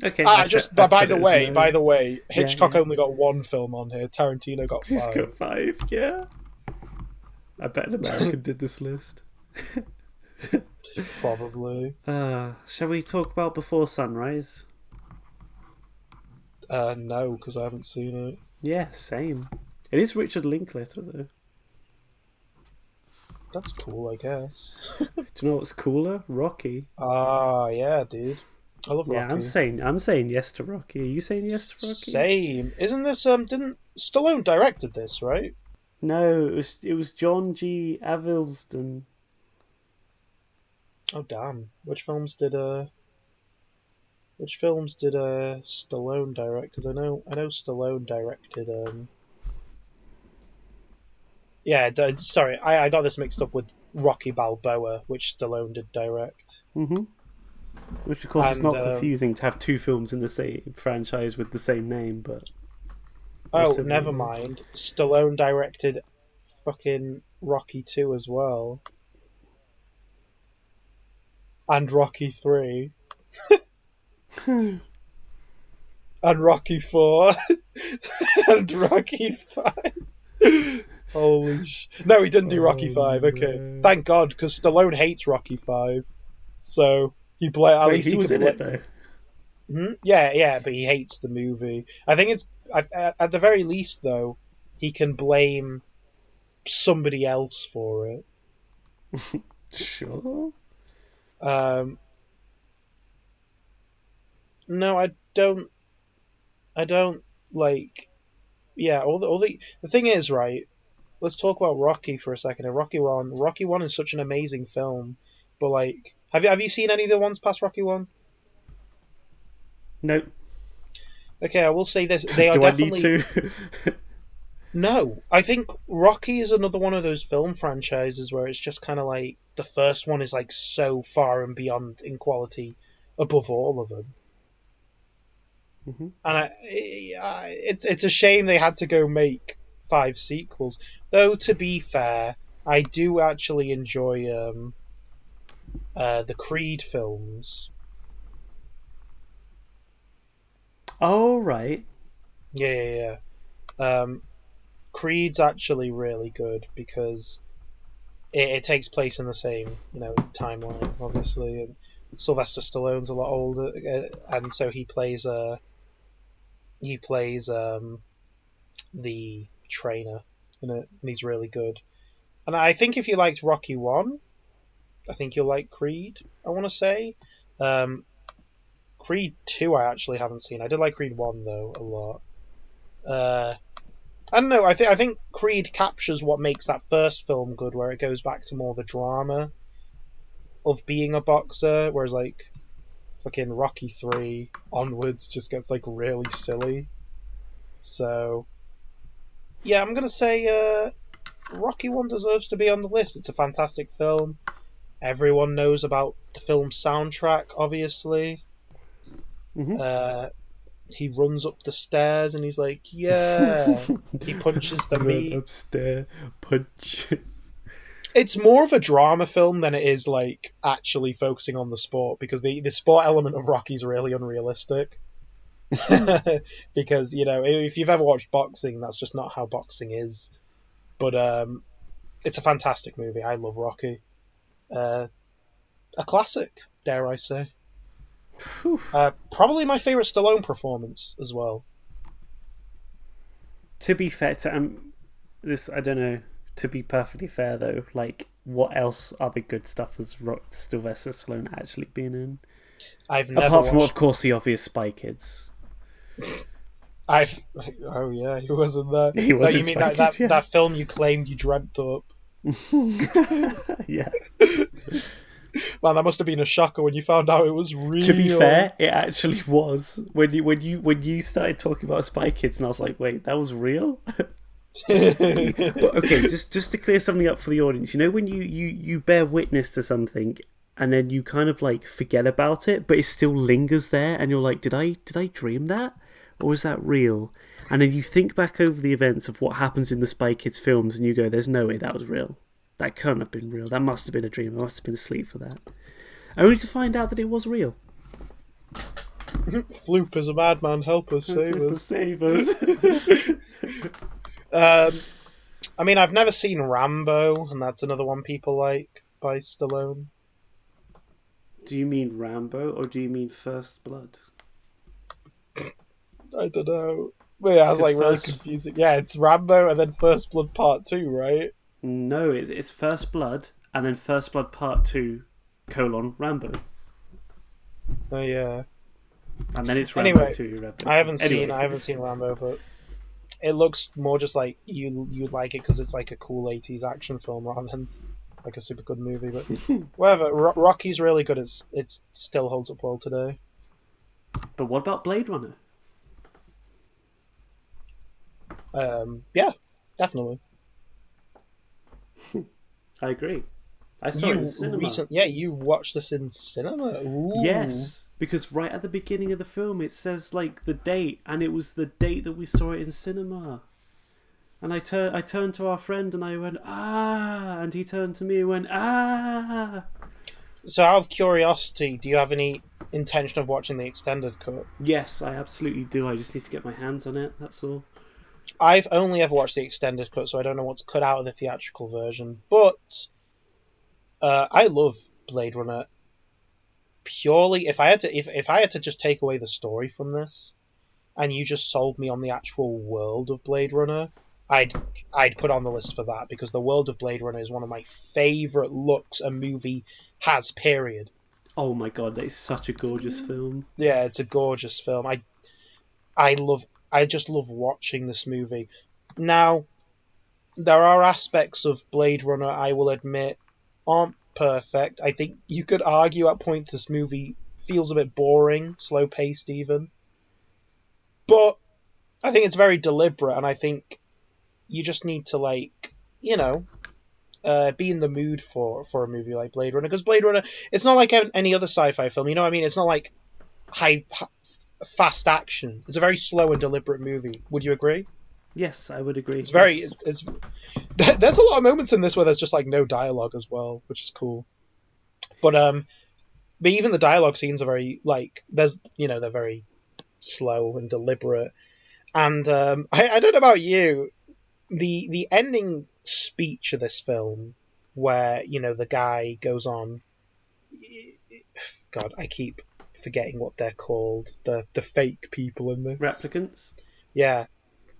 Okay, By put the it as way, no. Yeah, Hitchcock yeah. only got one film on here. Tarantino got He's 5. got 5, yeah. I bet an American did this list. Probably. Shall we talk about Before Sunrise? No, because I haven't seen it. Yeah, same. It is Richard Linklater, though. That's cool, I guess. Do you know what's cooler? Rocky. Yeah, dude. I love Rocky. Yeah, I'm saying yes to Rocky. Are you saying yes to Rocky? Same. Isn't this didn't Stallone directed this, right? No, it was John G. Avildsen. Oh damn. Which films did Stallone direct? Because I know Stallone directed sorry, I got this mixed up with Rocky Balboa, which Stallone did direct. Mm-hmm. Which, of course, is not confusing to have 2 films in the same franchise with the same name, but... Oh, never mind. Stallone directed fucking Rocky 2 as well. And Rocky 3. And Rocky 4. And Rocky 5. Holy No, he didn't do Rocky 5, okay. No. Thank God, because Stallone hates Rocky 5. So, he was in it, though. Yeah, but he hates the movie. I think it's... At the very least, though, he can blame somebody else for it. Sure. No, I don't, like... Yeah, the thing is, right, let's talk about Rocky for a second. And Rocky 1 is such an amazing film, but, like... Have you seen any of the ones past Rocky 1? Nope. Okay, I will say this. They are Do definitely... I need to? No, I think Rocky is another one of those film franchises where it's just kind of like the first one is like so far and beyond in quality above all of them. Mm-hmm. And it's a shame they had to go make 5 sequels. Though, to be fair, I do actually enjoy the Creed films. Oh, right. Yeah. Creed's actually really good because it takes place in the same, timeline, obviously, and Sylvester Stallone's a lot older, and so he plays the trainer in it, and he's really good. And I think if you liked Rocky 1, I think you'll like Creed, I want to say. Creed 2 I actually haven't seen. I did like Creed 1, though, a lot. I don't know, I think Creed captures what makes that first film good, where it goes back to more the drama of being a boxer, whereas, like, fucking Rocky 3 onwards just gets, like, really silly. So, yeah, I'm gonna say Rocky 1 deserves to be on the list. It's a fantastic film. Everyone knows about the film's soundtrack, obviously. Mm-hmm. He runs up the stairs and he's like, yeah. He punches the meat. Upstairs, punch. It's more of a drama film than it is, like, actually focusing on the sport, because the sport element of Rocky's really unrealistic. Because, if you've ever watched boxing, that's just not how boxing is. But it's a fantastic movie. I love Rocky. A classic, dare I say. Probably my favourite Stallone performance as well. To be fair to I don't know. To be perfectly fair, though, like, what else other good stuff has Sylvester Stallone actually been in? Apart from, of course, the obvious Spy Kids. Oh yeah, he was in that. He was you mean Spy Kids, that film you claimed you dreamt up? Yeah. Man, that must have been a shocker when you found out it was real. To be fair, it actually was. When you started talking about Spy Kids, and I was like, wait, that was real? But okay, just to clear something up for the audience, when you bear witness to something and then you kind of like forget about it, but it still lingers there, and you're like, did I dream that? or is that real? And then you think back over the events of what happens in the Spy Kids films, and you go, "There's no way that was real. That couldn't have been real. That must have been a dream. I must have been asleep for that." Only to find out that it was real. Floop is a madman. Help us, save us. Save us. I mean, I've never seen Rambo, and that's another one people like by Stallone. Do you mean Rambo, or do you mean First Blood? I don't know. But yeah, I was like really confusing. Yeah, it's Rambo and then First Blood Part 2, right? No, it's First Blood and then First Blood Part 2, Rambo. Oh yeah. And then it's Rambo anyway, 2. Rambo. I haven't seen Rambo, but it looks more just like you'd like it because it's like a cool 80s action film rather than like a super good movie. But whatever, Rocky's really good. It still holds up well today. But what about Blade Runner? Yeah, definitely. I agree. I saw it in cinema. You watched this in cinema? Ooh. Yes, because right at the beginning of the film it says like the date, and it was the date that we saw it in cinema. And I turned to our friend and I went, "Ah," and he turned to me and went, "Ah." So out of curiosity, do you have any intention of watching the extended cut? Yes, I absolutely do. I just need to get my hands on it, that's all. I've only ever watched the extended cut, so I don't know what's cut out of the theatrical version. But I love Blade Runner. Purely, if I had to just take away the story from this, and you just sold me on the actual world of Blade Runner, I'd put on the list for that, because the world of Blade Runner is one of my favourite looks a movie has. Period. Oh my god, that is such a gorgeous film. Yeah, it's a gorgeous film. I just love watching this movie. Now, there are aspects of Blade Runner, I will admit, aren't perfect. I think you could argue at points this movie feels a bit boring, slow-paced even. But I think it's very deliberate, and I think you just need to, like, you know, be in the mood for a movie like Blade Runner. Because Blade Runner, it's not like any other sci-fi film, you know what I mean? It's not like fast action. It's a very slow and deliberate movie. Would you agree? Yes, I would agree. It's very. It's there's a lot of moments in this where there's just like no dialogue as well, which is cool. But even the dialogue scenes are very like they're very slow and deliberate. And I don't know about you, the ending speech of this film, where the guy goes on. God, I keep forgetting what they're called. The fake people in this. Replicants? Yeah.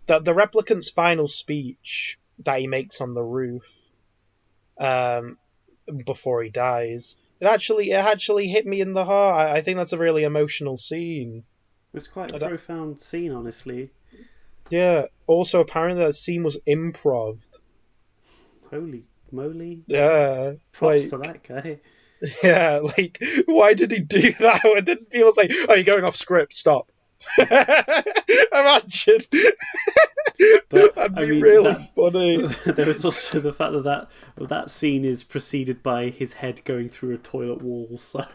The replicant's final speech that he makes on the roof before he dies, it actually hit me in the heart. I think that's a really emotional scene. It's quite a profound scene, honestly. Yeah. Also, apparently that scene was improv'd. Holy moly. Yeah. Props to that guy. Yeah, like, why did he do that? It didn't feel like, oh, you're going off script, stop. Imagine. But, that'd be really funny. There was also the fact that scene is preceded by his head going through a toilet wall, so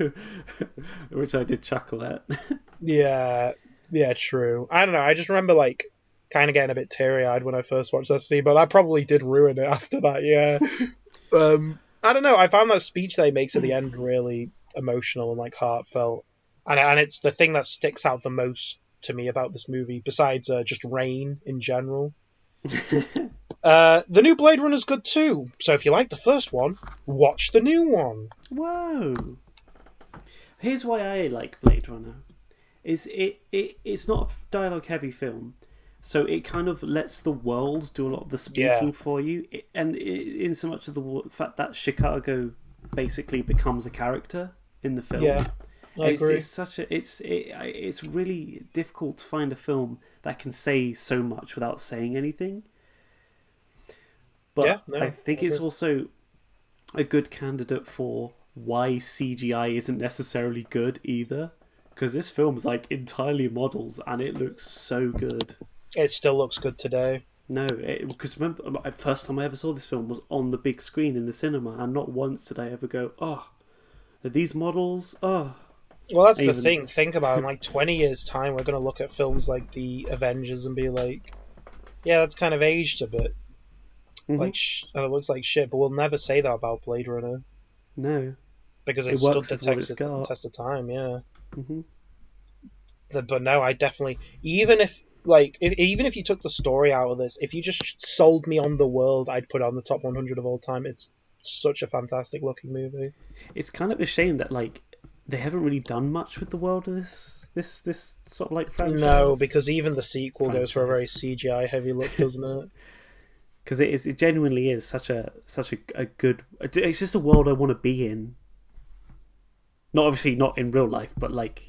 which I did chuckle at. Yeah, true. I don't know, I just remember, like, kind of getting a bit teary-eyed when I first watched that scene, but that probably did ruin it after that, yeah. I don't know, I found that speech that he makes at the end really emotional and, like, heartfelt. And it's the thing that sticks out the most to me about this movie, besides just rain in general. The new Blade Runner is good too. So if you like the first one, watch the new one. Whoa! Here's why I like Blade Runner: it's not a dialogue-heavy film, so it kind of lets the world do a lot of the speaking for you, in so much of the fact that Chicago basically becomes a character in the film. Yeah. I agree. It's really difficult to find a film that can say so much without saying anything. But I think it's also a good candidate for why CGI isn't necessarily good either, because this film is like entirely models and it looks so good. It still looks good today. No, because remember, the first time I ever saw this film was on the big screen in the cinema, and not once did I ever go, "Oh, are these models? Oh." Well, that's the Even thing. Think about it. In like 20 years' time, we're going to look at films like the Avengers and be like, yeah, that's kind of aged a bit. hmm Like, and it looks like shit, but we'll never say that about Blade Runner no, because it it stood works the with what it's got. test of time. Yeah, hmm but no, I definitely even if like even if you took the story out of this, if you just sold me on the world, I'd put it on the top 100 of all time. It's such a fantastic looking movie. It's kind of a shame that like they haven't really done much with the world of this sort of like franchise. No, because even the sequel goes for a very CGI heavy look, doesn't it? Because it genuinely is such a good. It's just a world I want to be in. Not obviously not in real life, but like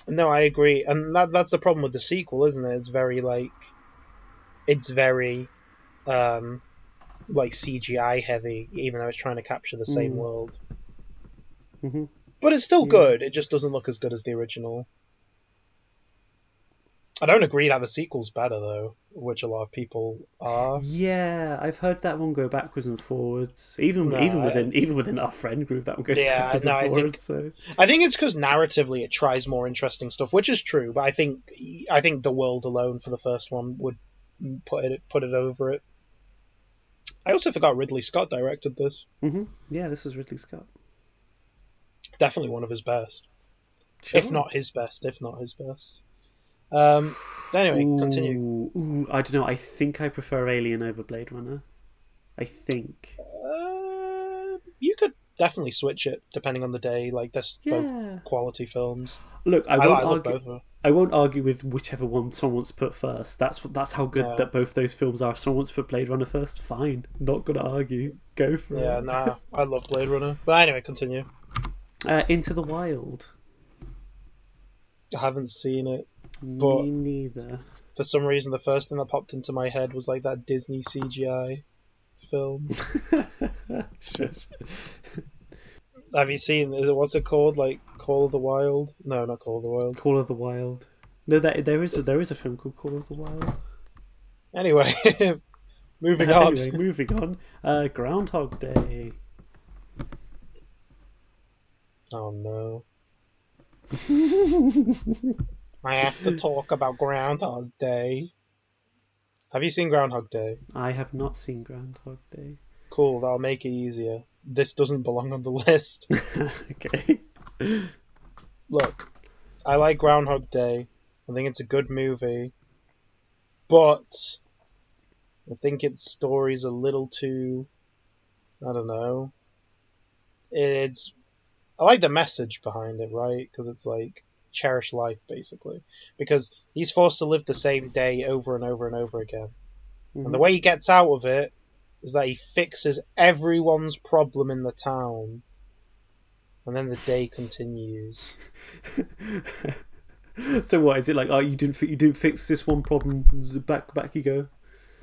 No, I agree, and that's the problem with the sequel, isn't it? It's very like CGI heavy, even though it's trying to capture the same world. Mm-hmm. But it's still good. It just doesn't look as good as the original. I don't agree that the sequel's better though, which a lot of people are. Yeah, I've heard that one go backwards and forwards. Even within our friend group, that one goes backwards and forwards. I think it's because narratively it tries more interesting stuff, which is true. But I think the world alone for the first one would put it over it. I also forgot Ridley Scott directed this. Mm-hmm. Yeah, this is Ridley Scott. Definitely one of his best, sure. if not his best. Anyway, continue. I don't know. I think I prefer Alien over Blade Runner. I think. You could definitely switch it depending on the day. Like, there's both quality films. Look, I love both of them. I won't argue with whichever one someone wants to put first. That's how good that both those films are. If someone wants to put Blade Runner first, fine. Not gonna argue. Go for it. Yeah, nah. I love Blade Runner. But anyway, continue. Into the Wild. I haven't seen it. But me neither. For some reason, the first thing that popped into my head was like that Disney CGI film. Shush. Have you seen? What's it called? Like Call of the Wild? No, not Call of the Wild. Call of the Wild. No, there is a film called Call of the Wild. Anyway, moving on. Groundhog Day. Oh no. I have to talk about Groundhog Day. Have you seen Groundhog Day? I have not seen Groundhog Day. Cool, that'll make it easier. This doesn't belong on the list. Okay. Look, I like Groundhog Day. I think it's a good movie. But I think its story's a little too... I don't know. I like the message behind it, right? Because it's like, cherish life, basically. Because he's forced to live the same day over and over and over again. Mm-hmm. And the way he gets out of it is that he fixes everyone's problem in the town. And then the day continues. So what, is it like, oh, you didn't fix this one problem, back you go?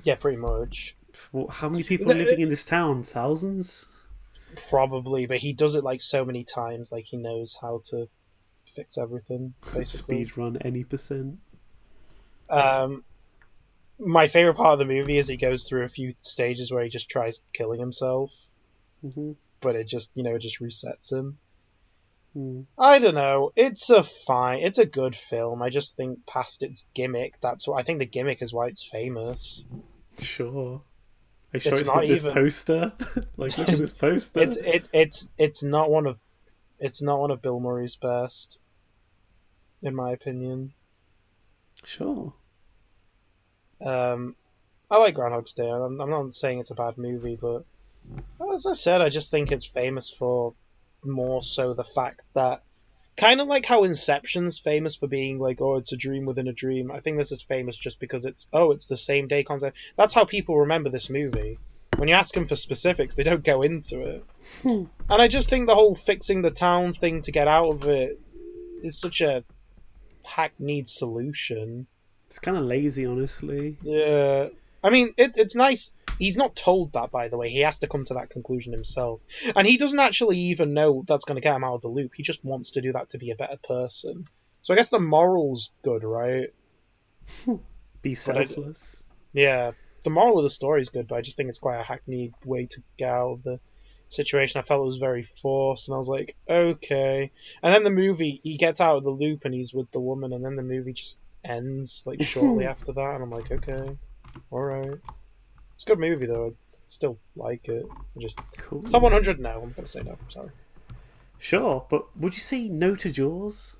Yeah, pretty much. Well, how many people are living in this town? Thousands? Probably, but he does it like so many times, like he knows how to fix everything, basically. Speed run any %. My favourite part of the movie is he goes through a few stages where he just tries killing himself. Mm-hmm. But it just resets him. Mm. I don't know. It's a good film. I just think past its gimmick, I think the gimmick is why it's famous. Sure. Are you sure it's not this poster? Like, look at this poster. It's not one of Bill Murray's best, in my opinion. Sure. I like Groundhog's Day. I'm not saying it's a bad movie, but as I said, I just think it's famous for more so the fact that, kind of like how Inception's famous for being like, oh, it's a dream within a dream. I think this is famous just because it's the same day concept. That's how people remember this movie. When you ask them for specifics, they don't go into it. And I just think the whole fixing the town thing to get out of it is such a hackneyed solution. It's kind of lazy, honestly. Yeah. I mean, it's nice. He's not told that, by the way. He has to come to that conclusion himself. And he doesn't actually even know that's going to get him out of the loop. He just wants to do that to be a better person. So I guess the moral's good, right? Be selfless. Yeah. The moral of the story is good, but I just think it's quite a hackneyed way to get out of the situation. I felt it was very forced, and I was like, okay. And then the movie, he gets out of the loop and he's with the woman, and then the movie just ends like shortly after that, and I'm like, okay, all right. It's a good movie though. I still like it. Just Cool. top 100 no. I'm gonna say no. Sorry. Sure, but would you say no to Jaws?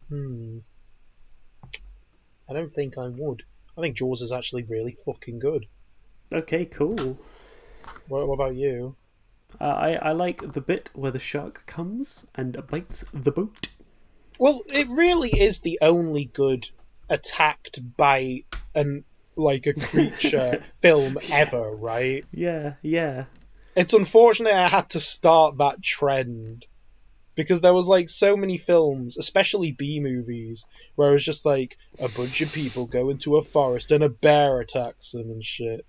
I don't think I would. I think Jaws is actually really fucking good. Okay, cool. What about you? I like the bit where the shark comes and bites the boat. Well, it really is the only good attacked by a creature film ever, right? Yeah. It's unfortunate I had to start that trend because there was like so many films, especially B movies, where it was just like a bunch of people go into a forest and a bear attacks them and shit.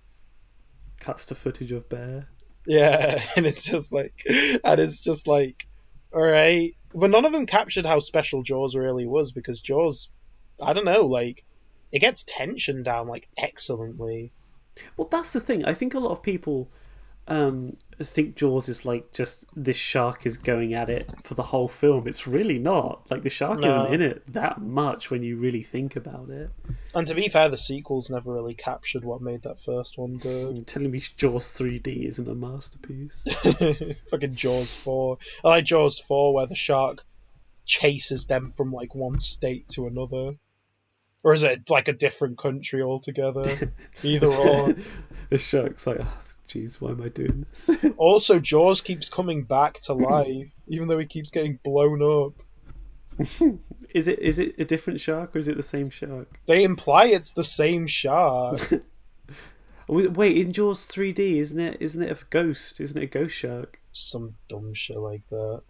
Cuts to footage of bear. Yeah, and it's just like, all right. But none of them captured how special Jaws really was, because Jaws, I don't know, like, it gets tension down like excellently. Well, that's the thing. I think a lot of people think Jaws is like just this shark is going at it for the whole film. It's really not. Like, the shark isn't in it that much when you really think about it. And to be fair, the sequels never really captured what made that first one good. You're telling me Jaws 3D isn't a masterpiece? Fucking Jaws 4. I like Jaws 4 where the shark chases them from like one state to another. Or is it like a different country altogether? Either or. The shark's like, oh, jeez, why am I doing this? Also, Jaws keeps coming back to life, even though he keeps getting blown up. Is it a different shark or is it the same shark? They imply it's the same shark. Wait, in Jaws 3D, isn't it a ghost? Isn't it a ghost shark? Some dumb shit like that.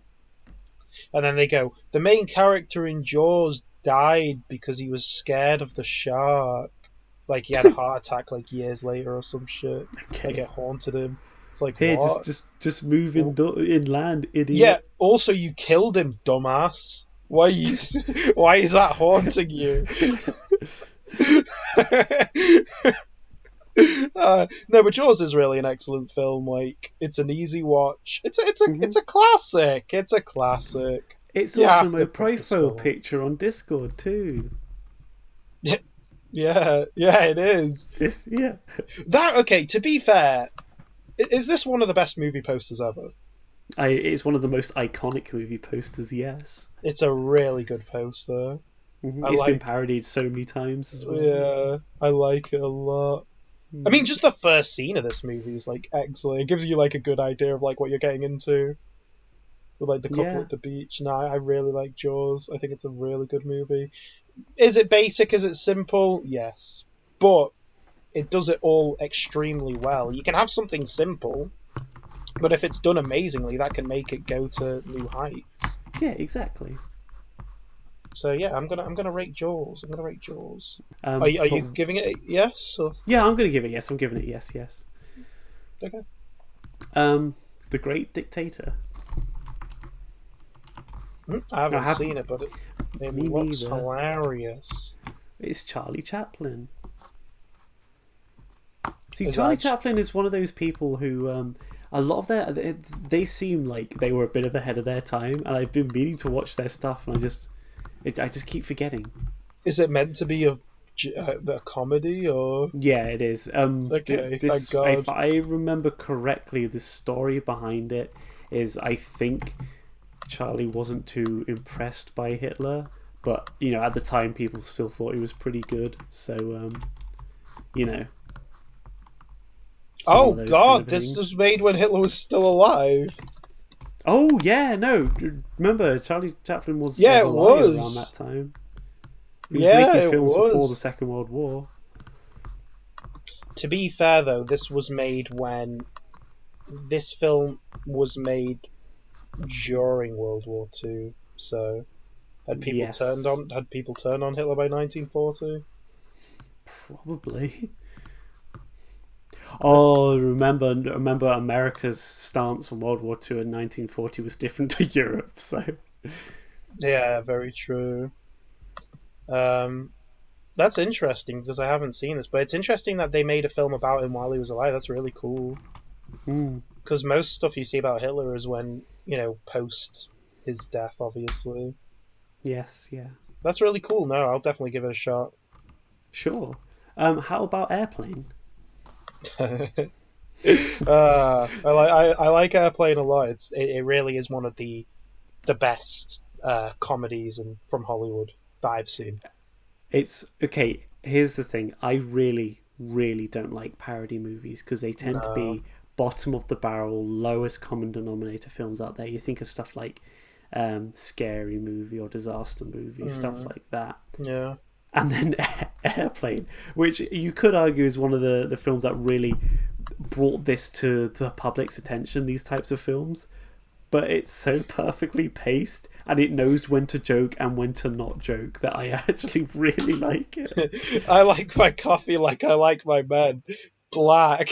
And then they go, the main character in Jaws died because he was scared of the shark. Like, he had a heart attack like years later or some shit. Okay. Like, it haunted him. It's like, hey, what? just move inland, idiot. Yeah, also you killed him, dumbass. Why is that haunting you? No, but Jaws is really an excellent film. Like, it's an easy watch. It's a classic. It's a classic. It's also my profile picture on Discord too. Yeah, it is. Yeah. Okay, to be fair, is this one of the best movie posters ever? It's one of the most iconic movie posters, yes. It's a really good poster. It's been parodied so many times as well. Yeah, I like it a lot. I mean, just the first scene of this movie is like excellent. It gives you like a good idea of like what you're getting into with like the couple at the beach. No, I really like Jaws. I think it's a really good movie. Is it basic? Is it simple? Yes, but it does it all extremely well. You can have something simple, but if it's done amazingly, that can make it go to new heights. Yeah, exactly. So yeah, I'm gonna rate Jaws. Are you giving it a yes? Or? Yeah, I'm gonna give it yes. I'm giving it yes. Okay. The Great Dictator. I haven't seen it, but it looks hilarious. It's Charlie Chaplin. See, Charlie Chaplin is one of those people who, a lot of they seem like they were a bit of ahead of their time, and I've been meaning to watch their stuff, and I just keep forgetting. Is it meant to be a comedy or? Yeah, it is. Okay, thank God. If I remember correctly, the story behind it is, I think Charlie wasn't too impressed by Hitler, but at the time people still thought he was pretty good. So Oh God, this was made when Hitler was still alive. Oh yeah, no. Remember, Charlie Chaplin was it alive was around that time. He was making films before the Second World War. To be fair, though, this was made when this film was made during World War II. So had people turned on Hitler by 1940? Probably. Oh, remember America's stance on World War II in 1940 was different to Europe, so... Yeah, very true. That's interesting because I haven't seen this, but it's interesting that they made a film about him while he was alive. That's really cool. Because most stuff you see about Hitler is when, post his death, obviously. Yes, yeah. That's really cool. No, I'll definitely give it a shot. Sure. How about Airplane? I like Airplane a lot. It really is one of the best comedies from Hollywood that I've seen. It's okay. Here's the thing: I really, really don't like parody movies because they tend to be bottom of the barrel, lowest common denominator films out there. You think of stuff like Scary Movie or Disaster Movie, stuff like that. Yeah. And then Airplane, which you could argue is one of the films that really brought this to the public's attention, these types of films. But it's so perfectly paced and it knows when to joke and when to not joke that I actually really like it. I like my coffee like I like my men. Black.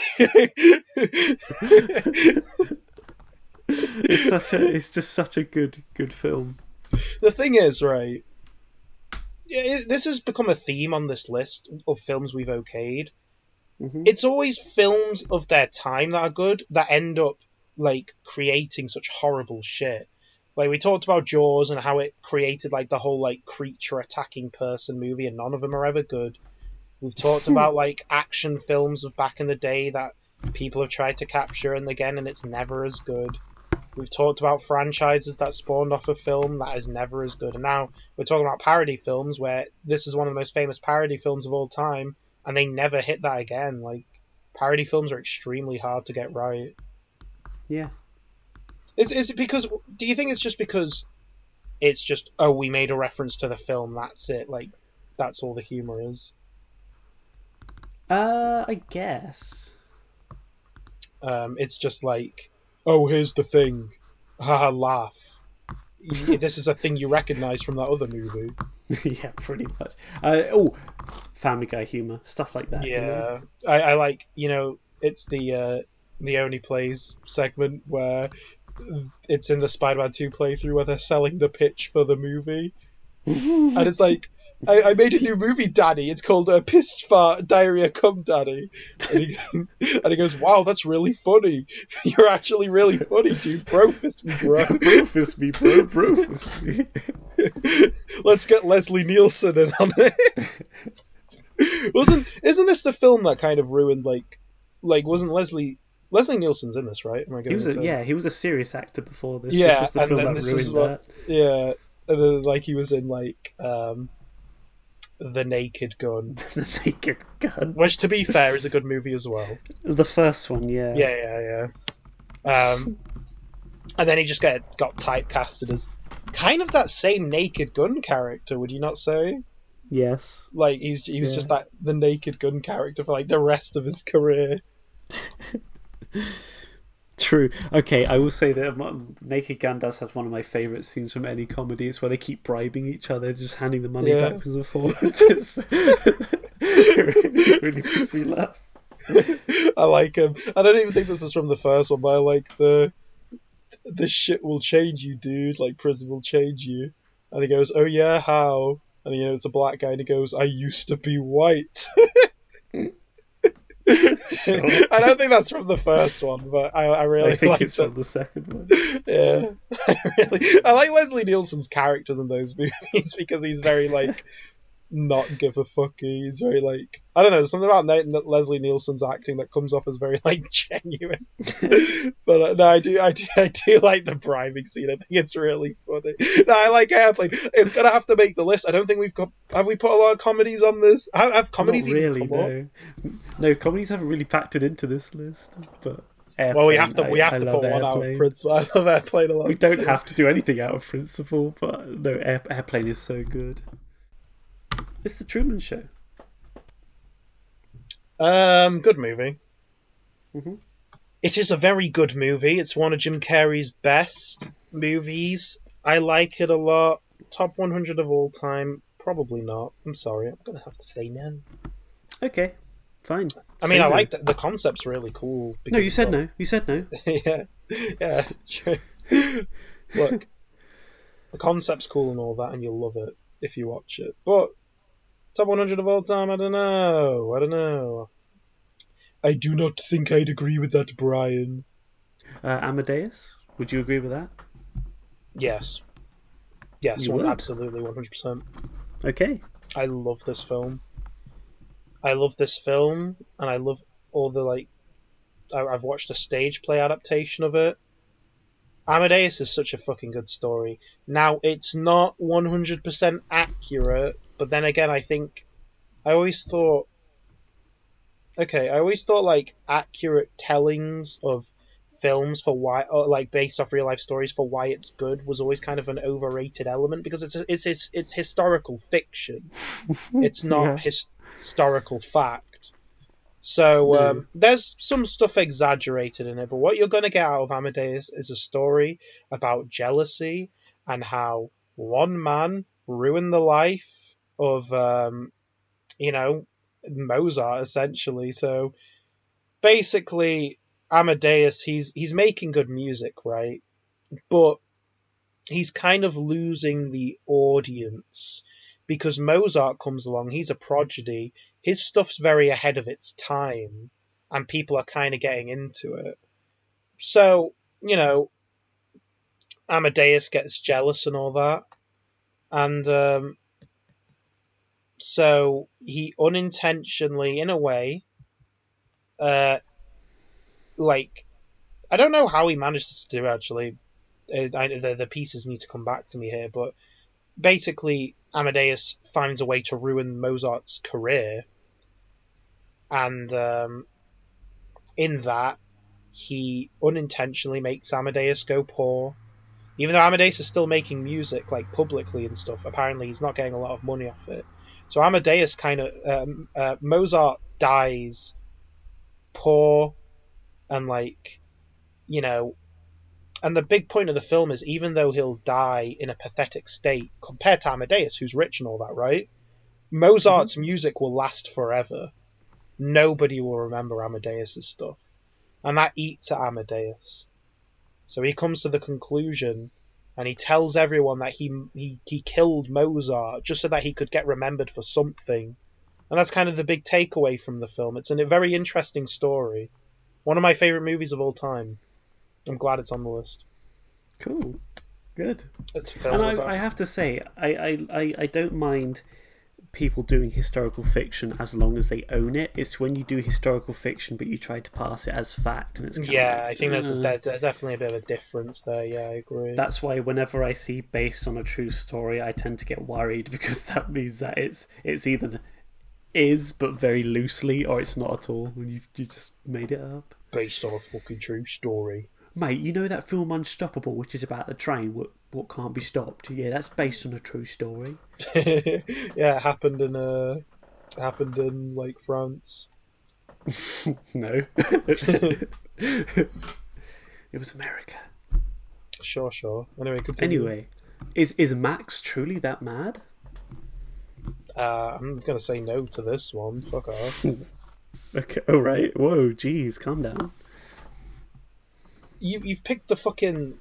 It's just such a good film. The thing is, right, this has become a theme on this list of films we've okayed. It's always films of their time that are good that end up creating such horrible shit. Like, we talked about Jaws and how it created the whole creature attacking person movie, and none of them are ever good. We've talked about action films of back in the day that people have tried to capture and again, and it's never as good. We've talked about franchises that spawned off a film that is never as good. And now we're talking about parody films where this is one of the most famous parody films of all time, and they never hit that again. Parody films are extremely hard to get right. Yeah. Is it because... Do you think it's just because it's just, we made a reference to the film, that's it? That's all the humour is? I guess. It's just here's the thing. Haha, laugh. This is a thing you recognise from that other movie. Yeah, pretty much. Family Guy humour, stuff like that. Yeah. I like, it's the Only Plays segment where it's in the Spider-Man 2 playthrough where they're selling the pitch for the movie. And it's I made a new movie, Daddy. It's called Piss Fart Diarrhea Cum Daddy. And he goes, wow, that's really funny. You're actually really funny, dude. Brofist me, bro. Brofist me, bro. Brofist me. Let's get Leslie Nielsen in on it. Isn't this the film that kind of ruined wasn't Leslie Nielsen's in this, right? He was a serious actor before this. Yeah, this was the and film then that this ruined is what, that. yeah, and then he was in The Naked Gun. The Naked Gun, which to be fair is a good movie as well. The first one, yeah. Yeah. And then he just got typecasted as kind of that same Naked Gun character, would you not say? Yes. He was just the Naked Gun character for the rest of his career. True. Okay, I will say that Naked Gun does have one of my favourite scenes from any comedy. It's where they keep bribing each other, just handing the money backwards and forwards. It really makes me laugh. I like him. I don't even think this is from the first one, but I like the shit will change you, dude. Prison will change you. And he goes, oh yeah, how? And it's a black guy, and he goes, I used to be white. Sure. I don't think that's from the first one, but I really think it's from the second one. Yeah, I like Leslie Nielsen's characters in those movies because he's very not give a fucky. He's very I don't know. There's something about Leslie Nielsen's acting that comes off as very genuine. But no, I do like the bribing scene. I think it's really funny. No, I like Airplane. It's gonna have to make the list. I don't think have we put a lot of comedies on this? Have comedies Not really, even come up? No, comedies haven't really factored into this list. But Airplane, well, we have to put one out of principle. I love Airplane a lot. We don't have to do anything out of principle, but no, Airplane is so good. It's the Truman Show. Good movie. Mm-hmm. It is a very good movie. It's one of Jim Carrey's best movies. I like it a lot. Top 100 of all time? Probably not. I'm sorry. I'm going to have to say no. Okay, fine. I mean, I like the concept's really cool. No, you said no. You said no. Yeah, true. Look, the concept's cool and all that, and you'll love it if you watch it. But Top 100 of all time? I don't know. I do not think I'd agree with that, Brian. Amadeus, would you agree with that? Yes. Yes, You would? absolutely, 100%. Okay. I love this film. And I love all the, like... I've watched a stage play adaptation of it. Amadeus is such a fucking good story. Now, it's not 100% accurate, but then again, I always thought, like, accurate tellings of films for why, or, like, based off real life stories for why it's good was always kind of an overrated element, because it's historical fiction. It's not Yeah. historical fact. So No. there's some stuff exaggerated in it, but what you're going to get out of Amadeus is a story about jealousy and how one man ruined the life of, Mozart, essentially. So basically, Amadeus, he's making good music, right? But he's kind of losing the audience because Mozart comes along. He's a prodigy. His stuff's very ahead of its time, and people are kind of getting into it. So, Amadeus gets jealous and all that. And so he unintentionally, in a way, like, I don't know how he manages to do it, actually. The pieces need to come back to me here, but basically Amadeus finds a way to ruin Mozart's career, and in that he unintentionally makes Amadeus go poor. Even though Amadeus is still making music, like, publicly and stuff, apparently he's not getting a lot of money off it. So Amadeus Mozart dies poor, and, like, and the big point of the film is, even though he'll die in a pathetic state compared to Amadeus, who's rich and all that, right? Mozart's music will last forever. Nobody will remember Amadeus's stuff. And that eats at Amadeus. So he comes to the conclusion, and he tells everyone that he killed Mozart just so that he could get remembered for something. And that's kind of the big takeaway from the film. It's a very interesting story. One of my favourite movies of all time. I'm glad it's on the list. Cool. Good. It's a film And about... I have to say, I don't mind people doing historical fiction as long as they own it. It's when you do historical fiction but you try to pass it as fact, and it's kind of like, I think there's definitely a bit of a difference there. Yeah, I agree. That's why whenever I see based on a true story, I tend to get worried, because that means that it's either is but very loosely, or it's not at all, and you just made it up. Based on a fucking true story. Mate, you know that film Unstoppable, which is about the train, what can't be stopped? Yeah, that's based on a true story. Yeah, it happened in like France. No. It was America. Sure. Anyway, continue. Anyway, is Max truly that mad? I'm gonna say no to this one. Fuck off. Okay, alright. Whoa, jeez, calm down. You've picked the fucking...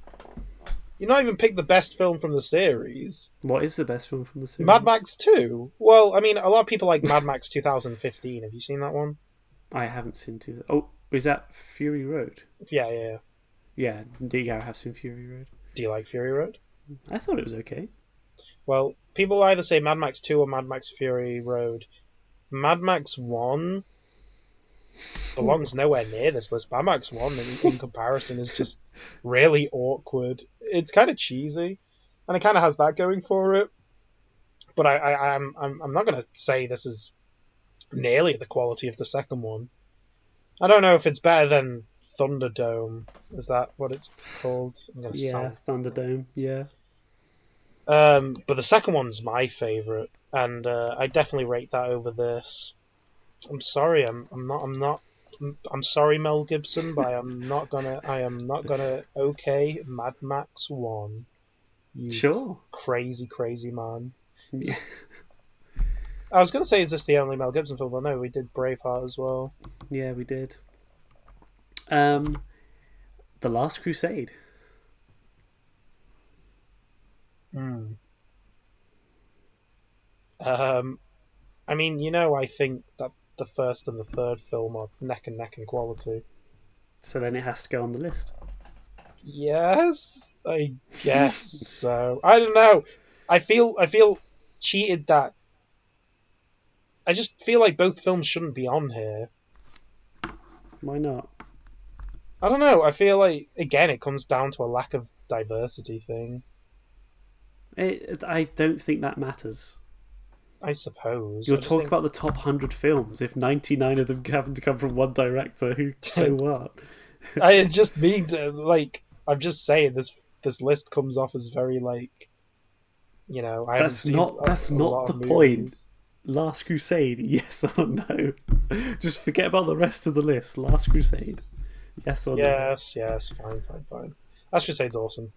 You not even picked the best film from the series. What is the best film from the series? Mad Max 2. Well, I mean, a lot of people like Mad Max 2015. Have you seen that one? I haven't seen two. Oh, is that Fury Road? Yeah. Yeah, I have seen Fury Road. Do you like Fury Road? I thought it was okay. Well, people either say Mad Max 2 or Mad Max Fury Road. Mad Max 1 belongs nowhere near this list. Mad Max 1, in comparison, is just really awkward. It's kind of cheesy, and it kind of has that going for it. But I'm not going to say this is nearly the quality of the second one. I don't know if it's better than Thunderdome. Is that what it's called? Thunderdome. Yeah. But the second one's my favourite, and I definitely rate that over this. I'm sorry, I'm sorry, Mel Gibson, but I am not gonna okay Mad Max 1. You Sure. Crazy man. Yeah. I was gonna say, is this the only Mel Gibson film? But no, we did Braveheart as well. Yeah, we did. The Last Crusade. I mean, I think that the first and the third film are neck and neck in quality. So then it has to go on the list. Yes, I guess so. I don't know. I feel cheated that I just feel like both films shouldn't be on here. Why not? I don't know. I feel like, again, it comes down to a lack of diversity thing. I don't think that matters. I suppose. You're talking about the top 100 films. If 99 of them happen to come from one director, so what? It just means, I'm just saying, this list comes off as very, I haven't seen That's not the point. Last Crusade, yes or no? Just forget about the rest of the list. Last Crusade, yes or no? Yes, fine. Last Crusade's awesome.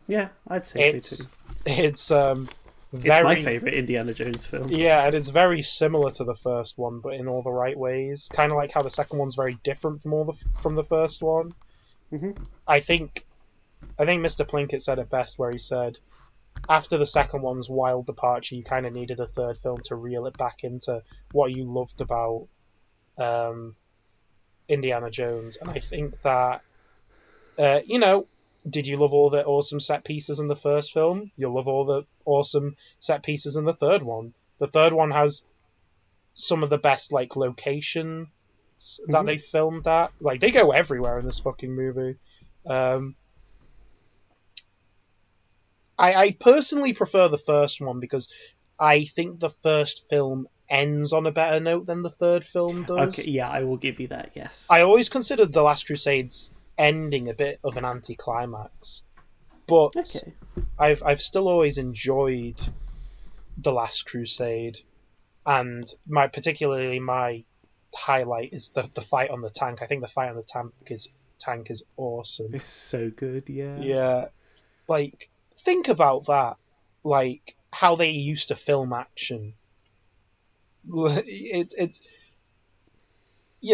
Yeah, I'd say so too. It's my favourite Indiana Jones film. Yeah, and it's very similar to the first one, but in all the right ways. Kind of like how the second one's very different from the first one. Mm-hmm. I think Mr. Plinkett said it best, where he said, after the second one's wild departure, you kind of needed a third film to reel it back into what you loved about Indiana Jones. And I think that, did you love all the awesome set pieces in the first film? You'll love all the awesome set pieces in the third one. The third one has some of the best, locations that they filmed at. They go everywhere in this fucking movie. I personally prefer the first one because I think the first film ends on a better note than the third film does. Okay, yeah, I will give you that, yes. I always considered The Last Crusade's ending a bit of an anticlimax, but okay. I've still always enjoyed The Last Crusade, and particularly my highlight is the fight on the tank. I think the fight on the tank is awesome. It's so good, yeah. Yeah, think about that, how they used to film action. It's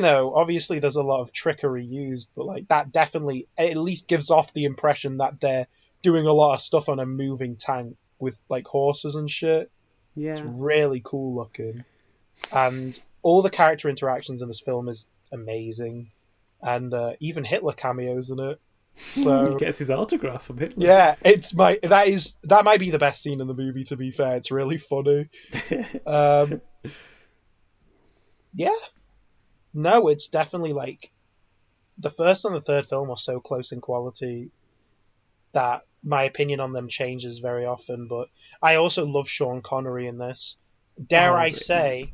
obviously there's a lot of trickery used, but that definitely at least gives off the impression that they're doing a lot of stuff on a moving tank with horses and shit. Yeah, it's really cool looking, and all the character interactions in this film is amazing, and even Hitler cameos in it. So he gets his autograph from Hitler. Yeah, that might be the best scene in the movie, to be fair. It's really funny. Yeah. No, it's definitely the first and the third film are so close in quality that my opinion on them changes very often, but I also love Sean Connery in this. Dare I say,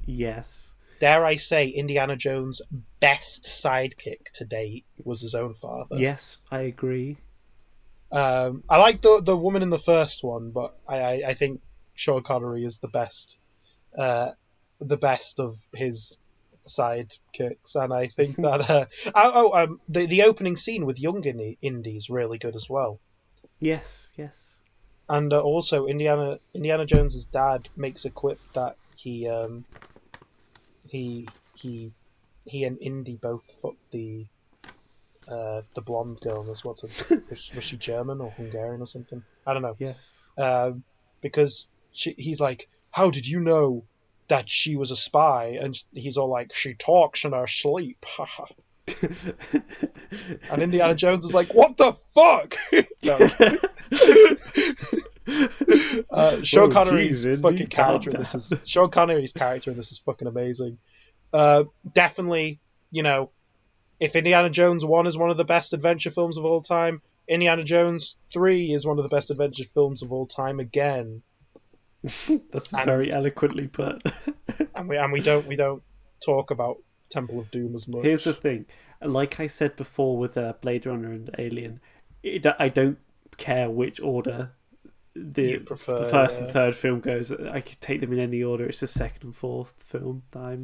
Indiana Jones' best sidekick to date was his own father. Yes, I agree. I like the woman in the first one, but I think Sean Connery is the best of his sidekicks, and I think that the opening scene with young Indy is really good as well. Yes. And also Indiana Jones's dad makes a quip that he and Indy both fucked the blonde girl. Was she German or Hungarian or something? I don't know. Yes. Because he's like, how did you know that she was a spy? And he's all like, she talks in her sleep. And Indiana Jones is like, what the fuck? Sean Connery's fucking character in this is Sean Connery's character in this is fucking amazing. Definitely, if Indiana Jones 1 is one of the best adventure films of all time, Indiana Jones 3 is one of the best adventure films of all time again. That's very eloquently put. and we don't talk about Temple of Doom as much. Here's the thing, like I said before with Blade Runner and Alien, I don't care which order the first and third film goes. I could take them in any order. It's the second and fourth film I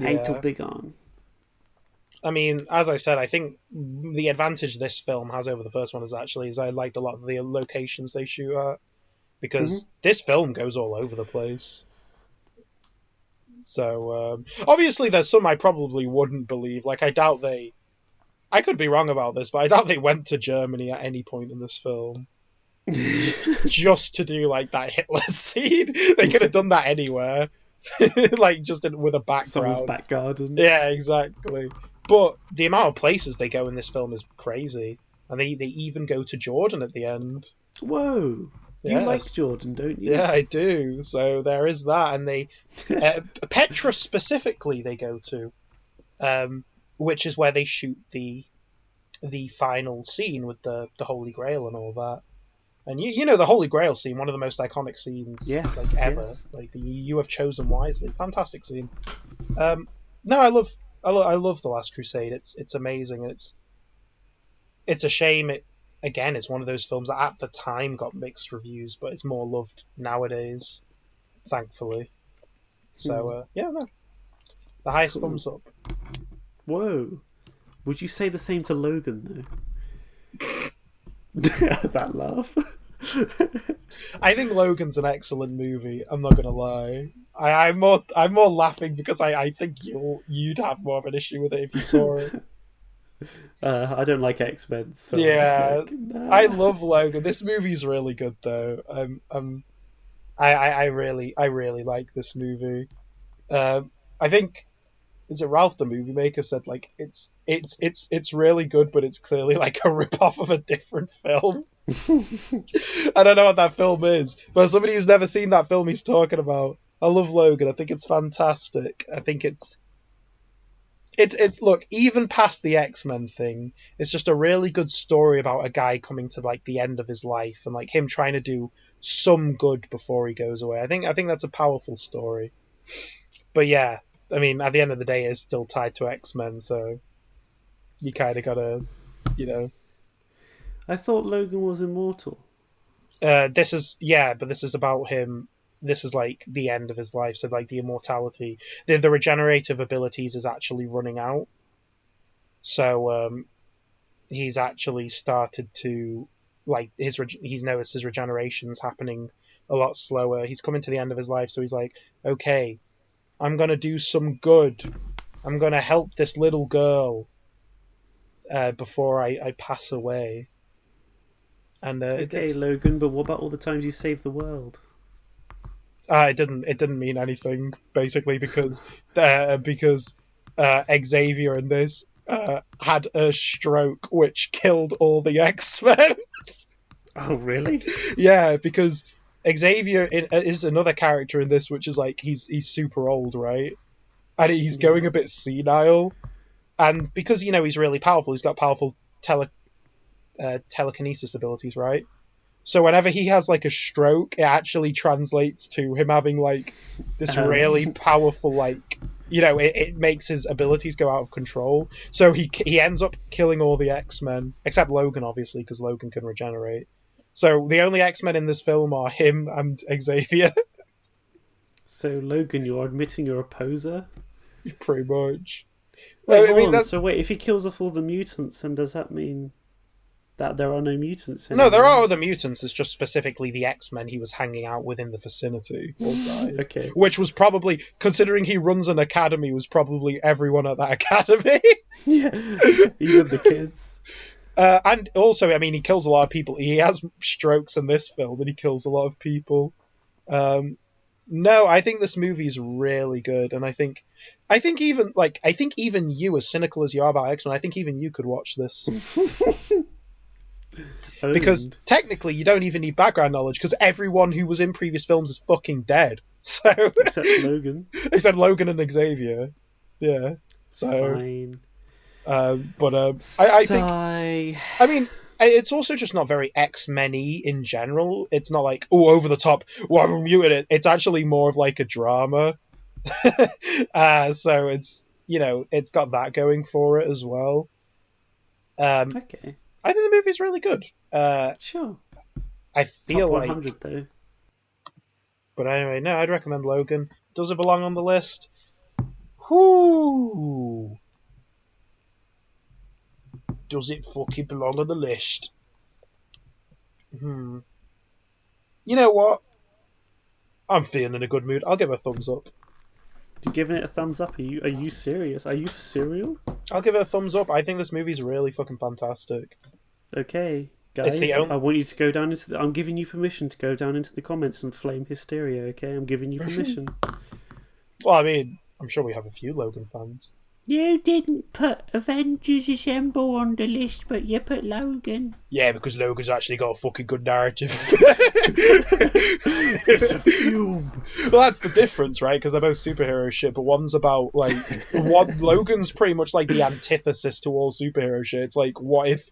ain't too big on. I mean, as I said, I think the advantage this film has over the first one is I liked a lot of the locations they shoot at, because this film goes all over the place. So, obviously there's some I probably wouldn't believe. I could be wrong about this, but I doubt they went to Germany at any point in this film. just to do like that Hitler scene. They could have done that anywhere, like just with a Someone's background. back garden. Yeah, exactly. But the amount of places they go in this film is crazy, and they even go to Jordan at the end. Whoa. You Yes. like Jordan, don't you? Yeah, I do. So there is that, and they Petra specifically they go to, which is where they shoot the final scene with the Holy Grail and all that. And you know the Holy Grail scene, one of the most iconic scenes Yes, like ever. yes. Like you have chosen wisely, fantastic scene. No, I love the Last Crusade. It's amazing, and it's a shame it's one of those films that at the time got mixed reviews, but it's more loved nowadays, thankfully. So no, the highest thumbs up. Whoa. Would you say the same to Logan, though? That laugh. I think Logan's an excellent movie. I'm not gonna lie. I'm more laughing because I think you'd have more of an issue with it if you saw it. I don't like X-Men, so Yeah, nah. I love Logan. This movie's really good though. I really like this movie. I think is it Ralph the movie maker said like it's really good, but it's clearly like a rip-off of a different film. I don't know what that film is, but as somebody who's never seen that film he's talking about, I love Logan. I think it's fantastic. I think it's look, even past the X-Men thing, it's just a really good story about a guy coming to like the end of his life and like him trying to do some good before he goes away. I think that's a powerful story. But yeah, I mean, at the end of the day, it's still tied to X-Men, so you kind of gotta, I thought Logan was immortal. this is about him. This is like the end of his life, so like the immortality, the regenerative abilities is actually running out. So he's actually started to like he's noticed his regeneration's happening a lot slower. He's coming to the end of his life, so he's like, okay, I'm gonna do some good. I'm gonna help this little girl before I pass away. And Okay, Logan, but what about all the times you saved the world? It didn't mean anything basically because Xavier in this had a stroke which killed all the X-Men. Oh, really? Yeah, because Xavier is another character in this, which is like he's super old, right? And he's going a bit senile, and because he's really powerful, he's got powerful telekinesis abilities, right? So whenever he has like a stroke, it actually translates to him having like this really powerful like it makes his abilities go out of control. So he ends up killing all the X-Men except Logan, obviously, because Logan can regenerate. So the only X-Men in this film are him and Xavier. So Logan, you're admitting you're a poser? Pretty much. Wait, so wait, if he kills off all the mutants, then does that mean that there are no mutants anymore? No, there are other mutants. It's just specifically the X-Men he was hanging out with in the vicinity all died. Okay. Which was probably, considering he runs an academy, was probably everyone at that academy. Yeah, even the kids. And also, I mean, he kills a lot of people. He has strokes in this film, and he kills a lot of people. No, I think this movie's really good, and I think even you, as cynical as you are about X-Men, I think even you could watch this. Because technically you don't even need background knowledge, because everyone who was in previous films is fucking dead. So except Logan. Except Logan and Xavier. Yeah. So fine. I think, I mean, it's also just not very X-Men-y in general. It's not like, oh, over the top, well, I'm muting it. It's actually more of like a drama. So it's, it's got that going for it as well. Okay. I think the movie's really good. Sure. I feel Top like 100 though. But anyway, no, I'd recommend Logan. Does it belong on the list? Whoo! Does it fucking belong on the list? You know what? I'm feeling in a good mood. I'll give it a thumbs up. You giving it a thumbs up? Are you serious? Are you for cereal? I'll give it a thumbs up. I think this movie's really fucking fantastic. Okay. Guys, the only... I want you to go down into I'm giving you permission to go down into the comments and flame Hysteria, okay? I'm giving you permission. Well, I mean, I'm sure we have a few Logan fans. You didn't put Avengers Assemble on the list, but you put Logan. Yeah, because Logan's actually got a fucking good narrative. It's a film. Well, that's the difference, right? Because they're both superhero shit, but one's about, like... Logan's pretty much like the antithesis to all superhero shit. It's like, what if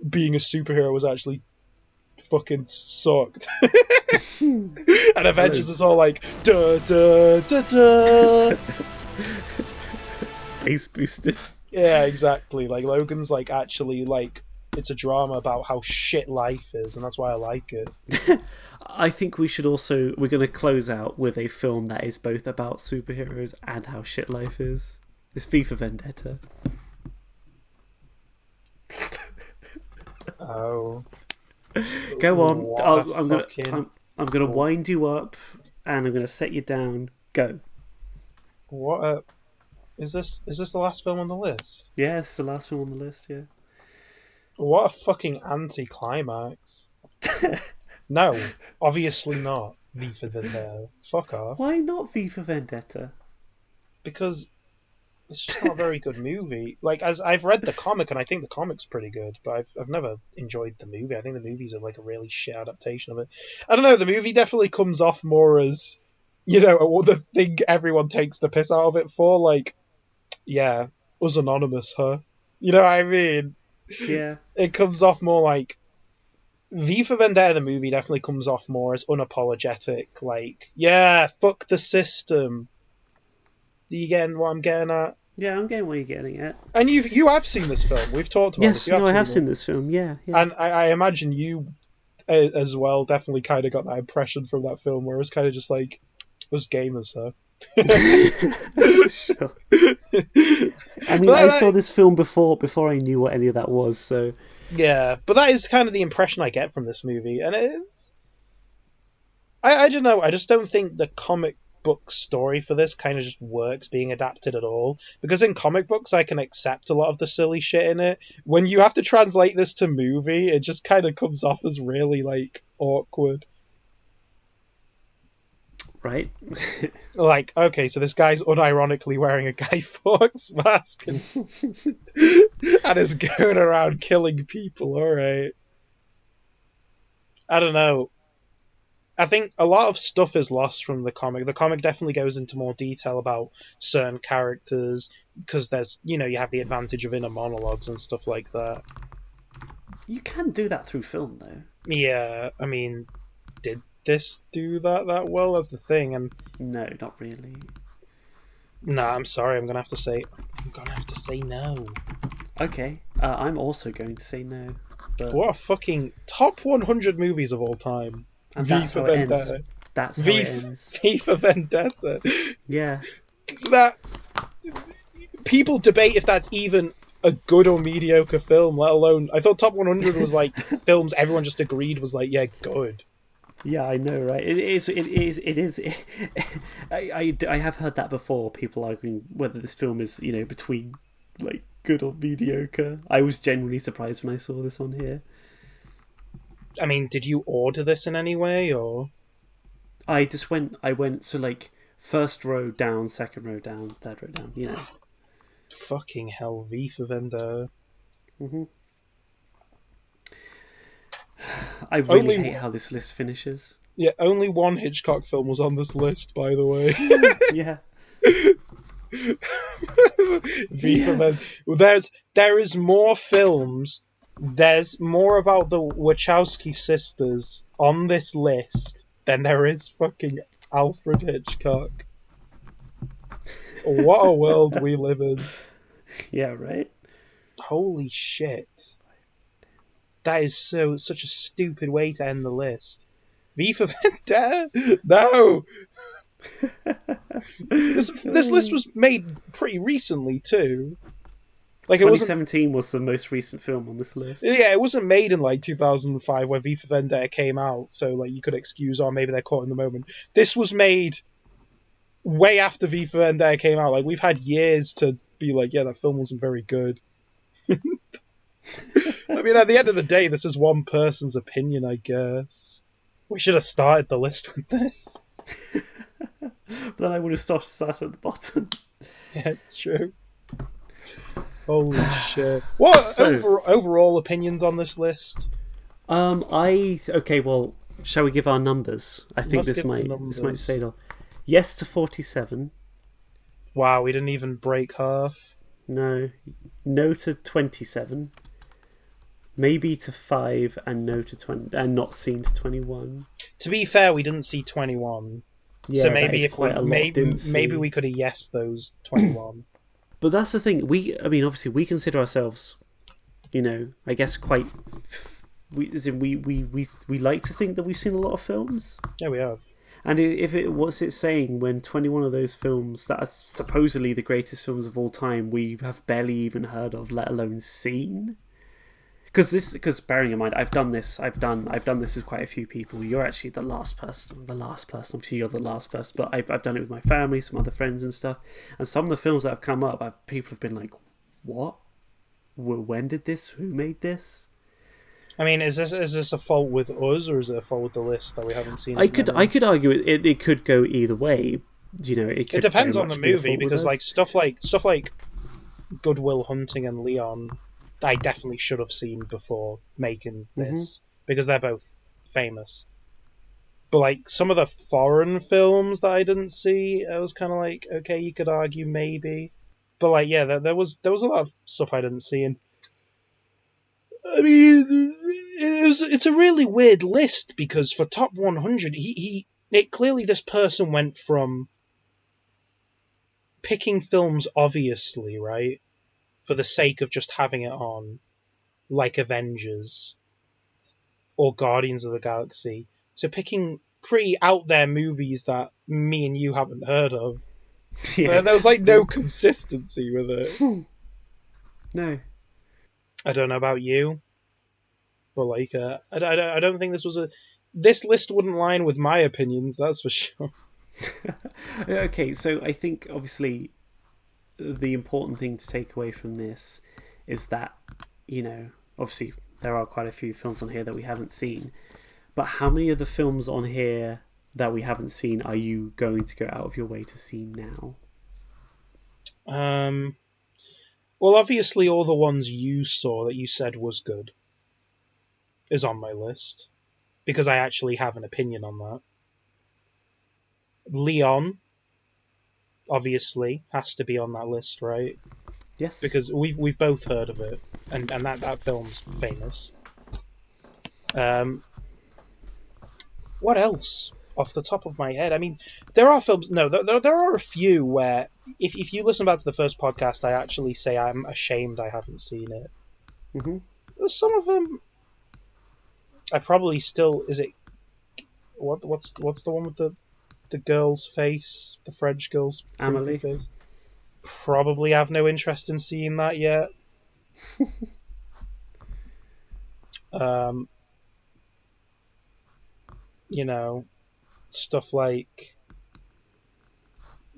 being a superhero was actually fucking sucked? And Avengers is all like, duh, duh, duh, duh. Bass boosted. Yeah, exactly. Like, Logan's like actually like, it's a drama about how shit life is, and that's why I like it. I think we're going to close out with a film that is both about superheroes and how shit life is. It's V for Vendetta. Oh. Go on. I'm gonna wind you up, and I'm gonna set you down. Go. What a... Is this the last film on the list? Yeah, it's the last film on the list, yeah. What a fucking anti-climax. No, obviously not. V for Vendetta. Fuck off. Why not V for Vendetta? Because it's just not a very good movie. Like, as I've read the comic, and I think the comic's pretty good, but I've never enjoyed the movie. I think the movies are like a really shit adaptation of it. I don't know, the movie definitely comes off more as, you know, the thing everyone takes the piss out of it for, like, yeah, us anonymous, huh? You know what I mean? Yeah. It comes off more like... V for Vendetta, the movie, definitely comes off more as unapologetic, like, yeah, fuck the system. Are you getting what I'm getting at? Yeah, I'm getting what you're getting at. And you have seen this film. We've talked about this. Yes, I have seen this film, yeah. And I imagine you, as well, definitely kind of got that impression from that film, where it was kind of just like, us gamers, huh? Sure. I mean, I saw this film before I knew what any of that was, so... Yeah, but that is kind of the impression I get from this movie, and it's... I don't know, I just don't think the comic book story for this kind of just works being adapted at all, because in comic books I can accept a lot of the silly shit in it. When you have to translate this to movie, it just kind of comes off as really, like, awkward. Right. Like, okay, so this guy's unironically wearing a Guy Fawkes mask and is going around killing people, alright. I don't know. I think a lot of stuff is lost from the comic. The comic definitely goes into more detail about certain characters, because there's, you know, you have the advantage of inner monologues and stuff like that. You can do that through film, though. Yeah, I mean, did this do that well? That's the thing. And no, not really. Nah, I'm sorry. I'm gonna have to say no. Okay, I'm also going to say no. But... What a fucking top 100 movies of all time. And V for Vendetta. Ends. That's how it ends. V for Vendetta. Yeah. That people debate if that's even a good or mediocre film, let alone... I thought top 100 was like films everyone just agreed was like, yeah, good. Yeah, I know, right? It is. I have heard that before. People arguing whether this film is, you know, between like good or mediocre. I was genuinely surprised when I saw this on here. I mean, did you order this in any way, or? I went so like first row down, second row down, third row down. You know. Fucking hell, V for Vendetta. Mm-hmm. I really hate how this list finishes. Yeah, only one Hitchcock film was on this list, by the way. Yeah. V for Vendetta. There is more films. There's more about the Wachowski sisters on this list than there is fucking Alfred Hitchcock. What a world we live in. Yeah, right? Holy shit. That is such a stupid way to end the list. V for Vendetta? No! This list was made pretty recently, too. Like 2017 was the most recent film on this list. Yeah, it wasn't made in like 2005 where V for Vendetta came out, so like you could excuse, or maybe they're caught in the moment. This was made way after V for Vendetta came out. Like, we've had years to be like, yeah, that film wasn't very good. I mean, at the end of the day, this is one person's opinion, I guess. We should have started the list with this. But then I would have started at the bottom. Yeah, true. Holy shit. What overall opinions on this list? Okay, well, shall we give our numbers? I think this might say it all. Yes to 47. Wow, we didn't even break half. No. No to 27. Maybe to 5 and no to 20 and not seen to 21. To be fair, we didn't see 21. Yeah, so maybe if maybe we could have yesed those 21. But that's the thing. Obviously we consider ourselves, I guess quite we like to think that we've seen a lot of films. Yeah, we have. And what's it saying when 21 of those films that are supposedly the greatest films of all time we have barely even heard of, let alone seen? Because bearing in mind, I've done this with quite a few people. You're actually the last person. Obviously, you're the last person, but I've done it with my family, some other friends and stuff. And some of the films that have come up, people have been like, "What? When did this? Who made this?" I mean, is this a fault with us, or is it a fault with the list that we haven't seen? I could argue it could go either way. It depends on the movie, because stuff like Good Will Hunting and Leon, I definitely should have seen before making this, because they're both famous. But some of the foreign films that I didn't see, I was kind of like, okay, you could argue maybe. But there was a lot of stuff I didn't see, and I mean, it's a really weird list, because for top 100, clearly this person went from picking films obviously, right, for the sake of just having it on, like Avengers or Guardians of the Galaxy, to picking pretty out there movies that me and you haven't heard of. Yeah. There was no consistency with it. No. I don't know about you, but I don't think this list wouldn't line with my opinions, that's for sure. Okay, so I think obviously the important thing to take away from this is that, obviously there are quite a few films on here that we haven't seen, but how many of the films on here that we haven't seen are you going to go out of your way to see now? Well, obviously all the ones you saw that you said was good is on my list, because I actually have an opinion on that. Leon, obviously, has to be on that list, right? Yes. Because we've both heard of it, and that film's famous. What else? Off the top of my head, I mean, there are films. No, there are a few where, if you listen back to the first podcast, I actually say I'm ashamed I haven't seen it. Mm-hmm. Some of them, I probably still. Is it what's the one with the girl's face, the French girl's Amelie face? Probably have no interest in seeing that yet. Stuff like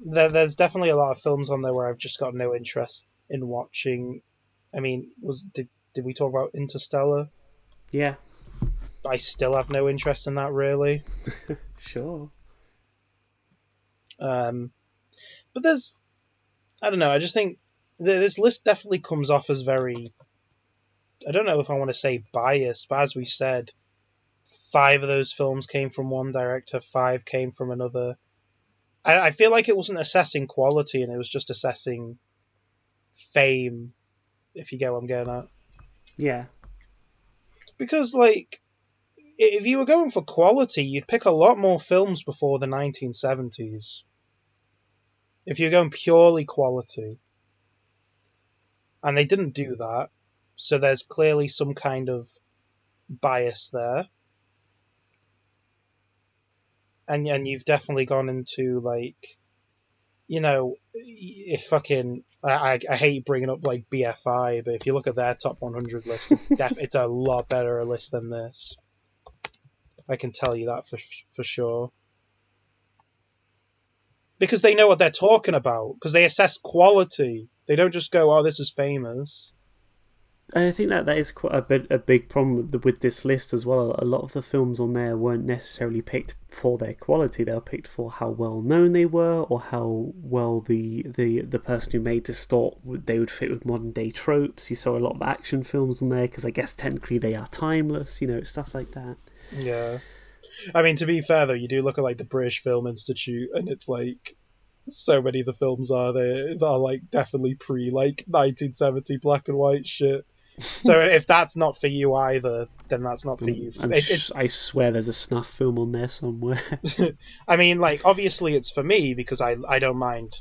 there's definitely a lot of films on there where I've just got no interest in watching. I mean, did we talk about Interstellar? Yeah. I still have no interest in that, really. Sure. But I don't know, I just think this list definitely comes off as very, I don't know if I want to say biased, but as we said, 5 of those films came from one director, 5 came from another. I feel like it wasn't assessing quality, and it was just assessing fame, if you get what I'm getting at. Yeah. Because, if you were going for quality, you'd pick a lot more films before the 1970s. If you're going purely quality. And they didn't do that, so there's clearly some kind of bias there. And you've definitely gone into, if fucking... I hate bringing up, BFI, but if you look at their top 100 list, it's a lot better a list than this. I can tell you that for sure. Because they know what they're talking about. Because they assess quality. They don't just go, oh, this is famous. I think that is quite a big problem with this list as well. A lot of the films on there weren't necessarily picked for their quality; they were picked for how well known they were, or how well the person who made this thought they would fit with modern day tropes. You saw a lot of action films on there because I guess technically they are timeless, stuff like that. Yeah. I mean, to be fair though, you do look at like the British Film Institute, and it's like so many of the films are there that are like definitely pre like 1970 black and white shit. So if that's not for you either, then that's not for you. I swear there's a snuff film on there somewhere. I mean, like, obviously it's for me because I don't mind.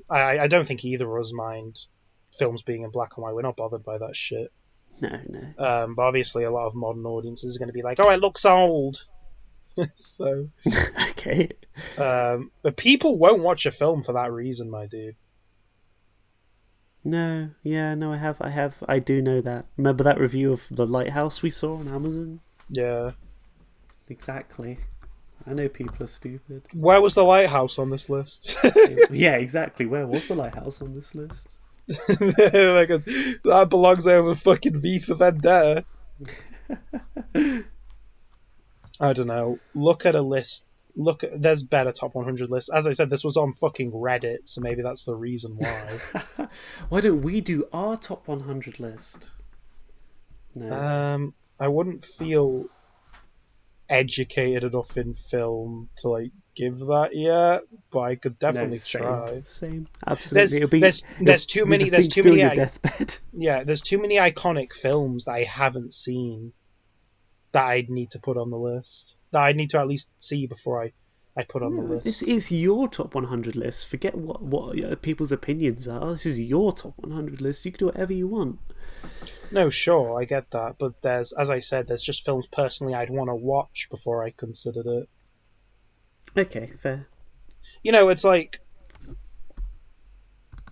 I don't think either of us mind films being in black and white. We're not bothered by that shit. No. But obviously a lot of modern audiences are going to be like, oh, it looks old. So. Okay. But people won't watch a film for that reason, my dude. No, I do know that. Remember that review of The Lighthouse we saw on Amazon? Yeah. Exactly. I know people are stupid. Where was The Lighthouse on this list? Yeah, exactly. Where was The Lighthouse on this list? Because that belongs over fucking V for Vendetta. I don't know. Look at a list. There's better top 100 lists. As I said, this was on fucking Reddit, so maybe that's the reason why. Why don't we do our top 100 list? No. I wouldn't feel educated enough in film to like give that yet, but I could definitely try. Same, absolutely. There's too many. There's too many. Deathbed. Yeah, there's too many iconic films that I haven't seen that I'd need to put on the list. That I need to at least see before I put on the list. This is your top 100 list. Forget what people's opinions are. This is your top 100 list. You can do whatever you want. No, sure, I get that. But as I said, there's just films personally I'd want to watch before I considered it. Okay, fair. It's like...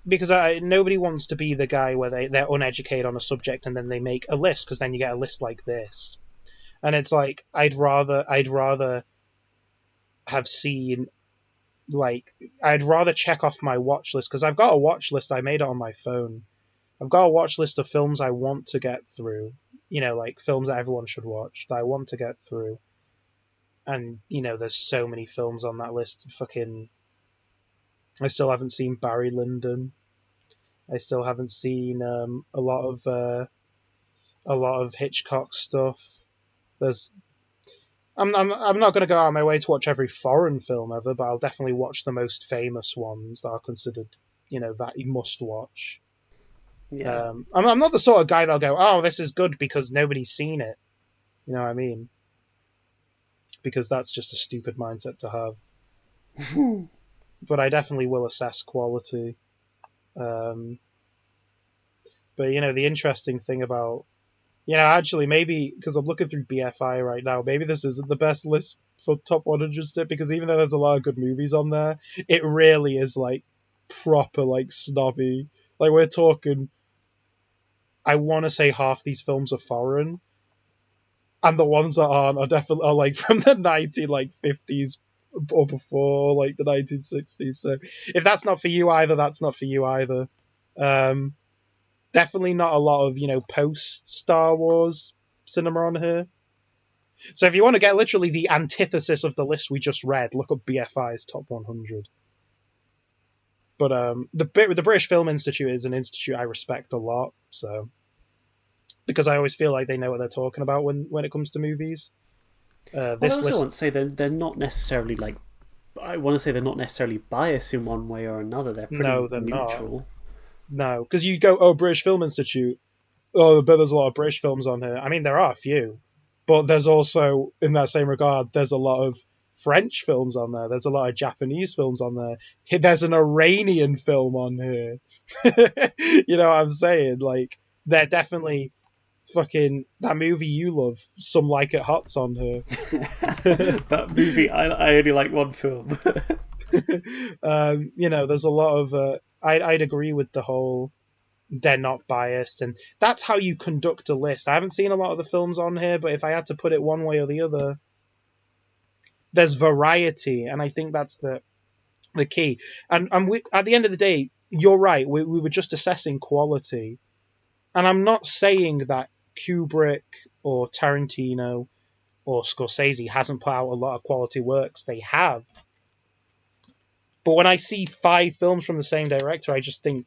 Because nobody wants to be the guy where they're uneducated on a subject and then they make a list, because then you get a list like this. And it's like, I'd rather have seen, like, I'd rather check off my watch list, because I've got a watch list, I made it on my phone. I've got a watch list of films I want to get through, like films that everyone should watch, that I want to get through. And, there's so many films on that list. I still haven't seen Barry Lyndon. I still haven't seen a lot of Hitchcock stuff. I'm not going to go out of my way to watch every foreign film ever, but I'll definitely watch the most famous ones that are considered, that you must watch. Yeah. I'm not the sort of guy that'll go, oh, this is good because nobody's seen it. You know what I mean? Because that's just a stupid mindset to have. But I definitely will assess quality. But, the interesting thing about... actually, maybe, because I'm looking through BFI right now, maybe this isn't the best list for top 100 stuff, because even though there's a lot of good movies on there, it really is, like, proper, like, snobby. Like, we're talking... I want to say half these films are foreign, and the ones that aren't are definitely like from the 1950s or before, like the 1960s. So if that's not for you either, that's not for you either. Definitely not a lot of, post Star Wars cinema on here. So if you want to get literally the antithesis of the list we just read, look up BFI's top 100. But the British Film Institute is an institute I respect a lot, so because I always feel like they know what they're talking about when it comes to movies. I also want to say they're not necessarily like... I want to say they're not necessarily biased in one way or another. They're pretty neutral. No, because you go, British Film Institute, but there's a lot of British films on here. I mean, there are a few, but there's also, in that same regard, there's a lot of French films on there. There's a lot of Japanese films on there. There's an Iranian film on here. You know what I'm saying? Like, they're definitely fucking... That movie you love, Some Like It Hot's on here. That movie, I only like one film. There's a lot of... I'd agree with the whole... They're not biased, and that's how you conduct a list. I haven't seen a lot of the films on here, but if I had to put it one way or the other... There's variety, and I think that's the key. And we, at the end of the day, you're right. We were just assessing quality. And I'm not saying that Kubrick or Tarantino or Scorsese hasn't put out a lot of quality works. They have. But when I see 5 films from the same director, I just think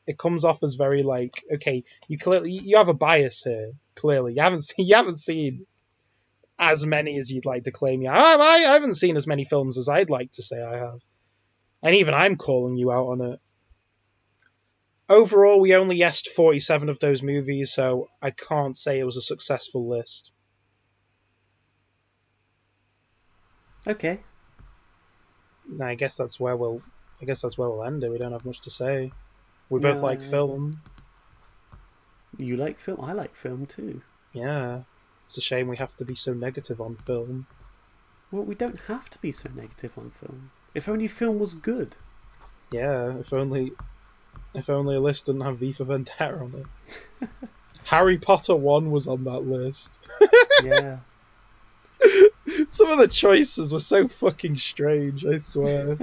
it comes off as very like, okay, you have a bias here. Clearly, you haven't seen as many as you'd like to claim you have. I haven't seen as many films as I'd like to say I have, and even I'm calling you out on it. Overall, we only yesed 47 of those movies, so I can't say it was a successful list. Okay. I guess that's where we'll end it. We don't have much to say. We both like film. You like film? I like film too. Yeah. It's a shame we have to be so negative on film. Well, we don't have to be so negative on film. If only film was good. Yeah, if only a list didn't have V for Vendetta on it. Harry Potter 1 was on that list. Yeah. Some of the choices were so fucking strange, I swear.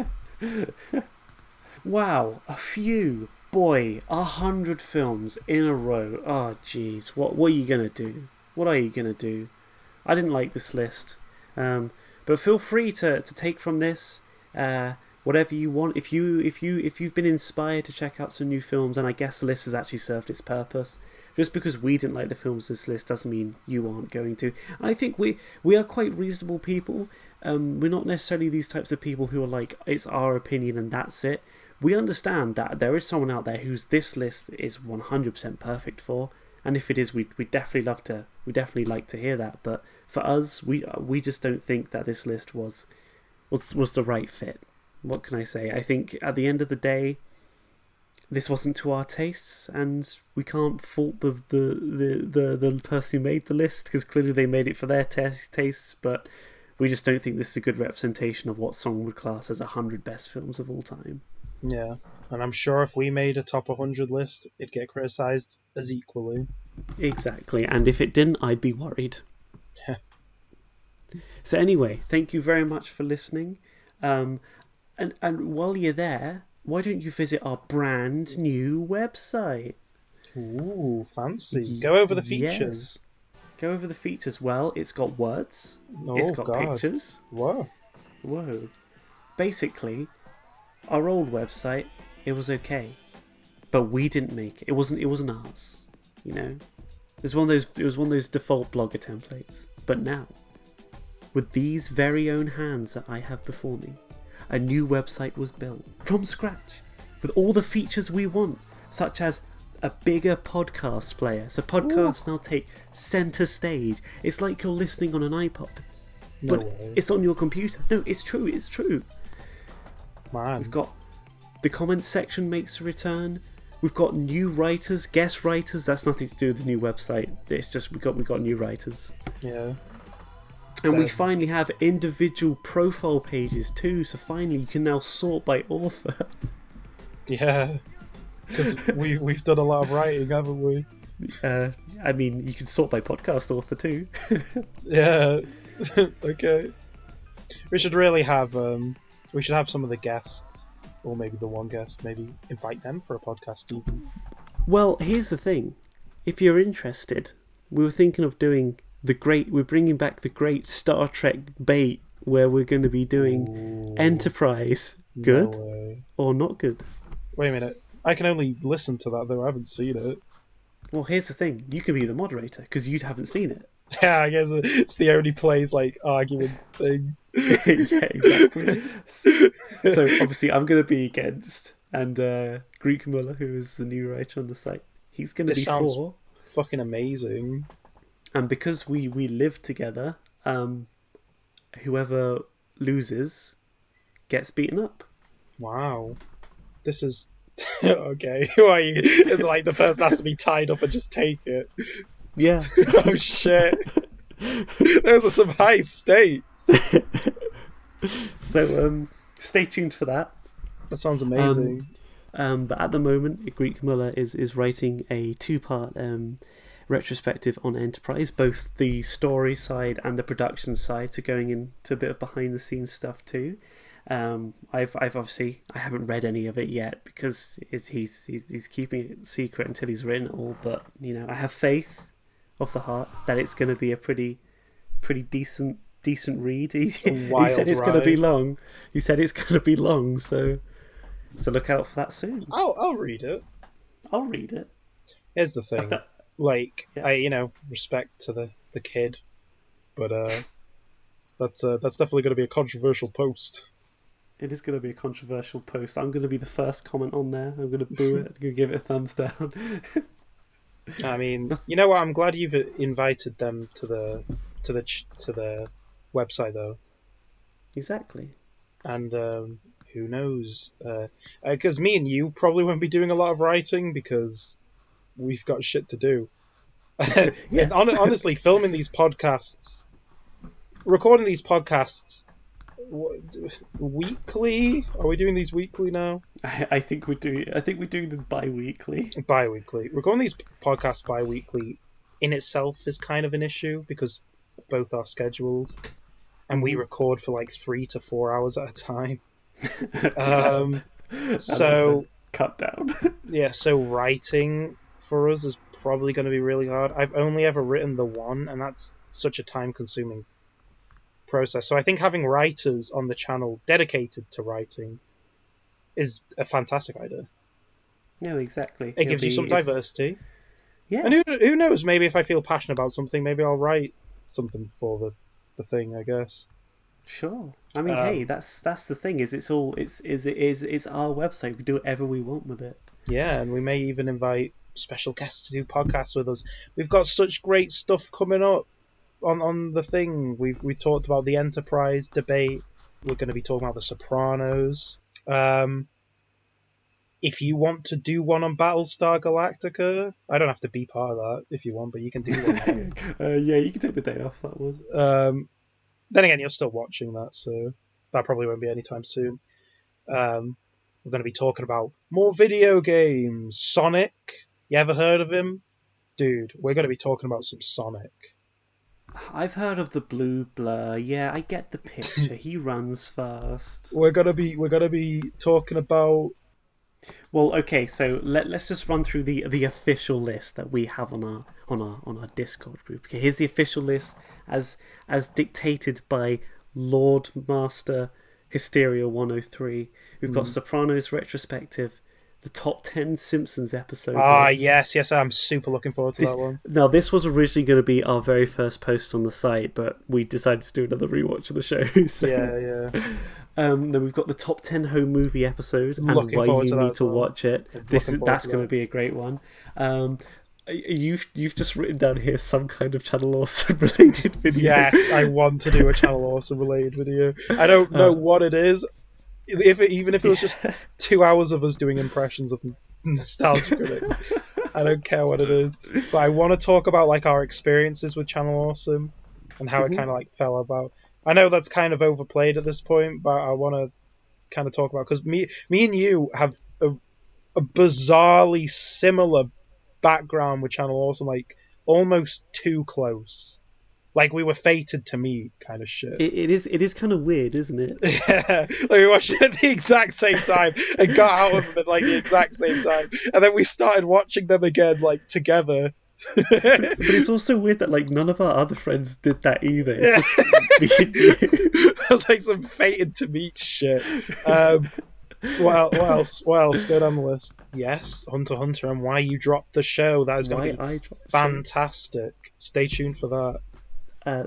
Wow, a few. Boy, 100 films in a row. Oh, jeez. What are you going to do? What are you going to do? I didn't like this list. But feel free to take from this whatever you want. If you've been inspired to check out some new films, and I guess the list has actually served its purpose. Just because we didn't like the films on this list doesn't mean you aren't going to. I think we are quite reasonable people. We're not necessarily these types of people who are like, it's our opinion and that's it. We understand that there is someone out there whose this list is 100% perfect for, and if it is, we definitely like to hear that. But for us, we just don't think that this list was the right fit. What can I say? I think at the end of the day, this wasn't to our tastes, and we can't fault the person who made the list, because clearly they made it for their tastes, but we just don't think this is a good representation of what someone would class as 100 best films of all time. Yeah, and I'm sure if we made a top 100 list, it'd get criticised as equally. Exactly, and if it didn't, I'd be worried. So anyway, thank you very much for listening. And while you're there, why don't you visit our brand new website? Ooh, fancy. Go over the features. Yes. Go over the features. Well, it's got words. Oh, it's got God. pictures. Whoa. Basically, our old website, it was okay. But we didn't make it. It wasn't ours. You know? It was one of those default blogger templates. But now, with these very own hands that I have before me, a new website was built from scratch with all the features we want, such as a bigger podcast player. So podcasts now take center stage. It's like you're listening on an iPod, but it's on your computer. No, it's true. Man. We've got the comments section makes a return. We've got new writers, guest writers. That's nothing to do with the new website. It's just we got new writers. Yeah. And we finally have individual profile pages too, so finally you can now sort by author. Yeah, because we've done a lot of writing, haven't we? I mean, you can sort by podcast author too. Yeah, okay. We should really have some of the guests, or maybe the one guest, maybe invite them for a podcast even. Well, here's the thing. If you're interested, we were thinking of doing we're bringing back the great Star Trek bait, where we're going to be doing Enterprise. Good or not good? Wait a minute. I can only listen to that, though. I haven't seen it. Well, here's the thing. You can be the moderator, because you haven't seen it. Yeah, I guess it's the only plays, argument thing. Yeah, exactly. So, obviously, I'm going to be against, and Greek Muller, who is the new writer on the site, he's going to be sounds for. Fucking amazing. And because we live together, whoever loses gets beaten up. Wow. This is... okay, who are you? It's like the person has to be tied up and just take it. Yeah. Oh, shit. Those are some high stakes. So, stay tuned for that. That sounds amazing. But at the moment, Greek Muller is writing a 2-part retrospective on Enterprise, both the story side and the production side, so going into a bit of behind the scenes stuff too. I've obviously I haven't read any of it yet because he's keeping it secret until he's written it all. But I have faith of the heart that it's going to be a pretty decent read. He said it's going to be long. He said it's going to be long, so look out for that soon. I'll read it. I'll read it. Here's the thing, I respect to the kid, but that's definitely going to be a controversial post. It is going to be a controversial post. I'm going to be the first comment on there. I'm going to boo it. I'm going to give it a thumbs down. I mean, you know what? I'm glad you've invited them to the website though. Exactly. And who knows? Because me and you probably won't be doing a lot of writing because we've got shit to do. Yes. Honestly, filming these podcasts, recording these podcasts weekly. Are we doing these weekly now? I think we do. I think we're doing them bi-weekly. Bi-weekly. Recording these podcasts bi-weekly in itself is kind of an issue because of both our schedules, and we record for like 3 to 4 hours at a time. So cut down. Yeah, so writing for us is probably going to be really hard. I've only ever written the one, and that's such a time-consuming process. So I think having writers on the channel dedicated to writing is a fantastic idea. No, exactly. It gives you some diversity. Yeah. And who knows, maybe if I feel passionate about something, maybe I'll write something for the thing, I guess. Sure. I mean, hey, that's the thing, is it's our website. We do whatever we want with it. Yeah, and we may even invite special guests to do podcasts with us. We've got such great stuff coming up on the thing. We talked about the Enterprise debate. We're going to be talking about The Sopranos. If you want to do one on Battlestar Galactica, I don't have to be part of that if you want, but you can do one. Yeah, you can take the day off that one. Then again, you're still watching that, so that probably won't be anytime soon. We're going to be talking about more video games. Sonic, you ever heard of him? Dude, we're going to be talking about some Sonic. I've heard of the blue blur. Yeah, I get the picture. He runs fast. We're gonna be talking about. Well, okay, so let's just run through the official list that we have on our Discord group. Okay, here's the official list as dictated by Lord Master Hysteria 103. We've got Sopranos retrospective, the top 10 Simpsons episodes. Yes, I'm super looking forward to that one. Now, this was originally going to be our very first post on the site, but we decided to do another rewatch of the show. So. Yeah. Then we've got the top 10 home movie episodes and why you need to watch it. That's going to be a great one. You've just written down here some kind of Channel Awesome related video. Yes, I want to do a Channel Awesome related video. I don't know what it is. Even if it was just 2 hours of us doing impressions of Nostalgia Critic, I don't care what it is. But I want to talk about like our experiences with Channel Awesome and how it kind of like fell about. I know that's kind of overplayed at this point, but I want to kind of talk about, because me and you have a bizarrely similar background with Channel Awesome, like almost too close. Like we were fated to meet, kind of shit. It is kind of weird, isn't it? Yeah, like we watched it at the exact same time and got out of them at like the exact same time, and then we started watching them again like together. But it's also weird that like none of our other friends did that either. It's That's like some fated to meet shit. What else? Go down the list. Yes, Hunter x Hunter and why you dropped the show. That is going to be fantastic. Stay tuned for that.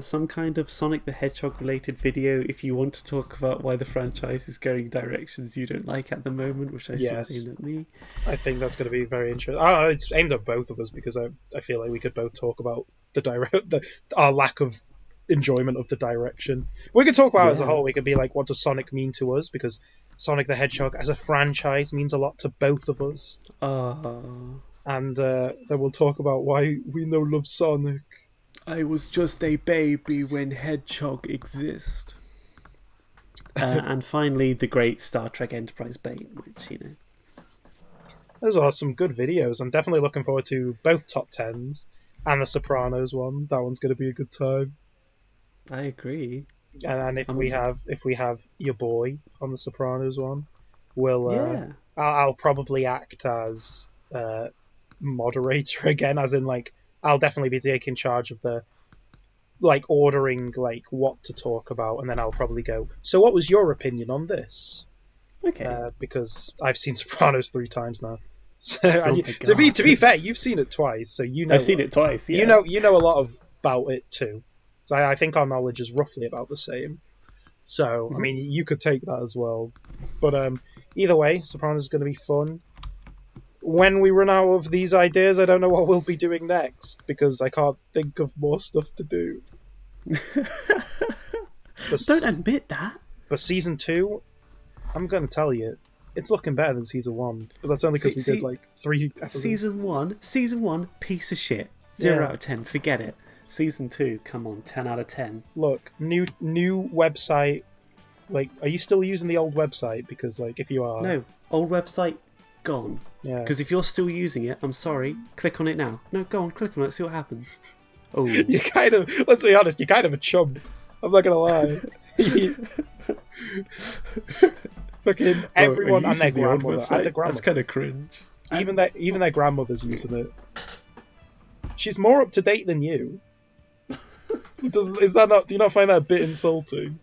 Some kind of Sonic the Hedgehog related video if you want to talk about why the franchise is going directions you don't like at the moment, which I saw aimed at me. I think that's going to be very interesting. It's aimed at both of us because I feel like we could both talk about our lack of enjoyment of the direction. We could talk about it as a whole. We could be like, what does Sonic mean to us? Because Sonic the Hedgehog as a franchise means a lot to both of us. And then we'll talk about why we no love Sonic. I was just a baby when Hedgehog exists. And finally, the great Star Trek Enterprise bait, which, Those are some good videos. I'm definitely looking forward to both top 10s and the Sopranos one. That one's going to be a good time. I agree. And if we have your boy on the Sopranos one, we'll I'll probably act as moderator again, as in like I'll definitely be taking charge of the like ordering like what to talk about, and then I'll probably go, so what was your opinion on this? Okay. Because I've seen Sopranos 3 times now. So to be fair, you've seen it twice, so you know I've seen it twice. Yeah. You know a lot about it too. So I think our knowledge is roughly about the same. So I mean, you could take that as well. But either way, Sopranos is going to be fun. When we run out of these ideas, I don't know what we'll be doing next, because I can't think of more stuff to do. Don't admit that. But season 2, I'm going to tell you, it's looking better than season 1. But that's only because we did like 3 episodes. Season 1, piece of shit. 0 out of 10, forget it. Season 2, come on, 10 out of 10. Look, new website. Like, are you still using the old website? Because like, if you are, no, old website gone. Yeah. Because if you're still using it, I'm sorry. Click on it now. No, go on, click on it. See what happens. Oh, you kind of. Let's be honest. You're kind of a chump. I'm not gonna lie. Fucking everyone and their grandmother. That's kind of cringe. Even their grandmother's using it. She's more up to date than you. Is that not? Do you not find that a bit insulting?